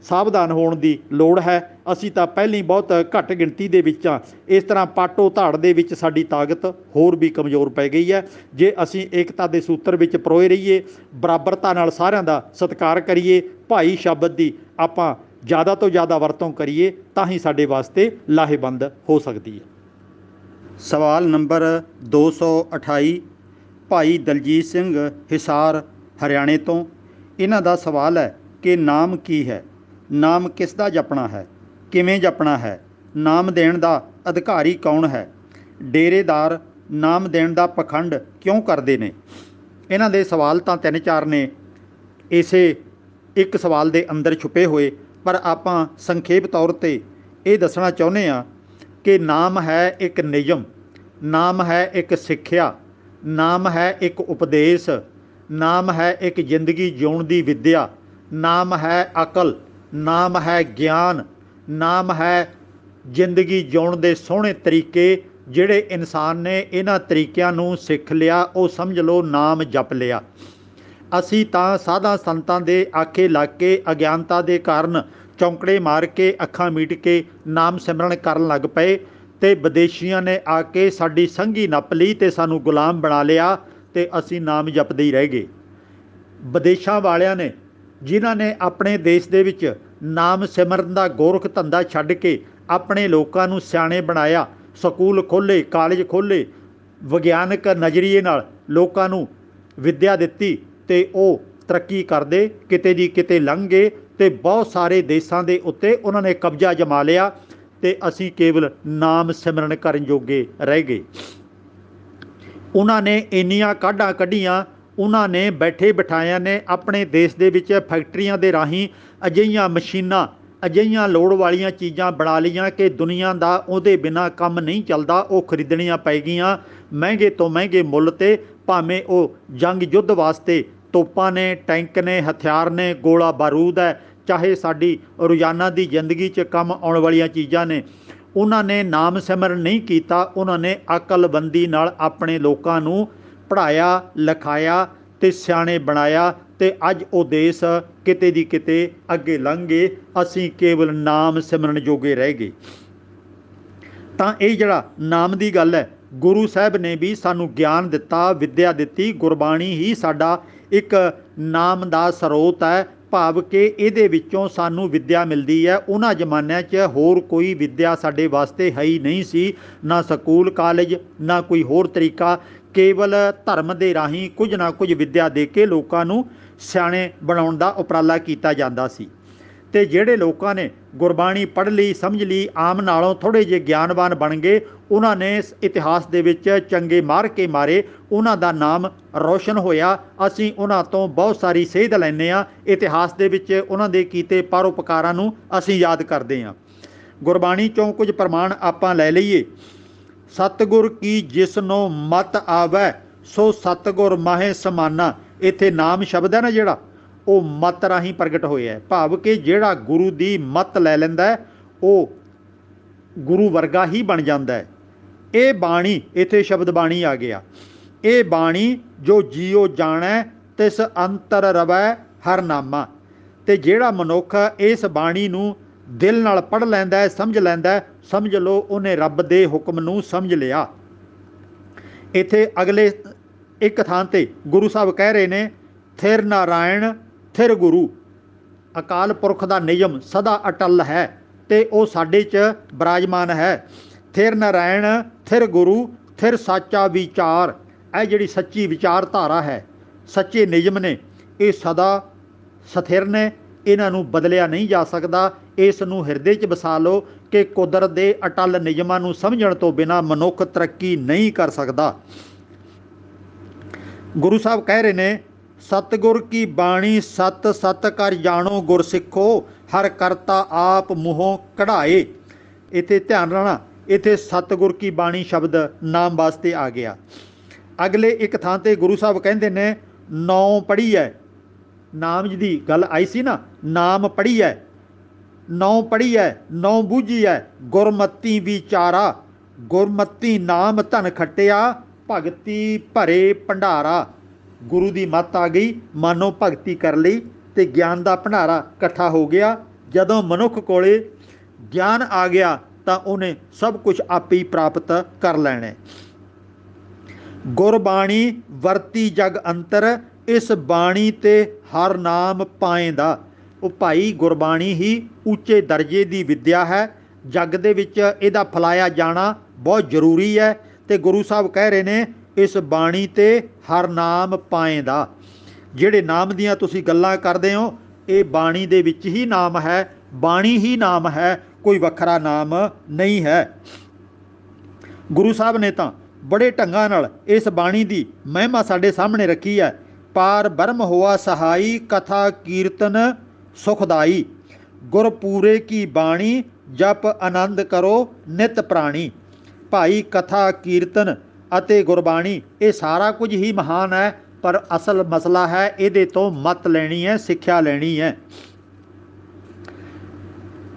ਸਾਵਧਾਨ ਹੋਣ ਦੀ ਲੋੜ ਹੈ। ਅਸੀਂ ਤਾਂ ਪਹਿਲਾਂ ਹੀ ਬਹੁਤ ਘੱਟ ਗਿਣਤੀ ਦੇ ਵਿੱਚ ਹਾਂ। ਇਸ ਤਰ੍ਹਾਂ ਪਾਟੋ ਧਾੜ ਦੇ ਵਿੱਚ ਸਾਡੀ ਤਾਕਤ ਹੋਰ ਵੀ ਕਮਜ਼ੋਰ ਪੈ ਗਈ ਹੈ। ਜੇ ਅਸੀਂ ਏਕਤਾ ਦੇ ਸੂਤਰ ਵਿੱਚ ਪਰੋਏ ਰਹੀਏ, ਬਰਾਬਰਤਾ ਨਾਲ ਸਾਰਿਆਂ ਦਾ ਸਤਿਕਾਰ ਕਰੀਏ, ਭਾਈ ਸ਼ਬਦ ਦੀ ਆਪਾਂ ਜ਼ਿਆਦਾ ਤੋਂ ਜ਼ਿਆਦਾ ਵਰਤੋਂ ਕਰੀਏ, ਤਾਂ ਹੀ ਸਾਡੇ ਵਾਸਤੇ ਲਾਹੇਵੰਦ ਹੋ ਸਕਦੀ ਹੈ। ਸਵਾਲ ਨੰਬਰ 228 ਭਾਈ ਦਲਜੀਤ ਸਿੰਘ ਹਿਸਾਰ ਹਰਿਆਣੇ ਤੋਂ। ਇਹਨਾਂ ਦਾ ਸਵਾਲ ਹੈ ਕਿ ਨਾਮ ਕੀ ਹੈ, ਨਾਮ ਕਿਸ ਦਾ ਜਪਣਾ ਹੈ, ਕਿਵੇਂ ਜਪਣਾ ਹੈ, ਨਾਮ ਦੇਣ ਦਾ ਅਧਿਕਾਰੀ ਕੌਣ ਹੈ, ਡੇਰੇਦਾਰ ਨਾਮ ਦੇਣ ਦਾ ਪਖੰਡ ਕਿਉਂ ਕਰਦੇ ਨੇ। ਇਹਨਾਂ ਦੇ ਸਵਾਲ ਤਾਂ 3-4 ਨੇ ਇਸੇ ਇੱਕ ਸਵਾਲ ਦੇ ਅੰਦਰ ਛੁਪੇ ਹੋਏ, ਪਰ ਆਪਾਂ ਸੰਖੇਪ ਤੌਰ 'ਤੇ ਇਹ ਦੱਸਣਾ ਚਾਹੁੰਦੇ ਹਾਂ ਕਿ ਨਾਮ ਹੈ ਇੱਕ ਨਿਯਮ, ਨਾਮ ਹੈ ਇੱਕ ਸਿੱਖਿਆ, ਨਾਮ ਹੈ ਇੱਕ ਉਪਦੇਸ਼, ਨਾਮ ਹੈ ਇੱਕ ਜ਼ਿੰਦਗੀ ਜਿਉਣ ਦੀ ਵਿੱਦਿਆ, ਨਾਮ ਹੈ ਅਕਲ, ਨਾਮ ਹੈ ਗਿਆਨ, ਨਾਮ ਹੈ ਜ਼ਿੰਦਗੀ ਜਿਉਣ ਦੇ ਸੋਹਣੇ ਤਰੀਕੇ। ਜਿਹੜੇ ਇਨਸਾਨ ਨੇ ਇਹਨਾਂ ਤਰੀਕਿਆਂ ਨੂੰ ਸਿੱਖ ਲਿਆ, ਉਹ ਸਮਝ ਲਓ ਨਾਮ ਜਪ ਲਿਆ। ਅਸੀਂ ਤਾਂ ਸਾਧਾਂ ਸੰਤਾਂ ਦੇ ਆਖੇ ਲੱਗ ਕੇ ਅਗਿਆਨਤਾ ਦੇ ਕਾਰਨ ਚੌਂਕੜੇ ਮਾਰ ਕੇ ਅੱਖਾਂ ਮੀਟ ਕੇ ਨਾਮ ਸਿਮਰਨ ਕਰਨ ਲੱਗ ਪਏ, ਅਤੇ ਵਿਦੇਸ਼ੀਆਂ ਨੇ ਆ ਕੇ ਸਾਡੀ ਸੰਘੀ ਨੱਪ ਲਈ ਅਤੇ ਸਾਨੂੰ ਗੁਲਾਮ ਬਣਾ ਲਿਆ, ਅਤੇ ਅਸੀਂ ਨਾਮ ਜਪਦੇ ਹੀ ਰਹਿ ਗਏ। ਵਿਦੇਸ਼ਾਂ ਵਾਲਿਆਂ ਨੇ, ਜਿਨ੍ਹਾਂ ਨੇ ਆਪਣੇ ਦੇਸ਼ ਦੇ ਵਿੱਚ ਨਾਮ ਸਿਮਰਨ ਦਾ ਗੋਰਖ ਧੰਦਾ ਛੱਡ ਕੇ ਆਪਣੇ ਲੋਕਾਂ ਨੂੰ ਸਿਆਣੇ ਬਣਾਇਆ, ਸਕੂਲ ਖੋਲ੍ਹੇ, ਕਾਲਜ ਖੋਲ੍ਹੇ, ਵਿਗਿਆਨਕ ਨਜ਼ਰੀਏ ਨਾਲ ਲੋਕਾਂ ਨੂੰ ਵਿੱਦਿਆ ਦਿੱਤੀ, ਅਤੇ ਉਹ ਤਰੱਕੀ ਕਰਦੇ ਕਿਤੇ ਦੀ ਕਿਤੇ ਲੰਘ ਗਏ, ਅਤੇ ਬਹੁਤ ਸਾਰੇ ਦੇਸ਼ਾਂ ਦੇ ਉੱਤੇ ਉਹਨਾਂ ਨੇ ਕਬਜ਼ਾ ਜਮਾ ਲਿਆ, ਅਤੇ ਅਸੀਂ ਕੇਵਲ ਨਾਮ ਸਿਮਰਨ ਕਰਨ ਜੋਗੇ ਰਹਿ ਗਏ। ਉਹਨਾਂ ਨੇ ਇੰਨੀਆਂ ਕਾਢਾਂ ਕੱਢੀਆਂ, ਉਹਨਾਂ ਨੇ ਬੈਠੇ ਬਿਠਾਇਆਂ ਨੇ ਆਪਣੇ ਦੇਸ਼ ਦੇ ਵਿੱਚ ਫੈਕਟਰੀਆਂ ਦੇ ਰਾਹੀਂ ਅਜਿਹੀਆਂ ਮਸ਼ੀਨਾਂ, ਅਜਿਹੀਆਂ ਲੋੜ ਵਾਲੀਆਂ ਚੀਜ਼ਾਂ ਬਣਾ ਲਈਆਂ ਕਿ ਦੁਨੀਆ ਦਾ ਉਹਦੇ ਬਿਨਾਂ ਕੰਮ ਨਹੀਂ ਚੱਲਦਾ। ਉਹ ਖਰੀਦਣੀਆਂ ਪੈ ਗਈਆਂ ਮਹਿੰਗੇ ਤੋਂ ਮਹਿੰਗੇ ਮੁੱਲ 'ਤੇ, ਭਾਵੇਂ ਉਹ ਜੰਗ ਯੁੱਧ ਵਾਸਤੇ ਤੋਪਾਂ ਨੇ, ਟੈਂਕ ਨੇ, ਹਥਿਆਰ ਨੇ, ਗੋਲਾ ਬਾਰੂਦ ਹੈ, ਚਾਹੇ ਸਾਡੀ ਰੋਜ਼ਾਨਾ ਦੀ ਜ਼ਿੰਦਗੀ 'ਚ ਕੰਮ ਆਉਣ ਵਾਲੀਆਂ ਚੀਜ਼ਾਂ ਨੇ। ਉਹਨਾਂ ਨੇ ਨਾਮ ਸਿਮਰਨ ਨਹੀਂ ਕੀਤਾ, ਉਹਨਾਂ ਨੇ ਅਕਲਬੰਦੀ ਨਾਲ ਆਪਣੇ ਲੋਕਾਂ ਨੂੰ ਪੜ੍ਹਾਇਆ, ਲਿਖਾਇਆ ਅਤੇ ਸਿਆਣੇ ਬਣਾਇਆ, ਅਤੇ ਅੱਜ ਉਹ ਦੇਸ਼ ਕਿਤੇ ਦੀ ਕਿਤੇ ਅੱਗੇ ਲੰਘ ਗਏ, ਅਸੀਂ ਕੇਵਲ ਨਾਮ ਸਿਮਰਨ ਜੋਗੇ ਰਹਿ ਗਏ। ਤਾਂ ਇਹ ਜਿਹੜਾ ਨਾਮ ਦੀ ਗੱਲ ਹੈ, ਗੁਰੂ ਸਾਹਿਬ ਨੇ ਵੀ ਸਾਨੂੰ ਗਿਆਨ ਦਿੱਤਾ, ਵਿੱਦਿਆ ਦਿੱਤੀ। ਗੁਰਬਾਣੀ ਹੀ ਸਾਡਾ ਇੱਕ ਨਾਮ ਦਾ ਸਰੋਤ ਹੈ, ਭਾਵ ਕਿ ਇਹਦੇ ਵਿੱਚੋਂ ਸਾਨੂੰ ਵਿੱਦਿਆ ਮਿਲਦੀ ਹੈ। ਉਹਨਾਂ ਜ਼ਮਾਨਿਆਂ 'ਚ ਹੋਰ ਕੋਈ ਵਿੱਦਿਆ ਸਾਡੇ ਵਾਸਤੇ ਹੈ ਹੀ ਨਹੀਂ ਸੀ, ਨਾ ਸਕੂਲ ਕਾਲਜ, ਨਾ ਕੋਈ ਹੋਰ ਤਰੀਕਾ। ਕੇਵਲ ਧਰਮ ਦੇ ਰਾਹੀਂ ਕੁਝ ਨਾ ਕੁਝ ਵਿੱਦਿਆ ਦੇ ਕੇ ਲੋਕਾਂ ਨੂੰ ਸਿਆਣੇ ਬਣਾਉਣ ਦਾ ਉਪਰਾਲਾ ਕੀਤਾ ਜਾਂਦਾ ਸੀ। ਅਤੇ ਜਿਹੜੇ ਲੋਕਾਂ ਨੇ ਗੁਰਬਾਣੀ ਪੜ੍ਹ ਲਈ, ਸਮਝ ਲਈ, ਆਮ ਨਾਲੋਂ ਥੋੜ੍ਹੇ ਜਿਹੇ ਗਿਆਨਵਾਨ ਬਣ ਗਏ, ਉਹਨਾਂ ਨੇ ਇਤਿਹਾਸ ਦੇ ਵਿੱਚ ਚੰਗੇ ਮਾਰ ਕੇ ਮਾਰੇ, ਉਹਨਾਂ ਦਾ ਨਾਮ ਰੌਸ਼ਨ ਹੋਇਆ। ਅਸੀਂ ਉਹਨਾਂ ਤੋਂ ਬਹੁਤ ਸਾਰੀ ਸੇਧ ਲੈਂਦੇ ਹਾਂ, ਇਤਿਹਾਸ ਦੇ ਵਿੱਚ ਉਹਨਾਂ ਦੇ ਕੀਤੇ ਪਰਉਪਕਾਰਾਂ ਨੂੰ ਅਸੀਂ ਯਾਦ ਕਰਦੇ ਹਾਂ। ਗੁਰਬਾਣੀ 'ਚੋਂ ਕੁਝ ਪ੍ਰਮਾਣ ਆਪਾਂ ਲੈ ਲਈਏ। ਸਤਿਗੁਰ ਕੀ ਜਿਸਨੋਂ ਮਤ ਆਵੈ ਸੋ ਸਤਿਗੁਰ ਮਾਹੇ ਸਮਾਨਾ। ਇੱਥੇ ਨਾਮ ਸ਼ਬਦ ਹੈ ਨਾ ਜਿਹੜਾ, ਉਹ ਮਤ ਰਾਹੀਂ ਪ੍ਰਗਟ ਹੋਇਆ ਹੈ, ਭਾਵ ਕਿ ਜਿਹੜਾ ਗੁਰੂ ਦੀ ਮਤ ਲੈ ਲੈਂਦਾ ਉਹ ਗੁਰੂ ਵਰਗਾ ਹੀ ਬਣ ਜਾਂਦਾ ਹੈ। ਇਹ ਬਾਣੀ, ਇੱਥੇ ਸ਼ਬਦ ਬਾਣੀ ਆ ਗਿਆ, ਇਹ ਬਾਣੀ ਜੋ ਜੀਓ ਜਾਣੈ ਤਿਸ ਅੰਤਰ ਰਵੈ ਹਰ ਨਾਮਾ। ਅਤੇ ਜਿਹੜਾ ਮਨੁੱਖ ਇਸ ਬਾਣੀ ਨੂੰ ਦਿਲ ਨਾਲ ਪੜ੍ਹ ਲੈਂਦਾ, ਸਮਝ ਲੈਂਦਾ, ਸਮਝ ਲਓ ਉਹਨੇ ਰੱਬ ਦੇ ਹੁਕਮ ਨੂੰ ਸਮਝ ਲਿਆ। ਇੱਥੇ ਅਗਲੇ ਇੱਕ ਥਾਂ 'ਤੇ ਗੁਰੂ ਸਾਹਿਬ ਕਹਿ ਰਹੇ ਨੇ, ਥਿਰ ਨਾਰਾਇਣ ਥਿਰ ਗੁਰੂ। ਅਕਾਲ ਪੁਰਖ ਦਾ ਨਿਯਮ ਸਦਾ ਅਟਲ ਹੈ ਅਤੇ ਉਹ ਸਾਡੇ 'ਚ ਬਿਰਾਜਮਾਨ ਹੈ। ਥਿਰ ਨਾਰਾਇਣ ਥਿਰ ਗੁਰੂ ਥਿਰ ਸਾਚਾ ਵਿਚਾਰ। ਇਹ ਜਿਹੜੀ ਸੱਚੀ ਵਿਚਾਰਧਾਰਾ ਹੈ, ਸੱਚੇ ਨਿਯਮ ਨੇ, ਇਹ ਸਦਾ ਸਥਿਰ ਨੇ, ਇਹਨਾਂ ਨੂੰ ਬਦਲਿਆ ਨਹੀਂ ਜਾ ਸਕਦਾ। ਇਸ ਨੂੰ ਹਿਰਦੇ 'ਚ ਵਸਾ ਲਓ ਕਿ ਕੁਦਰਤ ਦੇ ਅਟਲ ਨਿਯਮਾਂ ਨੂੰ ਸਮਝਣ ਤੋਂ ਬਿਨਾਂ ਮਨੁੱਖ ਤਰੱਕੀ ਨਹੀਂ ਕਰ ਸਕਦਾ। ਗੁਰੂ ਸਾਹਿਬ ਕਹਿ ਰਹੇ ਨੇ, ਸਤਿਗੁਰ ਕੀ ਬਾਣੀ ਸਤ ਸਤ ਕਰ ਜਾਣੋ ਗੁਰ ਸਿੱਖੋ ਹਰ ਕਰਤਾ ਆਪ ਮੂੰਹੋਂ ਕਢਾਏ। ਇੱਥੇ ਧਿਆਨ ਰਹਿਣਾ, ਇੱਥੇ ਸਤਿਗੁਰ ਕੀ ਬਾਣੀ ਸ਼ਬਦ ਨਾਮ ਵਾਸਤੇ ਆ ਗਿਆ। ਅਗਲੇ ਇੱਕ ਥਾਂ 'ਤੇ ਗੁਰੂ ਸਾਹਿਬ ਕਹਿੰਦੇ ਨੇ, ਨੌ ਪੜ੍ਹੀ ਹੈ। ਨਾਮ ਦੀ ਗੱਲ ਆਈ ਸੀ ਨਾ, ਨਾਮ ਪੜ੍ਹੀ ਹੈ, ਨੌ ਪੜ੍ਹੀ ਹੈ, ਨੌ ਬੂਝੀ ਹੈ, ਗੁਰਮਤੀ ਵਿਚਾਰਾ। ਗੁਰਮਤੀ ਨਾਮ ਧਨ ਖੱਟਿਆ ਭਗਤੀ ਭਰੇ ਭੰਡਾਰਾ। ਗੁਰੂ ਦੀ ਮੱਤ ਆ ਗਈ, ਮਾਨੋ ਭਗਤੀ ਕਰ ਲਈ ਅਤੇ ਗਿਆਨ ਦਾ ਭੰਡਾਰਾ ਇਕੱਠਾ ਹੋ ਗਿਆ। ਜਦੋਂ ਮਨੁੱਖ ਕੋਲੇ ਗਿਆਨ ਆ ਗਿਆ ਤਾਂ ਉਹਨੇ ਸਭ ਕੁਝ ਆਪੇ ਹੀ ਪ੍ਰਾਪਤ ਕਰ ਲੈਣਾ। ਗੁਰਬਾਣੀ ਵਰਤੀ ਜਗ ਅੰਤਰ ਇਸ ਬਾਣੀ ਤੇ ਹਰ ਨਾਮ ਪਾਏਂਦਾ। ਉਹ ਭਾਈ ਗੁਰਬਾਣੀ ਹੀ ਉੱਚੇ ਦਰਜੇ ਦੀ ਵਿੱਦਿਆ ਹੈ, ਜੱਗ ਦੇ ਵਿੱਚ ਇਹਦਾ ਫੈਲਾਇਆ ਜਾਣਾ ਬਹੁਤ ਜ਼ਰੂਰੀ ਹੈ। ਅਤੇ ਗੁਰੂ ਸਾਹਿਬ ਕਹਿ ਰਹੇ ਨੇ, ਇਸ ਬਾਣੀ ਤੇ ਹਰ ਨਾਮ ਪਾਏਂਦਾ। ਜਿਹੜੇ ਨਾਮ ਦੀਆਂ ਤੁਸੀਂ ਗੱਲਾਂ ਕਰਦੇ ਹੋ ਇਹ ਬਾਣੀ ਦੇ ਵਿੱਚ ਹੀ ਨਾਮ ਹੈ, ਬਾਣੀ ਹੀ ਨਾਮ ਹੈ, ਕੋਈ ਵੱਖਰਾ ਨਾਮ ਨਹੀਂ ਹੈ। ਗੁਰੂ ਸਾਹਿਬ ਨੇ ਤਾਂ ਬੜੇ ਢੰਗਾਂ ਨਾਲ ਇਸ ਬਾਣੀ ਦੀ ਮਹਿਮਾ ਸਾਡੇ ਸਾਹਮਣੇ ਰੱਖੀ ਹੈ। ਪਾਰ ਬ੍ਰਹਮ ਹੋਆ ਸਹਾਈ, ਕਥਾ ਕੀਰਤਨ ਸੁਖਦਾਈ, ਗੁਰਪੂਰੇ ਕੀ ਬਾਣੀ, ਜਪ ਆਨੰਦ ਕਰੋ ਨਿਤ ਪ੍ਰਾਣੀ। ਭਾਈ ਕਥਾ ਕੀਰਤਨ ਅਤੇ ਗੁਰਬਾਣੀ ਇਹ ਸਾਰਾ ਕੁਝ ਹੀ ਮਹਾਨ ਹੈ, ਪਰ ਅਸਲ ਮਸਲਾ ਹੈ ਇਹਦੇ ਤੋਂ ਮੱਤ ਲੈਣੀ ਹੈ, ਸਿੱਖਿਆ ਲੈਣੀ ਹੈ।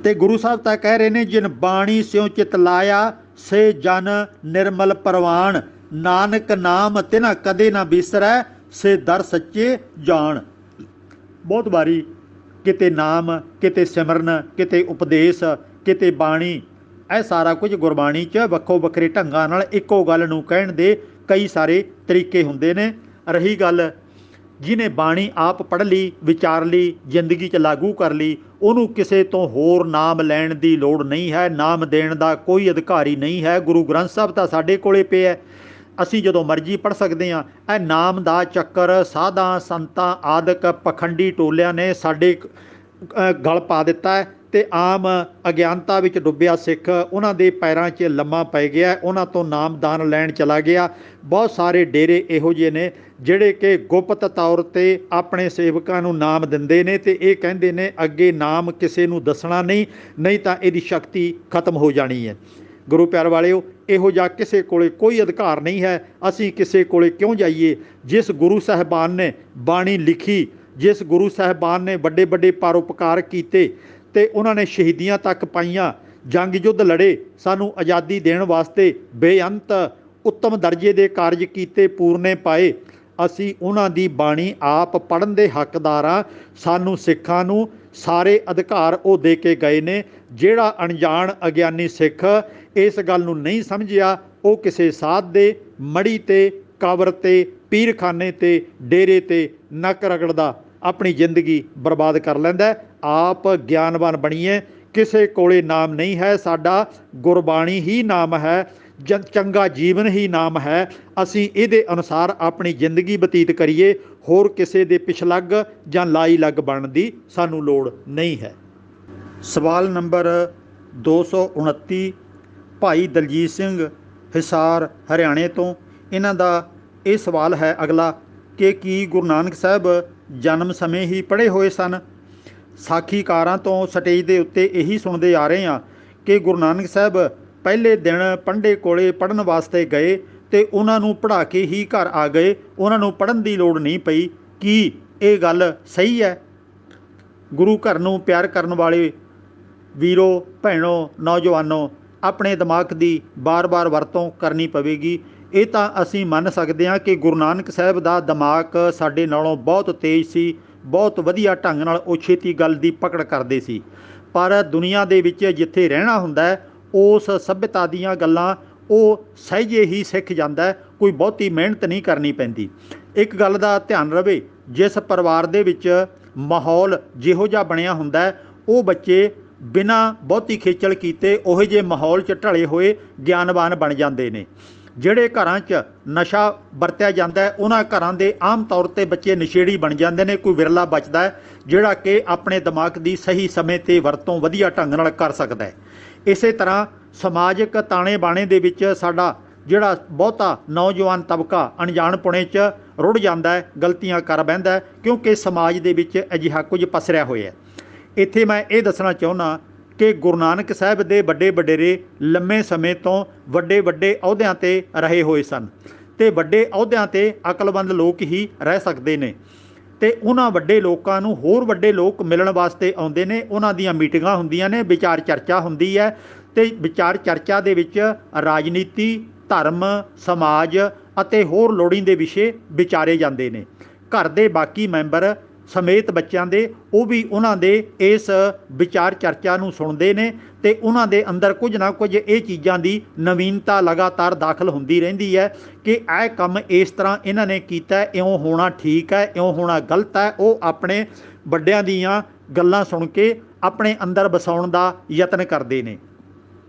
ਤੇ ਗੁਰੂ ਸਾਹਿਬ ਤਾਂ ਕਹਿ ਰਹੇ ਨੇ, ਜਿਨ ਬਾਣੀ ਸਿਉ ਚਿਤ ਲਾਇਆ, ਸੇ ਜਨ ਨਿਰਮਲ ਪ੍ਰਵਾਨ, ਨਾਨਕ ਨਾਮ ਤਿਨਾ ਕਦੇ ਨਾ ਬਿਸਰੈ, ਸੇ ਦਰ ਸੱਚੇ ਜਾਣ। ਬਹੁਤ ਵਾਰੀ ਕਿਤੇ ਨਾਮ, ਕਿਤੇ ਸਿਮਰਨ, ਕਿਤੇ ਉਪਦੇਸ਼, ਕਿਤੇ ਬਾਣੀ, ਇਹ ਸਾਰਾ ਕੁਝ ਗੁਰਬਾਣੀ 'ਚ ਵੱਖੋ ਵੱਖਰੇ ਢੰਗਾਂ ਨਾਲ ਇੱਕੋ ਗੱਲ ਨੂੰ ਕਹਿਣ ਦੇ ਕਈ ਸਾਰੇ ਤਰੀਕੇ ਹੁੰਦੇ ਨੇ। ਰਹੀ ਗੱਲ ਜਿਹਨੇ ਬਾਣੀ ਆਪ ਪੜ੍ਹ ਲਈ, ਵਿਚਾਰ ਲਈ, ਜ਼ਿੰਦਗੀ 'ਚ ਲਾਗੂ ਕਰ ਲਈ, ਉਹਨੂੰ ਕਿਸੇ ਤੋਂ ਹੋਰ ਨਾਮ ਲੈਣ ਦੀ ਲੋੜ ਨਹੀਂ ਹੈ, ਨਾਮ ਦੇਣ ਦਾ ਕੋਈ ਅਧਿਕਾਰੀ ਨਹੀਂ ਹੈ। ਗੁਰੂ ਗ੍ਰੰਥ ਸਾਹਿਬ ਤਾਂ ਸਾਡੇ ਕੋਲੇ ਪਿਆ, ਅਸੀਂ ਜਦੋਂ ਮਰਜ਼ੀ ਪੜ੍ਹ ਸਕਦੇ ਹਾਂ। ਇਹ ਨਾਮ ਦਾ ਚੱਕਰ ਸਾਧਾਂ ਸੰਤਾਂ ਆਦਿਕ ਪਖੰਡੀ ਟੋਲਿਆਂ ਨੇ ਸਾਡੇ ਗਲ ਪਾ ਦਿੱਤਾ ਹੈ, ਅਤੇ ਆਮ ਅਗਿਆਨਤਾ ਵਿੱਚ ਡੁੱਬਿਆ ਸਿੱਖ ਉਹਨਾਂ ਦੇ ਪੈਰਾਂ 'ਚ ਲੰਮਾ ਪੈ ਗਿਆ, ਉਹਨਾਂ ਤੋਂ ਨਾਮਦਾਨ ਲੈਣ ਚਲਾ ਗਿਆ। ਬਹੁਤ ਸਾਰੇ ਡੇਰੇ ਇਹੋ ਜਿਹੇ ਨੇ ਜਿਹੜੇ ਕਿ ਗੁਪਤ ਤੌਰ 'ਤੇ ਆਪਣੇ ਸੇਵਕਾਂ ਨੂੰ ਨਾਮ ਦਿੰਦੇ ਨੇ ਅਤੇ ਇਹ ਕਹਿੰਦੇ ਨੇ ਅੱਗੇ ਨਾਮ ਕਿਸੇ ਨੂੰ ਦੱਸਣਾ ਨਹੀਂ, ਨਹੀਂ ਤਾਂ ਇਹਦੀ ਸ਼ਕਤੀ ਖਤਮ ਹੋ ਜਾਣੀ ਹੈ। ਗੁਰੂ ਪਿਆਰ ਵਾਲਿਓ, ਇਹੋ ਜਿਹਾ ਕਿਸੇ ਕੋਲੇ ਕੋਈ ਅਧਿਕਾਰ ਨਹੀਂ ਹੈ। ਅਸੀਂ ਕਿਸੇ ਕੋਲੇ ਕਿਉਂ ਜਾਈਏ? ਜਿਸ ਗੁਰੂ ਸਾਹਿਬਾਨ ਨੇ ਬਾਣੀ ਲਿਖੀ, ਜਿਸ ਗੁਰੂ ਸਾਹਿਬਾਨ ਨੇ ਵੱਡੇ ਵੱਡੇ ਪਰਉਪਕਾਰ ਕੀਤੇ ਅਤੇ ਉਹਨਾਂ ਨੇ ਸ਼ਹੀਦੀਆਂ ਤੱਕ ਪਾਈਆਂ, ਜੰਗ ਯੁੱਧ ਲੜੇ, ਸਾਨੂੰ ਆਜ਼ਾਦੀ ਦੇਣ ਵਾਸਤੇ ਬੇਅੰਤ ਉੱਤਮ ਦਰਜੇ ਦੇ ਕਾਰਜ ਕੀਤੇ, ਪੂਰਨੇ ਪਾਏ, ਅਸੀਂ ਉਹਨਾਂ ਦੀ ਬਾਣੀ ਆਪ ਪੜ੍ਹਨ ਦੇ ਹੱਕਦਾਰ ਹਾਂ। ਸਾਨੂੰ ਸਿੱਖਾਂ ਨੂੰ ਸਾਰੇ ਅਧਿਕਾਰ ਉਹ ਦੇ ਕੇ ਗਏ ਨੇ। ਜਿਹੜਾ ਅਣਜਾਣ ਅਗਿਆਨੀ ਸਿੱਖ ਇਸ ਗੱਲ ਨੂੰ ਨਹੀਂ ਸਮਝਿਆ, ਉਹ ਕਿਸੇ ਸਾਧ ਦੇ ਮੜੀ 'ਤੇ, ਕਬਰ 'ਤੇ, ਪੀਰਖਾਨੇ 'ਤੇ, ਡੇਰੇ 'ਤੇ ਨੱਕ ਰਗੜਦਾ ਆਪਣੀ ਜ਼ਿੰਦਗੀ ਬਰਬਾਦ ਕਰ ਲੈਂਦਾ। ਆਪ ਗਿਆਨਵਾਨ ਬਣੀਏ। ਕਿਸੇ ਕੋਲੇ ਨਾਮ ਨਹੀਂ ਹੈ, ਸਾਡਾ ਗੁਰਬਾਣੀ ਹੀ ਨਾਮ ਹੈ, ਚੰਗਾ ਜੀਵਨ ਹੀ ਨਾਮ ਹੈ। ਅਸੀਂ ਇਹਦੇ ਅਨੁਸਾਰ ਆਪਣੀ ਜ਼ਿੰਦਗੀ ਬਤੀਤ ਕਰੀਏ, ਹੋਰ ਕਿਸੇ ਦੇ ਪਿਛਲੱਗ ਜਾਂ ਲਾਈ ਲੱਗ ਬਣਨ ਦੀ ਸਾਨੂੰ ਲੋੜ ਨਹੀਂ ਹੈ। ਸਵਾਲ ਨੰਬਰ 229 ਭਾਈ ਦਲਜੀਤ ਸਿੰਘ ਹਿਸਾਰ ਹਰਿਆਣੇ ਤੋਂ। ਇਹਨਾਂ ਦਾ ਇਹ ਸਵਾਲ ਹੈ ਅਗਲਾ ਕਿ ਕੀ ਗੁਰੂ ਨਾਨਕ ਸਾਹਿਬ ਜਨਮ ਸਮੇਂ ਹੀ ਪੜ੍ਹੇ ਹੋਏ ਸਨ? ਸਾਖੀਕਾਰਾਂ ਤੋਂ ਸਟੇਜ ਦੇ ਉੱਤੇ ਇਹੀ ਸੁਣਦੇ ਆ ਰਹੇ ਹਾਂ ਕਿ ਗੁਰੂ ਨਾਨਕ ਸਾਹਿਬ ਪਹਿਲੇ ਦਿਨ ਪੰਡੇ ਕੋਲੇ ਪੜ੍ਹਨ ਵਾਸਤੇ ਗਏ ਅਤੇ ਉਹਨਾਂ ਨੂੰ ਪੜ੍ਹਾ ਕੇ ਹੀ ਘਰ ਆ ਗਏ, ਉਹਨਾਂ ਨੂੰ ਪੜ੍ਹਨ ਦੀ ਲੋੜ ਨਹੀਂ ਪਈ। ਕੀ ਇਹ ਗੱਲ ਸਹੀ ਹੈ? ਗੁਰੂ ਘਰ ਨੂੰ ਪਿਆਰ ਕਰਨ ਵਾਲੇ ਵੀਰੋ, ਭੈਣੋ, ਨੌਜਵਾਨੋ, ਆਪਣੇ ਦਿਮਾਗ ਦੀ ਬਾਰ-ਬਾਰ ਵਰਤੋਂ ਕਰਨੀ ਪਵੇਗੀ। ਇਹ ਤਾਂ ਅਸੀਂ ਮੰਨ ਸਕਦੇ ਹਾਂ ਕਿ ਗੁਰੂ ਨਾਨਕ ਸਾਹਿਬ ਦਾ ਦਿਮਾਗ ਸਾਡੇ ਨਾਲੋਂ ਬਹੁਤ ਤੇਜ਼ ਸੀ, ਬਹੁਤ ਵਧੀਆ ਢੰਗ ਨਾਲ ਉਹ ਛੇਤੀ ਗੱਲ ਦੀ ਪਕੜ ਕਰਦੇ ਸੀ। ਪਰ ਦੁਨੀਆ ਦੇ ਵਿੱਚ ਜਿੱਥੇ ਰਹਿਣਾ ਹੁੰਦਾ ਹੈ, ਉਸ ਸੱਭਿਅਤਾ ਦੀਆਂ ਗੱਲਾਂ ਉਹ ਸਹਿਜੇ ਹੀ ਸਿੱਖ ਜਾਂਦਾ ਹੈ, ਕੋਈ ਬਹੁਤੀ ਮਿਹਨਤ ਨਹੀਂ ਕਰਨੀ ਪੈਂਦੀ। ਇੱਕ ਗੱਲ ਦਾ ਧਿਆਨ ਰਵੇ, ਜਿਸ ਪਰਿਵਾਰ ਦੇ ਵਿੱਚ ਮਾਹੌਲ ਜਿਹੋ ਜਿਹਾ ਬਣਿਆ ਹੁੰਦਾ, ਉਹ ਬੱਚੇ ਬਿਨਾਂ ਬਹੁਤੀ ਖੇਚਲ ਕੀਤੇ ਉਹੋ ਜਿਹੇ ਮਾਹੌਲ 'ਚ ਢਲੇ ਹੋਏ ਗਿਆਨਵਾਨ ਬਣ ਜਾਂਦੇ ਨੇ। ਜਿਹੜੇ ਘਰਾਂ 'ਚ ਨਸ਼ਾ ਵਰਤਿਆ ਜਾਂਦਾ ਹੈ, ਉਹਨਾਂ ਘਰਾਂ ਦੇ ਆਮ ਤੌਰ 'ਤੇ ਬੱਚੇ ਨਸ਼ੇੜੀ ਬਣ ਜਾਂਦੇ ਨੇ। ਕੋਈ ਵਿਰਲਾ ਬਚਦਾ ਹੈ ਜਿਹੜਾ ਕਿ ਆਪਣੇ ਦਿਮਾਗ ਦੀ ਸਹੀ ਸਮੇਂ 'ਤੇ ਵਰਤੋਂ ਵਧੀਆ ਢੰਗ ਨਾਲ ਕਰ ਸਕਦਾ ਹੈ। ਇਸੇ ਤਰ੍ਹਾਂ ਸਮਾਜਿਕ ਤਾਣੇ ਬਾਣੇ ਦੇ ਵਿੱਚ ਸਾਡਾ ਜਿਹੜਾ ਬਹੁਤਾ ਨੌਜਵਾਨ ਤਬਕਾ ਅਣਜਾਣਪੁਣੇ 'ਚ ਰੁੜ ਜਾਂਦਾ ਹੈ, ਗਲਤੀਆਂ ਕਰ ਬਹਿੰਦਾ, ਕਿਉਂਕਿ ਸਮਾਜ ਦੇ ਵਿੱਚ ਅਜਿਹਾ ਕੁਝ ਪਸਰਿਆ ਹੋਇਆ। ਇੱਥੇ ਮੈਂ ਇਹ ਦੱਸਣਾ ਚਾਹੁੰਦਾ ਕਿ ਗੁਰੂ ਨਾਨਕ ਸਾਹਿਬ ਦੇ ਵੱਡੇ ਵਡੇਰੇ ਲੰਮੇ ਸਮੇਂ ਤੋਂ ਵੱਡੇ ਵੱਡੇ ਅਹੁਦਿਆਂ 'ਤੇ ਰਹੇ ਹੋਏ ਸਨ ਅਤੇ ਵੱਡੇ ਅਹੁਦਿਆਂ 'ਤੇ ਅਕਲਮੰਦ ਲੋਕ ਹੀ ਰਹਿ ਸਕਦੇ ਨੇ ਅਤੇ ਉਹਨਾਂ ਵੱਡੇ ਲੋਕਾਂ ਨੂੰ ਹੋਰ ਵੱਡੇ ਲੋਕ ਮਿਲਣ ਵਾਸਤੇ ਆਉਂਦੇ ਨੇ। ਉਹਨਾਂ ਦੀਆਂ ਮੀਟਿੰਗਾਂ ਹੁੰਦੀਆਂ ਨੇ, ਵਿਚਾਰ ਚਰਚਾ ਹੁੰਦੀ ਹੈ ਅਤੇ ਵਿਚਾਰ ਚਰਚਾ ਦੇ ਵਿੱਚ ਰਾਜਨੀਤੀ, ਧਰਮ, ਸਮਾਜ ਅਤੇ ਹੋਰ ਲੋੜੀਂਦੇ ਵਿਸ਼ੇ ਵਿਚਾਰੇ ਜਾਂਦੇ ਨੇ। ਘਰ ਦੇ ਬਾਕੀ ਮੈਂਬਰ ਸਮੇਤ ਬੱਚਿਆਂ ਦੇ ਉਹ ਵੀ ਉਹਨਾਂ ਦੇ ਇਸ ਵਿਚਾਰ ਚਰਚਾ ਨੂੰ ਸੁਣਦੇ ਨੇ ਅਤੇ ਉਹਨਾਂ ਦੇ ਅੰਦਰ ਕੁਝ ਨਾ ਕੁਝ ਇਹ ਚੀਜ਼ਾਂ ਦੀ ਨਵੀਨਤਾ ਲਗਾਤਾਰ ਦਾਖਲ ਹੁੰਦੀ ਰਹਿੰਦੀ ਹੈ ਕਿ ਇਹ ਕੰਮ ਇਸ ਤਰ੍ਹਾਂ ਇਹਨਾਂ ਨੇ ਕੀਤਾ, ਇਉਂ ਹੋਣਾ ਠੀਕ ਹੈ, ਇਉਂ ਹੋਣਾ ਗਲਤ ਹੈ। ਉਹ ਆਪਣੇ ਵੱਡਿਆਂ ਦੀਆਂ ਗੱਲਾਂ ਸੁਣ ਕੇ ਆਪਣੇ ਅੰਦਰ ਵਸਾਉਣ ਦਾ ਯਤਨ ਕਰਦੇ ਨੇ।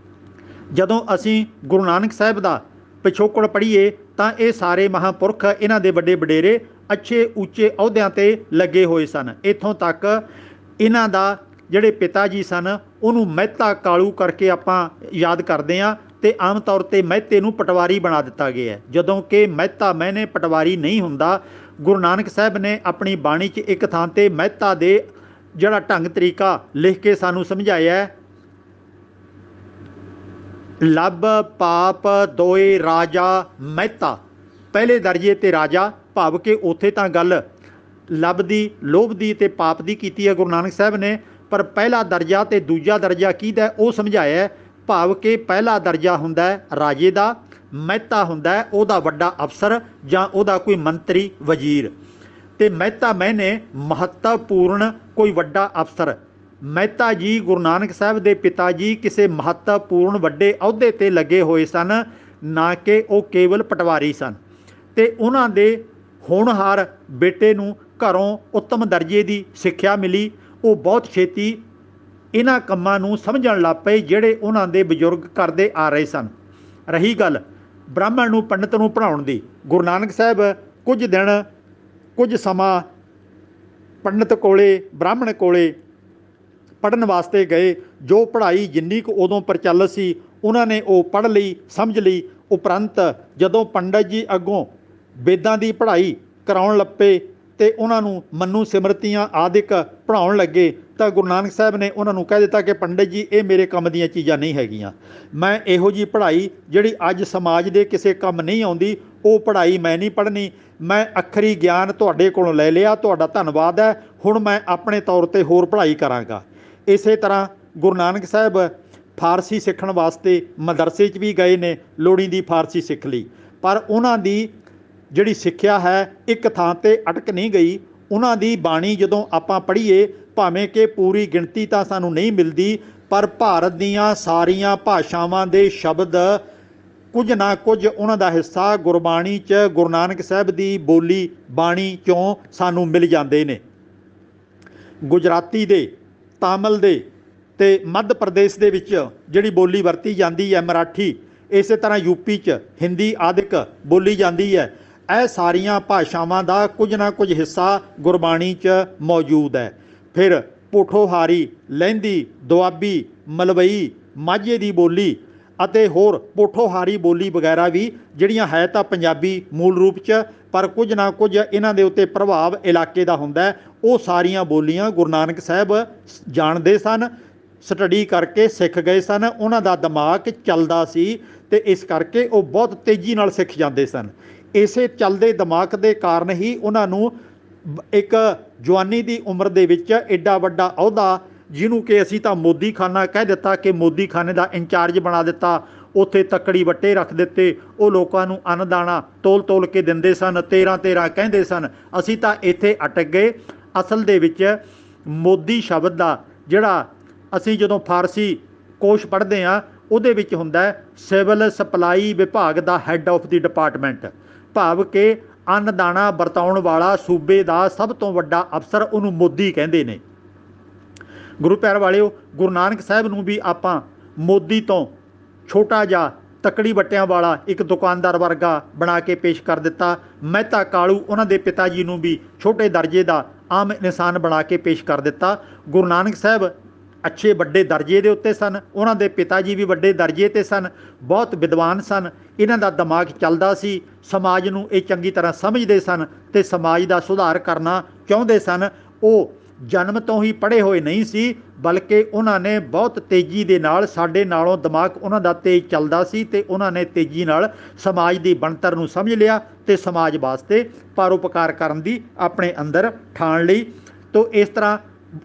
ਜਦੋਂ ਅਸੀਂ ਗੁਰੂ ਨਾਨਕ ਸਾਹਿਬ ਦਾ ਪਿਛੋਕੜ ਪੜ੍ਹੀਏ ਤਾਂ ਇਹ ਸਾਰੇ ਮਹਾਂਪੁਰਖ, ਇਹਨਾਂ ਦੇ ਵੱਡੇ ਵਡੇਰੇ ਅੱਛੇ ਉੱਚੇ ਅਹੁਦਿਆਂ 'ਤੇ ਲੱਗੇ ਹੋਏ ਸਨ। ਇੱਥੋਂ ਤੱਕ ਇਹਨਾਂ ਦਾ ਜਿਹੜੇ ਪਿਤਾ ਜੀ ਸਨ ਉਹਨੂੰ ਮਹਿਤਾ ਕਾਲੂ ਕਰਕੇ ਆਪਾਂ ਯਾਦ ਕਰਦੇ ਹਾਂ, ਅਤੇ ਆਮ ਤੌਰ 'ਤੇ ਮਹਿਤੇ ਨੂੰ ਪਟਵਾਰੀ ਬਣਾ ਦਿੱਤਾ ਗਿਆ, ਜਦੋਂ ਕਿ ਮਹਿਤਾ ਮੈਨੇ ਪਟਵਾਰੀ ਨਹੀਂ ਹੁੰਦਾ। ਗੁਰੂ ਨਾਨਕ ਸਾਹਿਬ ਨੇ ਆਪਣੀ ਬਾਣੀ 'ਚ ਇੱਕ ਥਾਂ 'ਤੇ ਮਹਿਤਾ ਦੇ ਜਿਹੜਾ ਢੰਗ ਤਰੀਕਾ ਲਿਖ ਕੇ ਸਾਨੂੰ ਸਮਝਾਇਆ, ਲੱਭ ਪਾਪ ਦੋਏ ਰਾਜਾ ਮਹਿਤਾ। ਪਹਿਲੇ ਦਰਜੇ 'ਤੇ ਰਾਜਾ, ਭਾਵ ਕਿ ਉੱਥੇ ਤਾਂ ਗੱਲ ਲੱਭ ਦੀ, ਲੋਭ ਦੀ ਅਤੇ ਪਾਪ ਦੀ ਕੀਤੀ ਹੈ ਗੁਰੂ ਨਾਨਕ ਸਾਹਿਬ ਨੇ, ਪਰ ਪਹਿਲਾ ਦਰਜਾ ਅਤੇ ਦੂਜਾ ਦਰਜਾ ਕਿਹਦਾ ਉਹ ਸਮਝਾਇਆ, ਭਾਵ ਕਿ ਪਹਿਲਾ ਦਰਜਾ ਹੁੰਦਾ ਰਾਜੇ ਦਾ, ਮਹਿਤਾ ਹੁੰਦਾ ਉਹਦਾ ਵੱਡਾ ਅਫਸਰ ਜਾਂ ਉਹਦਾ ਕੋਈ ਮੰਤਰੀ ਵਜ਼ੀਰ, ਅਤੇ ਮਹਿਤਾ ਮੈਨੇ ਮਹੱਤਵਪੂਰਨ ਕੋਈ ਵੱਡਾ ਅਫਸਰ। ਮਹਿਤਾ ਜੀ ਗੁਰੂ ਨਾਨਕ ਸਾਹਿਬ ਦੇ ਪਿਤਾ ਜੀ ਕਿਸੇ ਮਹੱਤਵਪੂਰਨ ਵੱਡੇ ਅਹੁਦੇ 'ਤੇ ਲੱਗੇ ਹੋਏ ਸਨ, ਨਾ ਕਿ ਉਹ ਕੇਵਲ ਪਟਵਾਰੀ ਸਨ। ਅਤੇ ਉਹਨਾਂ ਦੇ ਹੋਣਹਾਰ ਬੇਟੇ ਨੂੰ ਘਰੋਂ ਉੱਤਮ ਦਰਜੇ ਦੀ ਸਿੱਖਿਆ ਮਿਲੀ। ਉਹ ਬਹੁਤ ਛੇਤੀ ਇਹਨਾਂ ਕੰਮਾਂ ਨੂੰ ਸਮਝਣ ਲੱਗ ਪਏ ਜਿਹੜੇ ਉਹਨਾਂ ਦੇ ਬਜ਼ੁਰਗ ਕਰਦੇ ਆ ਰਹੇ ਸਨ। ਰਹੀ ਗੱਲ ਬ੍ਰਾਹਮਣ ਨੂੰ, ਪੰਡਤ ਨੂੰ ਪੜ੍ਹਾਉਣ ਦੀ, ਗੁਰੂ ਨਾਨਕ ਸਾਹਿਬ ਕੁਝ ਸਮਾਂ ਪੰਡਤ ਕੋਲੇ, ਬ੍ਰਾਹਮਣ ਕੋਲੇ ਪੜ੍ਹਨ ਵਾਸਤੇ ਗਏ। ਜੋ ਪੜ੍ਹਾਈ ਜਿੰਨੀ ਕੁ ਉਦੋਂ ਪ੍ਰਚਲਿਤ ਸੀ ਉਹਨਾਂ ਨੇ ਉਹ ਪੜ੍ਹ ਲਈ, ਸਮਝ ਲਈ। ਉਪਰੰਤ ਜਦੋਂ ਪੰਡਤ ਜੀ ਅੱਗੋਂ ਵੇਦਾਂ ਦੀ ਪੜ੍ਹਾਈ ਕਰਾਉਣ ਲੱਪੇ ਅਤੇ ਉਹਨਾਂ ਨੂੰ ਮਨੂੰ ਸਿਮਰਤੀਆਂ ਆਦਿਕ ਪੜ੍ਹਾਉਣ ਲੱਗੇ, ਤਾਂ ਗੁਰੂ ਨਾਨਕ ਸਾਹਿਬ ਨੇ ਉਹਨਾਂ ਨੂੰ ਕਹਿ ਦਿੱਤਾ ਕਿ ਪੰਡਤ ਜੀ ਇਹ ਮੇਰੇ ਕੰਮ ਦੀਆਂ ਚੀਜ਼ਾਂ ਨਹੀਂ ਹੈਗੀਆਂ। ਮੈਂ ਇਹੋ ਜਿਹੀ ਪੜ੍ਹਾਈ ਜਿਹੜੀ ਅੱਜ ਸਮਾਜ ਦੇ ਕਿਸੇ ਕੰਮ ਨਹੀਂ ਆਉਂਦੀ, ਉਹ ਪੜ੍ਹਾਈ ਮੈਂ ਨਹੀਂ ਪੜ੍ਹਨੀ। ਮੈਂ ਅੱਖਰੀ ਗਿਆਨ ਤੁਹਾਡੇ ਕੋਲੋਂ ਲੈ ਲਿਆ, ਤੁਹਾਡਾ ਧੰਨਵਾਦ ਹੈ, ਹੁਣ ਮੈਂ ਆਪਣੇ ਤੌਰ 'ਤੇ ਹੋਰ ਪੜ੍ਹਾਈ ਕਰਾਂਗਾ। ਇਸੇ ਤਰ੍ਹਾਂ ਗੁਰੂ ਨਾਨਕ ਸਾਹਿਬ ਫਾਰਸੀ ਸਿੱਖਣ ਵਾਸਤੇ ਮਦਰਸੇ 'ਚ ਵੀ ਗਏ ਨੇ, ਲੋੜੀ ਦੀ ਫਾਰਸੀ ਸਿੱਖ ਲਈ, ਪਰ ਉਹਨਾਂ ਦੀ ਜਿਹੜੀ ਸਿੱਖਿਆ ਹੈ ਇੱਕ ਥਾਂ 'ਤੇ ਅਟਕ ਨਹੀਂ ਗਈ। ਉਹਨਾਂ ਦੀ ਬਾਣੀ ਜਦੋਂ ਆਪਾਂ ਪੜ੍ਹੀਏ, ਭਾਵੇਂ ਕਿ ਪੂਰੀ ਗਿਣਤੀ ਤਾਂ ਸਾਨੂੰ ਨਹੀਂ ਮਿਲਦੀ, ਪਰ ਭਾਰਤ ਦੀਆਂ ਸਾਰੀਆਂ ਭਾਸ਼ਾਵਾਂ ਦੇ ਸ਼ਬਦ ਕੁਝ ਨਾ ਕੁਝ ਉਹਨਾਂ ਦਾ ਹਿੱਸਾ ਗੁਰਬਾਣੀ 'ਚ ਗੁਰੂ ਨਾਨਕ ਸਾਹਿਬ ਦੀ ਬੋਲੀ ਬਾਣੀ 'ਚੋਂ ਸਾਨੂੰ ਮਿਲ ਜਾਂਦੇ ਨੇ। ਗੁਜਰਾਤੀ ਦੇ, ਤਾਮਿਲ ਦੇ ਅਤੇ ਮੱਧ ਪ੍ਰਦੇਸ਼ ਦੇ ਵਿੱਚ ਜਿਹੜੀ ਬੋਲੀ ਵਰਤੀ ਜਾਂਦੀ ਹੈ ਮਰਾਠੀ, ਇਸੇ ਤਰ੍ਹਾਂ ਯੂਪੀ 'ਚ ਹਿੰਦੀ ਆਦਿਕ ਬੋਲੀ ਜਾਂਦੀ ਹੈ। ਇਹ ਸਾਰੀਆਂ ਭਾਸ਼ਾਵਾਂ ਦਾ ਕੁਝ ਨਾ ਕੁਝ ਹਿੱਸਾ ਗੁਰਬਾਣੀ 'ਚ ਮੌਜੂਦ ਹੈ। ਫਿਰ ਪੋਠੋਹਾਰੀ, ਲਹਿੰਦੀ, ਦੁਆਬੀ, ਮਲਵਈ, ਮਾਝੇ ਦੀ ਬੋਲੀ ਅਤੇ ਹੋਰ ਪੋਠੋਹਾਰੀ ਬੋਲੀ ਵਗੈਰਾ ਵੀ ਜਿਹੜੀਆਂ ਹੈ ਤਾਂ ਪੰਜਾਬੀ ਮੂਲ ਰੂਪ 'ਚ, ਪਰ ਕੁਝ ਨਾ ਕੁਝ ਇਹਨਾਂ ਦੇ ਉੱਤੇ ਪ੍ਰਭਾਵ ਇਲਾਕੇ ਦਾ ਹੁੰਦਾ। ਉਹ ਸਾਰੀਆਂ ਬੋਲੀਆਂ ਗੁਰੂ ਨਾਨਕ ਸਾਹਿਬ ਜਾਣਦੇ ਸਨ, ਸਟੱਡੀ ਕਰਕੇ ਸਿੱਖ ਗਏ ਸਨ। ਉਹਨਾਂ ਦਾ ਦਿਮਾਗ ਚੱਲਦਾ ਸੀ ਅਤੇ ਇਸ ਕਰਕੇ ਉਹ ਬਹੁਤ ਤੇਜ਼ੀ ਨਾਲ ਸਿੱਖ ਜਾਂਦੇ ਸਨ। ਇਸੇ ਚੱਲਦੇ ਦਿਮਾਗ ਦੇ ਕਾਰਨ ਹੀ ਉਹਨਾਂ ਨੂੰ ਇੱਕ ਜਵਾਨੀ ਦੀ ਉਮਰ ਦੇ ਵਿੱਚ ਐਡਾ ਵੱਡਾ ਅਹੁਦਾ, ਜਿਹਨੂੰ ਕਿ ਅਸੀਂ ਤਾਂ ਮੋਦੀ ਖਾਨਾ ਕਹਿ ਦਿੱਤਾ, ਕਿ ਮੋਦੀ ਖਾਨੇ ਦਾ ਇੰਚਾਰਜ ਬਣਾ ਦਿੱਤਾ। ਉੱਥੇ ਤੱਕੜੀ ਵੱਟੇ ਰੱਖ ਦਿੱਤੇ, ਉਹ ਲੋਕਾਂ ਨੂੰ ਅੰਨ ਦਾਣਾ ਤੋਲ ਕੇ ਦਿੰਦੇ ਸਨ, 13 ਕਹਿੰਦੇ ਸਨ। ਅਸੀਂ ਤਾਂ ਇੱਥੇ ਅਟਕ ਗਏ। ਅਸਲ ਦੇ ਵਿੱਚ ਮੋਦੀ ਸ਼ਬਦ ਦਾ ਜਿਹੜਾ ਅਸੀਂ ਜਦੋਂ ਫਾਰਸੀ ਕੋਸ਼ ਪੜ੍ਹਦੇ ਹਾਂ, ਉਹਦੇ ਵਿੱਚ ਹੁੰਦਾ ਸਿਵਲ ਸਪਲਾਈ ਵਿਭਾਗ ਦਾ ਹੈੱਡ ਆਫ ਦੀ ਡਿਪਾਰਟਮੈਂਟ, ਭਾਵ ਕਿ ਅੰਨ ਦਾਣਾ ਵਰਤਾਉਣ ਵਾਲਾ ਸੂਬੇ ਦਾ ਸਭ ਤੋਂ ਵੱਡਾ ਅਫਸਰ, ਉਹਨੂੰ ਮੋਦੀ ਕਹਿੰਦੇ ਨੇ। ਗੁਰੂ ਪਿਆਰ ਵਾਲਿਓ, ਗੁਰੂ ਨਾਨਕ ਸਾਹਿਬ ਨੂੰ ਵੀ ਆਪਾਂ ਮੋਦੀ ਤੋਂ ਛੋਟਾ ਜਿਹਾ ਤੱਕੜੀ ਵੱਟਿਆਂ ਵਾਲਾ ਇੱਕ ਦੁਕਾਨਦਾਰ ਵਰਗਾ ਬਣਾ ਕੇ ਪੇਸ਼ ਕਰ ਦਿੱਤਾ। ਮਹਿਤਾ ਕਾਲੂ ਉਹਨਾਂ ਦੇ ਪਿਤਾ ਜੀ ਨੂੰ ਵੀ ਛੋਟੇ ਦਰਜੇ ਦਾ ਆਮ ਇਨਸਾਨ ਬਣਾ ਕੇ ਪੇਸ਼ ਕਰ ਦਿੱਤਾ। ਗੁਰੂ ਨਾਨਕ ਸਾਹਿਬ ਅੱਛੇ ਵੱਡੇ ਦਰਜੇ ਦੇ ਉੱਤੇ ਸਨ, ਉਹਨਾਂ ਦੇ ਪਿਤਾ ਜੀ ਵੀ ਵੱਡੇ ਦਰਜੇ 'ਤੇ ਸਨ, ਬਹੁਤ ਵਿਦਵਾਨ ਸਨ, ਇਹਨਾਂ ਦਾ ਦਿਮਾਗ ਚੱਲਦਾ ਸੀ, ਸਮਾਜ ਨੂੰ ਇਹ ਚੰਗੀ ਤਰ੍ਹਾਂ ਸਮਝਦੇ ਸਨ ਅਤੇ ਸਮਾਜ ਦਾ ਸੁਧਾਰ ਕਰਨਾ ਚਾਹੁੰਦੇ ਸਨ। ਉਹ ਜਨਮ ਤੋਂ ਹੀ ਪੜ੍ਹੇ ਹੋਏ ਨਹੀਂ ਸੀ, ਬਲਕਿ ਉਹਨਾਂ ਨੇ ਬਹੁਤ ਤੇਜ਼ੀ ਦੇ ਨਾਲ, ਸਾਡੇ ਨਾਲੋਂ ਦਿਮਾਗ ਉਹਨਾਂ ਦਾ ਤੇਜ਼ ਚੱਲਦਾ ਸੀ ਅਤੇ ਉਹਨਾਂ ਨੇ ਤੇਜ਼ੀ ਨਾਲ ਸਮਾਜ ਦੀ ਬਣਤਰ ਨੂੰ ਸਮਝ ਲਿਆ ਅਤੇ ਸਮਾਜ ਵਾਸਤੇ ਪਰਉਪਕਾਰ ਕਰਨ ਦੀ ਆਪਣੇ ਅੰਦਰ ਠਾਣ ਲਈ। ਤੋ ਇਸ ਤਰ੍ਹਾਂ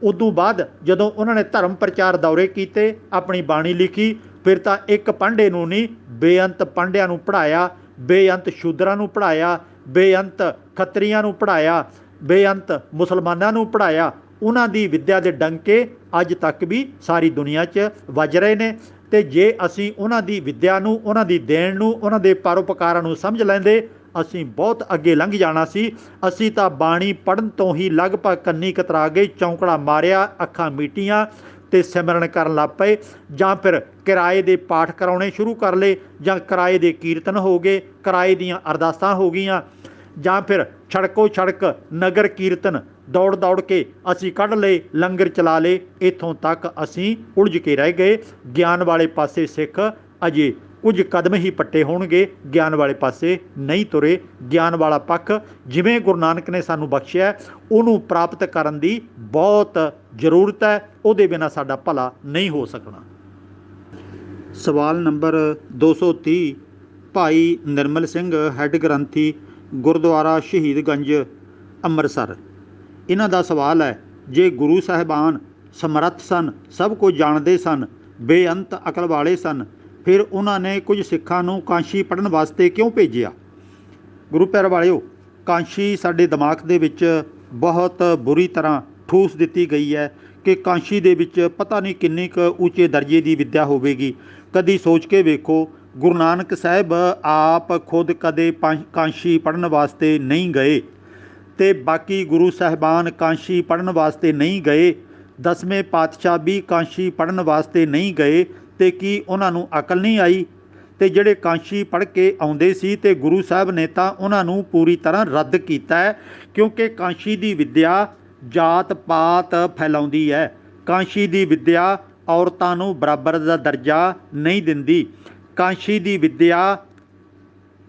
ਉਦੋਂ ਬਾਅਦ ਜਦੋਂ ਉਹਨਾਂ ਨੇ ਧਰਮ ਪ੍ਰਚਾਰ ਦੌਰੇ ਕੀਤੇ, ਆਪਣੀ ਬਾਣੀ ਲਿਖੀ, ਫਿਰ ਤਾਂ ਇੱਕ ਪਾਂਡੇ ਨੂੰ ਨਹੀਂ, ਬੇਅੰਤ ਪਾਂਡਿਆਂ ਨੂੰ ਪੜ੍ਹਾਇਆ, ਬੇਅੰਤ ਸ਼ੂਦਰਾਂ ਨੂੰ ਪੜ੍ਹਾਇਆ, ਬੇਅੰਤ ਖੱਤਰੀਆਂ ਨੂੰ ਪੜ੍ਹਾਇਆ, ਬੇਅੰਤ ਮੁਸਲਮਾਨਾਂ ਨੂੰ ਪੜ੍ਹਾਇਆ। ਉਹਨਾਂ ਦੀ ਵਿੱਦਿਆ ਦੇ ਡੰਕੇ ਅੱਜ ਤੱਕ ਵੀ ਸਾਰੀ ਦੁਨੀਆ 'ਚ ਵੱਜ ਰਹੇ ਨੇ। ਅਤੇ ਜੇ ਅਸੀਂ ਉਹਨਾਂ ਦੀ ਵਿੱਦਿਆ ਨੂੰ, ਉਹਨਾਂ ਦੀ ਦੇਣ ਨੂੰ, ਉਹਨਾਂ ਦੇ ਪਰਉਪਕਾਰਾਂ ਨੂੰ ਸਮਝ ਲੈਂਦੇ, ਅਸੀਂ ਬਹੁਤ ਅੱਗੇ ਲੰਘ ਜਾਣਾ ਸੀ। ਅਸੀਂ ਤਾਂ ਬਾਣੀ ਪੜ੍ਹਨ ਤੋਂ ਹੀ ਲਗਭਗ ਕੰਨੀ ਕਤਰਾ ਗਏ, ਚੌਂਕੜਾ ਮਾਰਿਆ, ਅੱਖਾਂ ਮੀਟੀਆਂ ਅਤੇ ਸਿਮਰਨ ਕਰਨ ਲੱਗ ਪਏ, ਜਾਂ ਫਿਰ ਕਿਰਾਏ ਦੇ ਪਾਠ ਕਰਾਉਣੇ ਸ਼ੁਰੂ ਕਰ ਲਏ, ਜਾਂ ਕਿਰਾਏ ਦੇ ਕੀਰਤਨ ਹੋ ਗਏ, ਕਿਰਾਏ ਦੀਆਂ ਅਰਦਾਸਾਂ ਹੋ ਗਈਆਂ, ਜਾਂ ਫਿਰ ਛੜਕੋ ਛੜਕ ਨਗਰ ਕੀਰਤਨ ਦੌੜ ਦੌੜ ਕੇ ਅਸੀਂ ਕੱਢ ਲਏ, ਲੰਗਰ ਚਲਾ ਲਏ, ਇੱਥੋਂ ਤੱਕ ਅਸੀਂ ਉਲਝ ਕੇ ਰਹਿ ਗਏ। ਗਿਆਨ ਵਾਲੇ ਪਾਸੇ ਸਿੱਖ ਅਜੇ ਕੁਝ ਕਦਮ ਹੀ ਪੱਟੇ ਹੋਣਗੇ, ਗਿਆਨ ਵਾਲੇ ਪਾਸੇ ਨਹੀਂ ਤੁਰੇ। ਗਿਆਨ ਵਾਲਾ ਪੱਖ ਜਿਵੇਂ ਗੁਰੂ ਨਾਨਕ ਨੇ ਸਾਨੂੰ ਬਖਸ਼ਿਆ, ਉਹਨੂੰ ਪ੍ਰਾਪਤ ਕਰਨ ਦੀ ਬਹੁਤ ਜ਼ਰੂਰਤ ਹੈ, ਉਹਦੇ ਬਿਨਾਂ ਸਾਡਾ ਭਲਾ ਨਹੀਂ ਹੋ ਸਕਣਾ। ਸਵਾਲ ਨੰਬਰ 230 ਭਾਈ ਨਿਰਮਲ ਸਿੰਘ, ਹੈੱਡ ਗ੍ਰੰਥੀ, ਗੁਰਦੁਆਰਾ ਸ਼ਹੀਦਗੰਜ, ਅੰਮ੍ਰਿਤਸਰ। ਇਹਨਾਂ ਦਾ ਸਵਾਲ ਹੈ, ਜੇ ਗੁਰੂ ਸਾਹਿਬਾਨ ਸਮਰੱਥ ਸਨ, ਸਭ ਕੁਝ ਜਾਣਦੇ ਸਨ, ਬੇਅੰਤ ਅਕਲ ਵਾਲੇ ਸਨ, ਫਿਰ ਉਹਨਾਂ ਨੇ ਕੁਝ ਸਿੱਖਾਂ ਨੂੰ ਕਾਂਸ਼ੀ ਪੜ੍ਹਨ ਵਾਸਤੇ ਕਿਉਂ ਭੇਜਿਆ? ਗੁਰੂ ਪਿਆਰ ਵਾਲਿਓ, ਕਾਂਸ਼ੀ ਸਾਡੇ ਦਿਮਾਗ ਦੇ ਵਿੱਚ ਬਹੁਤ ਬੁਰੀ ਤਰ੍ਹਾਂ ਠੂਸ ਦਿੱਤੀ ਗਈ ਹੈ ਕਿ ਕਾਂਸ਼ੀ ਦੇ ਵਿੱਚ ਪਤਾ ਨਹੀਂ ਕਿੰਨੀ ਕੁ ਉੱਚੇ ਦਰਜੇ ਦੀ ਵਿੱਦਿਆ ਹੋਵੇਗੀ। ਕਦੀ ਸੋਚ ਕੇ ਵੇਖੋ, ਗੁਰੂ ਨਾਨਕ ਸਾਹਿਬ ਆਪ ਖੁਦ ਕਦੇ ਕਾਂਸ਼ੀ ਪੜ੍ਹਨ ਵਾਸਤੇ ਨਹੀਂ ਗਏ ਅਤੇ ਬਾਕੀ ਗੁਰੂ ਸਾਹਿਬਾਨ ਕਾਂਸ਼ੀ ਪੜ੍ਹਨ ਵਾਸਤੇ ਨਹੀਂ ਗਏ। 10ਵੇਂ ਪਾਤਸ਼ਾਹ ਵੀ ਕਾਂਸ਼ੀ ਪੜ੍ਹਨ ਵਾਸਤੇ ਨਹੀਂ ਗਏ, ਅਤੇ ਕੀ ਉਹਨਾਂ ਨੂੰ ਅਕਲ ਨਹੀਂ ਆਈ? ਅਤੇ ਜਿਹੜੇ ਕਾਂਸ਼ੀ ਪੜ੍ਹ ਕੇ ਆਉਂਦੇ ਸੀ ਅਤੇ ਗੁਰੂ ਸਾਹਿਬ ਨੇ ਤਾਂ ਉਹਨਾਂ ਨੂੰ ਪੂਰੀ ਤਰ੍ਹਾਂ ਰੱਦ ਕੀਤਾ ਹੈ, ਕਿਉਂਕਿ ਕਾਂਸ਼ੀ ਦੀ ਵਿੱਦਿਆ ਜਾਤ ਪਾਤ ਫੈਲਾਉਂਦੀ ਹੈ। ਕਾਂਸ਼ੀ ਦੀ ਵਿੱਦਿਆ ਔਰਤਾਂ ਨੂੰ ਬਰਾਬਰ ਦਾ ਦਰਜਾ ਨਹੀਂ ਦਿੰਦੀ। ਕਾਂਸ਼ੀ ਦੀ ਵਿੱਦਿਆ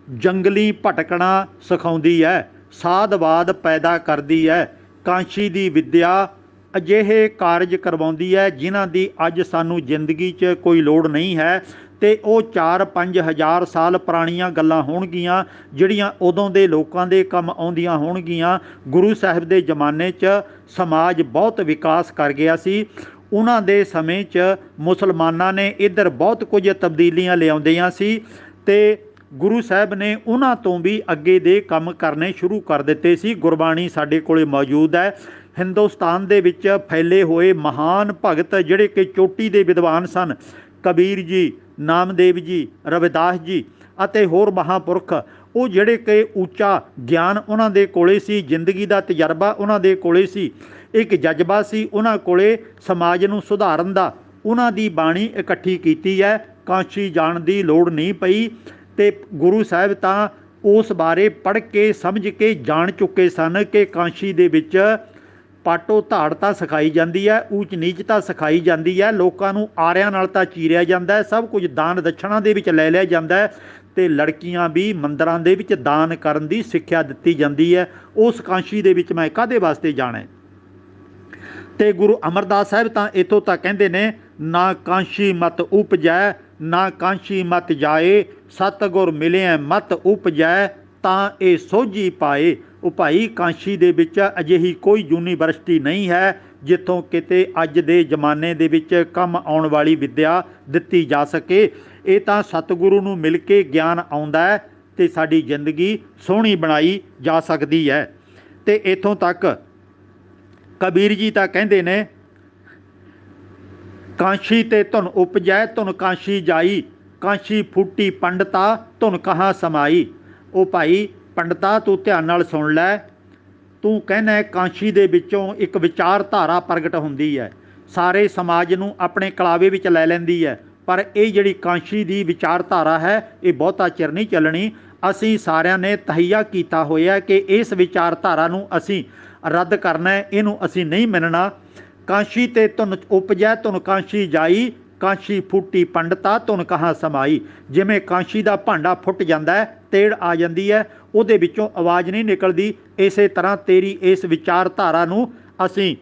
ਜੰਗਲੀ ਭਟਕਣਾ ਸਿਖਾਉਂਦੀ ਹੈ, ਸਾਧਵਾਦ ਪੈਦਾ ਕਰਦੀ ਹੈ। ਕਾਂਸ਼ੀ ਦੀ ਵਿੱਦਿਆ ਅਜਿਹੇ ਕਾਰਜ ਕਰਵਾਉਂਦੀ ਹੈ ਜਿਨ੍ਹਾਂ ਦੀ ਅੱਜ ਸਾਨੂੰ ਜ਼ਿੰਦਗੀ 'ਚ ਕੋਈ ਲੋੜ ਨਹੀਂ ਹੈ, ਅਤੇ ਉਹ 4-5 ਹਜ਼ਾਰ ਸਾਲ ਪੁਰਾਣੀਆਂ ਗੱਲਾਂ ਹੋਣਗੀਆਂ ਜਿਹੜੀਆਂ ਉਦੋਂ ਦੇ ਲੋਕਾਂ ਦੇ ਕੰਮ ਆਉਂਦੀਆਂ ਹੋਣਗੀਆਂ। ਗੁਰੂ ਸਾਹਿਬ ਦੇ ਜ਼ਮਾਨੇ 'ਚ ਸਮਾਜ ਬਹੁਤ ਵਿਕਾਸ ਕਰ ਗਿਆ ਸੀ। ਉਹਨਾਂ ਦੇ ਸਮੇਂ 'ਚ ਮੁਸਲਮਾਨਾਂ ਨੇ ਇੱਧਰ ਬਹੁਤ ਕੁਝ ਤਬਦੀਲੀਆਂ ਲਿਆਉਂਦੀਆਂ ਸੀ, ਅਤੇ ਗੁਰੂ ਸਾਹਿਬ ਨੇ ਉਹਨਾਂ ਤੋਂ ਵੀ ਅੱਗੇ ਦੇ ਕੰਮ ਕਰਨੇ ਸ਼ੁਰੂ ਕਰ ਦਿੱਤੇ ਸੀ। ਗੁਰਬਾਣੀ ਸਾਡੇ ਕੋਲ ਮੌਜੂਦ ਹੈ। ਹਿੰਦੁਸਤਾਨ ਦੇ ਵਿੱਚ ਫੈਲੇ ਹੋਏ ਮਹਾਨ ਭਗਤ ਜਿਹੜੇ ਕਿ ਚੋਟੀ ਦੇ ਵਿਦਵਾਨ ਸਨ, ਕਬੀਰ ਜੀ, ਨਾਮਦੇਵ ਜੀ, ਰਵਿਦਾਸ ਜੀ ਅਤੇ ਹੋਰ ਮਹਾਂਪੁਰਖ, ਉਹ ਜਿਹੜੇ ਕਿ ਉੱਚਾ ਗਿਆਨ ਉਹਨਾਂ ਦੇ ਕੋਲੇ ਸੀ, ਜ਼ਿੰਦਗੀ ਦਾ ਤਜਰਬਾ ਉਹਨਾਂ ਦੇ ਕੋਲੇ ਸੀ, ਇੱਕ ਜਜ਼ਬਾ ਸੀ ਉਹਨਾਂ ਕੋਲੇ ਸਮਾਜ ਨੂੰ ਸੁਧਾਰਨ ਦਾ। ਉਹਨਾਂ ਦੀ ਬਾਣੀ ਇਕੱਠੀ ਕੀਤੀ ਹੈ, ਕਾਂਸ਼ੀ ਜਾਣ ਦੀ ਲੋੜ ਨਹੀਂ ਪਈ, ਅਤੇ ਗੁਰੂ ਸਾਹਿਬ ਤਾਂ ਉਸ ਬਾਰੇ ਪੜ੍ਹ ਕੇ ਸਮਝ ਕੇ ਜਾਣ ਚੁੱਕੇ ਸਨ ਕਿ ਕਾਂਸ਼ੀ ਦੇ ਵਿੱਚ ਪਾਟੋ ਧਾੜ ਤਾਂ ਸਿਖਾਈ ਜਾਂਦੀ ਹੈ, ਊਚ ਨੀਚ ਤਾਂ ਸਿਖਾਈ ਜਾਂਦੀ ਹੈ, ਲੋਕਾਂ ਨੂੰ ਆਰਿਆਂ ਨਾਲ ਤਾਂ ਚੀਰਿਆ ਜਾਂਦਾ ਹੈ, ਸਭ ਕੁਝ ਦਾਨ ਦਛਣਾ ਦੇ ਵਿੱਚ ਲੈ ਲਿਆ ਜਾਂਦਾ ਹੈ, ਅਤੇ ਲੜਕੀਆਂ ਵੀ ਮੰਦਰਾਂ ਦੇ ਵਿੱਚ ਦਾਨ ਕਰਨ ਦੀ ਸਿੱਖਿਆ ਦਿੱਤੀ ਜਾਂਦੀ ਹੈ। ਉਸ ਕਾਂਸ਼ੀ ਦੇ ਵਿੱਚ ਮੈਂ ਕਾਹਦੇ ਵਾਸਤੇ ਜਾਣਾ? ਅਤੇ ਗੁਰੂ ਅਮਰਦਾਸ ਸਾਹਿਬ ਤਾਂ ਇੱਥੋਂ ਤੱਕ ਕਹਿੰਦੇ ਨੇ, ਨਾ ਕਾਂਸ਼ੀ ਮਤ ਉਪਜੈ, ਨਾ ਕਾਂਸ਼ੀ ਮਤ ਜਾਏ, ਸਤਿਗੁਰ ਮਿਲਿਆ ਮਤ ਉਪਜੈ, ਤਾਂ ਇਹ ਸੋਝੀ ਪਾਏ। ਉਹ ਭਾਈ, ਕਾਂਸ਼ੀ ਦੇ ਵਿੱਚ ਅਜਿਹੀ ਕੋਈ ਯੂਨੀਵਰਸਿਟੀ ਨਹੀਂ ਹੈ ਜਿੱਥੋਂ ਕਿਤੇ ਅੱਜ ਦੇ ਜ਼ਮਾਨੇ ਦੇ ਵਿੱਚ ਕੰਮ ਆਉਣ ਵਾਲੀ ਵਿੱਦਿਆ ਦਿੱਤੀ ਜਾ ਸਕੇ। ਇਹ ਤਾਂ ਸਤਿਗੁਰੂ ਨੂੰ ਮਿਲ ਕੇ ਗਿਆਨ ਆਉਂਦਾ ਹੈ ਅਤੇ ਸਾਡੀ ਜ਼ਿੰਦਗੀ ਸੋਹਣੀ ਬਣਾਈ ਜਾ ਸਕਦੀ ਹੈ। ਅਤੇ ਇੱਥੋਂ ਤੱਕ ਕਬੀਰ ਜੀ ਤਾਂ ਕਹਿੰਦੇ ਨੇ, ਕਾਂਸ਼ੀ ਤੇ ਧੁਨ ਉਪਜੈ ਧੁਨ ਕਾਂਸ਼ੀ ਜਾਈ, ਕਾਂਸ਼ੀ ਫੂਟੀ ਪੰਡਤਾ ਧੁਨ ਕਹਾਂ ਸਮਾਈ। ਉਹ ਭਾਈ ਪੰਡਤਾ, ਤੂੰ ਧਿਆਨ ਨਾਲ ਸੁਣ ਲੈ, ਤੂੰ ਕਹਿੰਦਾ ਕਾਂਸ਼ੀ ਦੇ ਵਿੱਚੋਂ ਇੱਕ ਵਿਚਾਰਧਾਰਾ ਪ੍ਰਗਟ ਹੁੰਦੀ ਹੈ, ਸਾਰੇ ਸਮਾਜ ਨੂੰ ਆਪਣੇ ਕਲਾਵੇ ਵਿੱਚ ਲੈ ਲੈਂਦੀ ਹੈ, ਪਰ ਇਹ ਜਿਹੜੀ ਕਾਂਸ਼ੀ ਦੀ ਵਿਚਾਰਧਾਰਾ ਹੈ ਇਹ ਬਹੁਤਾ ਚਿਰ ਨਹੀਂ ਚੱਲਣੀ। ਅਸੀਂ ਸਾਰਿਆਂ ਨੇ ਤਹਈਆ ਕੀਤਾ ਹੋਇਆ ਕਿ ਇਸ ਵਿਚਾਰਧਾਰਾ ਨੂੰ ਅਸੀਂ ਰੱਦ ਕਰਨਾ ਹੈ, ਇਹਨੂੰ ਅਸੀਂ ਨਹੀਂ ਮੰਨਣਾ। ਕਾਂਸ਼ੀ ਤੇ ਧੁਨ ਉਪਜੈ ਧੁਨ ਕਾਂਸ਼ੀ ਜਾਈ, ਕਾਂਸ਼ੀ ਫੂਟੀ ਪੰਡਤਾ ਧੁਨ ਕਹਾਂ ਸਮਾਈ। ਜਿਵੇਂ ਕਾਂਸ਼ੀ ਦਾ ਭਾਂਡਾ ਫੁੱਟ ਜਾਂਦਾ ਹੈ, ਤੇੜ ਆ ਜਾਂਦੀ ਹੈ, ਉਹਦੇ ਵਿੱਚੋਂ ਆਵਾਜ਼ ਨਹੀਂ ਨਿਕਲਦੀ, ਇਸੇ ਤਰ੍ਹਾਂ ਤੇਰੀ ਇਸ ਵਿਚਾਰਧਾਰਾ ਨੂੰ ਅਸੀਂ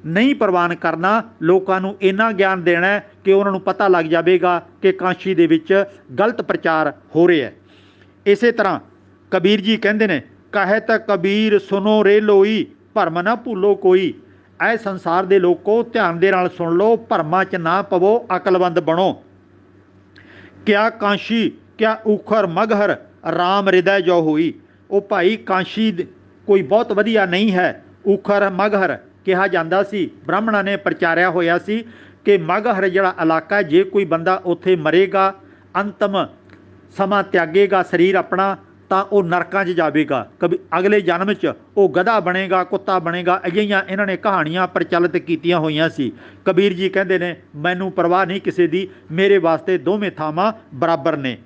ਨਹੀਂ ਪ੍ਰਵਾਨ ਕਰਨਾ। ਲੋਕਾਂ ਨੂੰ ਇੰਨਾ ਗਿਆਨ ਦੇਣਾ ਕਿ ਉਹਨਾਂ ਨੂੰ ਪਤਾ ਲੱਗ ਜਾਵੇਗਾ ਕਿ ਕਾਂਸ਼ੀ ਦੇ ਵਿੱਚ ਗਲਤ ਪ੍ਰਚਾਰ ਹੋ ਰਿਹਾ ਹੈ। ਇਸੇ ਤਰ੍ਹਾਂ ਕਬੀਰ ਜੀ ਕਹਿੰਦੇ ਨੇ, ਕਹਿਤ ਕਬੀਰ ਸੁਨੋ ਰੇ ਲੋਈ, ਭਰਮ ਨਾ ਭੁੱਲੋ ਕੋਈ। ਇਹ ਸੰਸਾਰ ਦੇ ਲੋਕੋ, ਧਿਆਨ ਦੇ ਨਾਲ ਸੁਣ ਲਓ, ਭਰਮਾਂ 'ਚ ਨਾ ਪਵੋ, ਅਕਲਮੰਦ ਬਣੋ। ਕਿਆ ਕਾਂਸ਼ੀ ਕਿਆ ਊਖਰ ਮਗਹਰ, ਰਾਮ ਹਿਰਦੈ ਜੋ ਹੋਈ। ਉਹ ਭਾਈ, ਕਾਂਸ਼ੀ ਕੋਈ ਬਹੁਤ ਵਧੀਆ ਨਹੀਂ ਹੈ। ਊਖਰ ਮਗਹਰ ਕਿਹਾ ਜਾਂਦਾ ਸੀ, ਬ੍ਰਾਹਮਣਾਂ ਨੇ ਪ੍ਰਚਾਰਿਆ ਹੋਇਆ ਸੀ ਕਿ ਮਗਹਰ ਜਿਹੜਾ ਇਲਾਕਾ, ਜੇ ਕੋਈ ਬੰਦਾ ਉੱਥੇ ਮਰੇਗਾ, ਅੰਤਮ ਸਮਾਂ ਤਿਆਗੇਗਾ ਸਰੀਰ ਆਪਣਾ, ਤਾਂ ਉਹ ਨਰਕਾਂ 'ਚ ਜਾਵੇਗਾ, ਕभी ਅਗਲੇ ਜਨਮ 'ਚ ਉਹ ਗਧਾ ਬਣੇਗਾ, ਕੁੱਤਾ ਬਣੇਗਾ। ਅਜਿਹੀਆਂ ਇਹਨਾਂ ਨੇ ਕਹਾਣੀਆਂ ਪ੍ਰਚਲਿਤ ਕੀਤੀਆਂ ਹੋਈਆਂ ਸੀ। ਕਬੀਰ ਜੀ ਕਹਿੰਦੇ ਨੇ, ਮੈਨੂੰ ਪਰਵਾਹ ਨਹੀਂ ਕਿਸੇ ਦੀ, ਮੇਰੇ ਵਾਸਤੇ ਦੋਵੇਂ ਥਾਵਾਂ ਬਰਾਬਰ ਨੇ।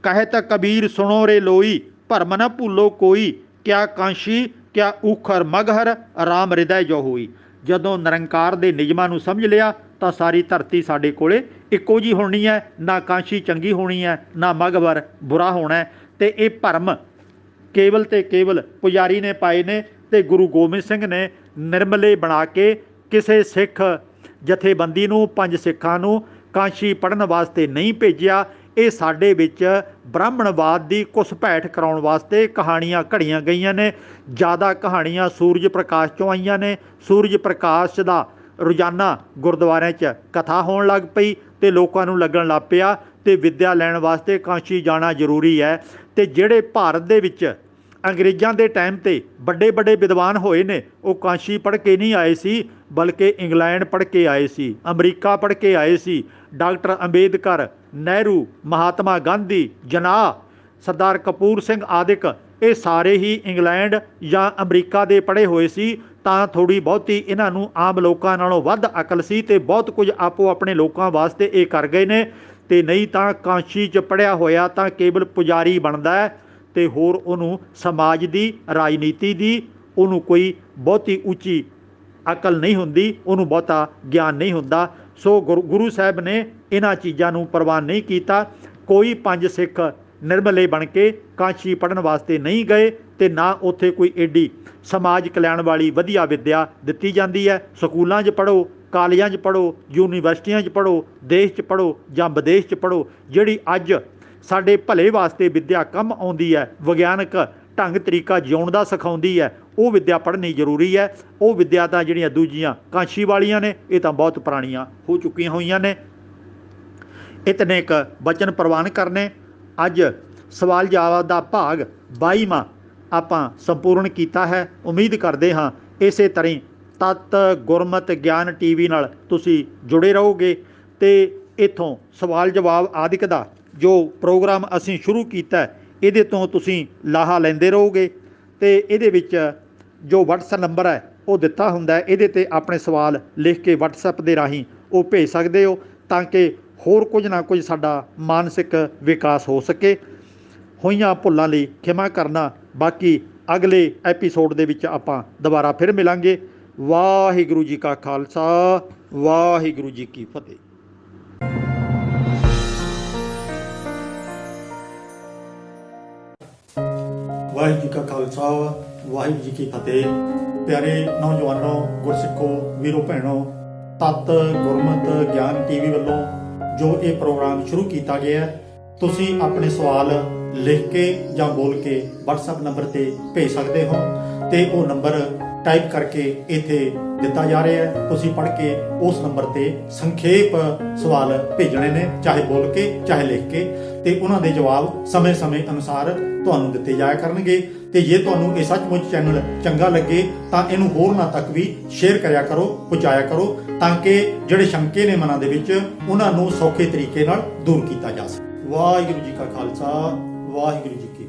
ਕਹੇ ਤਾਂ ਕਬੀਰ ਸੁਣੋ ਰੇ ਲੋਈ, ਭਰਮ ਨਾ ਭੁੱਲੋ ਕੋਈ, ਕਿਆ ਕਾਂਸ਼ੀ ਕਿਆ ਊਖਰ ਮਗਹਰ ਰਾਮ ਹਿਰਦੈ ਜੋ ਹੋਈ। ਜਦੋਂ ਨਿਰੰਕਾਰ ਦੇ ਨਿਯਮਾਂ ਨੂੰ ਸਮਝ ਲਿਆ ਤਾਂ ਸਾਰੀ ਧਰਤੀ ਸਾਡੇ ਕੋਲੇ ਇੱਕੋ ਜੀ ਹੋਣੀ ਹੈ, ਨਾ ਕਾਂਸ਼ੀ ਚੰਗੀ ਹੋਣੀ ਹੈ, ਨਾ ਮਗਹਰ ਬੁਰਾ ਹੋਣਾ ਹੈ। ਤੇ ਇਹ ਭਰਮ ਕੇਵਲ ਤੇ ਕੇਵਲ ਪੁਜਾਰੀ ਨੇ ਪਾਏ ਨੇ, ਤੇ ਗੁਰੂ ਗੋਬਿੰਦ ਸਿੰਘ ਨੇ ਨਿਰਮਲੇ ਬਣਾ ਕੇ ਕਿਸੇ ਸਿੱਖ ਜਥੇਬੰਦੀ ਨੂੰ, 5 ਸਿੱਖਾਂ ਨੂੰ ਕਾਂਸ਼ੀ ਪੜ੍ਹਨ ਵਾਸਤੇ ਨਹੀਂ ਭੇਜਿਆ। ਇਹ ਸਾਡੇ ਵਿੱਚ ਬ੍ਰਾਹਮਣਵਾਦ ਦੀ ਘੁਸਪੈਠ ਕਰਾਉਣ ਵਾਸਤੇ ਕਹਾਣੀਆਂ ਘੜੀਆਂ ਗਈਆਂ ਨੇ। ਜ਼ਿਆਦਾ ਕਹਾਣੀਆਂ ਸੂਰਜ ਪ੍ਰਕਾਸ਼ 'ਚੋਂ ਆਈਆਂ ਨੇ। ਸੂਰਜ ਪ੍ਰਕਾਸ਼ ਦਾ ਰੋਜ਼ਾਨਾ ਗੁਰਦੁਆਰਿਆਂ 'ਚ ਕਥਾ ਹੋਣ ਲੱਗ ਪਈ ਤੇ ਲੋਕਾਂ ਨੂੰ ਲੱਗਣ ਲੱਗ ਪਿਆ ਤੇ ਵਿੱਦਿਆ ਲੈਣ ਵਾਸਤੇ ਕਾਂਸ਼ੀ ਜਾਣਾ ਜ਼ਰੂਰੀ ਹੈ। ਤੇ ਜਿਹੜੇ ਭਾਰਤ ਦੇ ਵਿੱਚ ਅੰਗਰੇਜ਼ਾਂ ਦੇ ਟਾਈਮ 'ਤੇ ਵੱਡੇ ਵੱਡੇ ਵਿਦਵਾਨ ਹੋਏ ਨੇ, ਉਹ ਕਾਂਸ਼ੀ ਪੜ੍ਹ ਕੇ ਨਹੀਂ ਆਏ ਸੀ, ਬਲਕਿ ਇੰਗਲੈਂਡ ਪੜ੍ਹ ਕੇ ਆਏ ਸੀ, ਅਮਰੀਕਾ ਪੜ੍ਹ ਕੇ ਆਏ ਸੀ। ਡਾਕਟਰ ਅੰਬੇਦਕਰ, ਨਹਿਰੂ, ਮਹਾਤਮਾ ਗਾਂਧੀ, ਜਿਨਾਹ, ਸਰਦਾਰ ਕਪੂਰ ਸਿੰਘ ਆਦਿਕ, ਇਹ ਸਾਰੇ ਹੀ ਇੰਗਲੈਂਡ ਜਾਂ ਅਮਰੀਕਾ ਦੇ ਪੜ੍ਹੇ ਹੋਏ ਸੀ। ਤਾਂ ਥੋੜ੍ਹੀ ਬਹੁਤੀ ਇਹਨਾਂ ਨੂੰ ਆਮ ਲੋਕਾਂ ਨਾਲੋਂ ਵੱਧ ਅਕਲ ਸੀ ਤੇ ਬਹੁਤ ਕੁਝ ਆਪੋ ਆਪਣੇ ਲੋਕਾਂ ਵਾਸਤੇ ਇਹ ਕਰ ਗਏ ਨੇ। ਤੇ ਨਹੀਂ ਤਾਂ ਕਾਂਸ਼ੀ 'ਚ ਪੜ੍ਹਿਆ ਹੋਇਆ ਤਾਂ ਕੇਵਲ ਪੁਜਾਰੀ ਬਣਦਾ ਹੈ ਤੇ ਹੋਰ ਉਹਨੂੰ ਸਮਾਜ ਦੀ, ਰਾਜਨੀਤੀ ਦੀ ਉਹਨੂੰ ਕੋਈ ਬਹੁਤੀ ਉੱਚੀ ਅਕਲ ਨਹੀਂ ਹੁੰਦੀ, ਉਹਨੂੰ ਬਹੁਤਾ ਗਿਆਨ ਨਹੀਂ ਹੁੰਦਾ। ਸੋ ਗੁਰੂ ਸਾਹਿਬ ਨੇ ਇਹਨਾਂ ਚੀਜ਼ਾਂ ਨੂੰ ਪ੍ਰਵਾਨ ਨਹੀਂ ਕੀਤਾ। ਕੋਈ 5 ਸਿੱਖ ਨਿਰਮਲੇ ਬਣ ਕੇ ਕਾਂਸ਼ੀ ਪੜ੍ਹਨ ਵਾਸਤੇ ਨਹੀਂ ਗਏ ਤੇ ਨਾ ਉੱਥੇ ਕੋਈ ਏਡੀ ਸਮਾਜ ਕਲਿਆਣ ਵਾਲੀ ਵਧੀਆ ਵਿੱਦਿਆ ਦਿੱਤੀ ਜਾਂਦੀ ਹੈ। ਸਕੂਲਾਂ 'ਚ ਪੜ੍ਹੋ, ਕਾਲਜਾਂ 'ਚ ਪੜ੍ਹੋ, ਯੂਨੀਵਰਸਿਟੀਆਂ 'ਚ ਪੜ੍ਹੋ, ਦੇਸ਼ 'ਚ ਪੜ੍ਹੋ ਜਾਂ ਵਿਦੇਸ਼ 'ਚ ਪੜ੍ਹੋ। ਜਿਹੜੀ ਅੱਜ ਸਾਡੇ ਭਲੇ ਵਾਸਤੇ ਵਿੱਦਿਆ ਕੰਮ ਆਉਂਦੀ ਹੈ, ਵਿਗਿਆਨਕ ਢੰਗ ਤਰੀਕਾ ਜਿਉਣ ਦਾ ਸਿਖਾਉਂਦੀ ਹੈ, ਉਹ ਵਿੱਦਿਆ ਪੜ੍ਹਨੀ ਜ਼ਰੂਰੀ ਹੈ। ਉਹ ਵਿੱਦਿਆ ਤਾਂ ਜਿਹੜੀਆਂ ਦੂਜੀਆਂ ਕਾਂਸ਼ੀ ਵਾਲੀਆਂ ਨੇ, ਇਹ ਤਾਂ ਬਹੁਤ ਪੁਰਾਣੀਆਂ ਹੋ ਚੁੱਕੀਆਂ ਹੋਈਆਂ ਨੇ। ਇਤਨੇ ਕੁ ਬਚਨ ਪ੍ਰਵਾਨ ਕਰਨੇ। ਅੱਜ ਸਵਾਲ ਜਵਾਬ ਦਾ ਭਾਗ 22ਵਾਂ ਆਪਾਂ ਸੰਪੂਰਨ ਕੀਤਾ ਹੈ। ਉਮੀਦ ਕਰਦੇ ਹਾਂ ਇਸੇ ਤਰ੍ਹਾਂ ਤਤ ਗੁਰਮਤਿ ਗਿਆਨ TV ਨਾਲ ਤੁਸੀਂ ਜੁੜੇ ਰਹੋਗੇ ਤੇ ਇੱਥੋਂ ਸਵਾਲ ਜਵਾਬ ਆਦਿਕ ਦਾ ਜੋ ਪ੍ਰੋਗਰਾਮ ਅਸੀਂ ਸ਼ੁਰੂ ਕੀਤਾ ਇਹਦੇ ਤੋਂ ਤੁਸੀਂ ਲਾਹਾ ਲੈਂਦੇ ਰਹੋਗੇ। ਤੇ ਇਹਦੇ ਵਿੱਚ ਜੋ WhatsApp ਨੰਬਰ ਹੈ ਉਹ ਦਿੱਤਾ ਹੁੰਦਾ ਹੈ, ਇਹਦੇ 'ਤੇ ਆਪਣੇ ਸਵਾਲ ਲਿਖ ਕੇ WhatsApp ਦੇ ਰਾਹੀਂ ਉਹ ਭੇਜ ਸਕਦੇ ਹੋ ਤਾਂ ਕਿ ਹੋਰ ਕੁਝ ਨਾ ਕੁਝ ਸਾਡਾ ਮਾਨਸਿਕ ਵਿਕਾਸ ਹੋ ਸਕੇ। ਹੋਈਆਂ ਭੁੱਲਾਂ ਲਈ ਖਿਮਾ ਕਰਨਾ। ਬਾਕੀ ਅਗਲੇ ਐਪੀਸੋਡ ਦੇ ਵਿੱਚ ਆਪਾਂ ਦੁਬਾਰਾ ਫਿਰ ਮਿਲਾਂਗੇ। ਵਾਹਿਗੁਰੂ ਜੀ ਕਾ ਖਾਲਸਾ, ਵਾਹਿਗੁਰੂ ਜੀ ਕੀ ਫਤਿਹ। ਵਾਹਿਗੁਰੂ ਜੀ ਕਾ ਖਾਲਸਾ, ਵਾਹਿਗੁਰੂ ਜੀ ਕੀ ਫਤਿਹ। ਪਿਆਰੇ ਨੌਜਵਾਨੋ, ਗੁਰਸਿੱਖੋ, ਵੀਰੋ ਭੈਣੋ, ਤਤ ਗੁਰਮਤਿ ਗਿਆਨ TV ਵੱਲੋਂ ਜੋ ਇਹ ਪ੍ਰੋਗਰਾਮ ਸ਼ੁਰੂ ਕੀਤਾ ਗਿਆ ਹੈ, ਤੁਸੀਂ ਆਪਣੇ ਸਵਾਲ ਲਿਖ ਕੇ ਜਾਂ ਬੋਲ ਕੇ WhatsApp ਨੰਬਰ ਤੇ ਭੇਜ ਸਕਦੇ ਹੋ ਤੇ ਉਹ ਨੰਬਰ ਟਾਈਪ ਕਰਕੇ ਇੱਥੇ ਦਿੱਤਾ ਜਾ ਰਿਹਾ ਹੈ। ਤੁਸੀਂ ਪੜ੍ਹ ਕੇ ਉਸ ਨੰਬਰ ਤੇ ਸੰਖੇਪ ਸਵਾਲ ਭੇਜਣੇ ਨੇ, ਚਾਹੇ ਬੋਲ ਕੇ ਚਾਹੇ ਲਿਖ ਕੇ, ਤੇ ਉਹਨਾਂ ਦੇ ਜਵਾਬ ਸਮੇਂ-ਸਮੇਂ ਅਨੁਸਾਰ ਤੁਹਾਨੂੰ ਦਿੱਤੇ ਜਾਇਆ ਕਰਨਗੇ। ਤੇ ਜੇ ਤੁਹਾਨੂੰ ਇਹ ਸੱਚਮੁੱਚ ਚੈਨਲ ਚੰਗਾ ਲੱਗੇ ਤਾਂ ਇਹਨੂੰ ਹੋਰਨਾਂ ਤੱਕ ਵੀ ਸ਼ੇਅਰ ਕਰਿਆ ਕਰੋ, ਪਹੁੰਚਾਇਆ ਕਰੋ, ਤਾਂ ਕਿ ਜਿਹੜੇ ਸ਼ੰਕੇ ਨੇ ਮਨਾਂ ਦੇ ਵਿੱਚ ਉਹਨਾਂ ਨੂੰ ਸੌਖੇ ਤਰੀਕੇ ਨਾਲ ਦੂਰ ਕੀਤਾ ਜਾ ਸਕੇ। ਵਾਹਿਗੁਰੂ ਜੀ ਕਾ ਖਾਲਸਾ, ਵਾਹਿਗੁਰੂ ਜੀ ਕੀ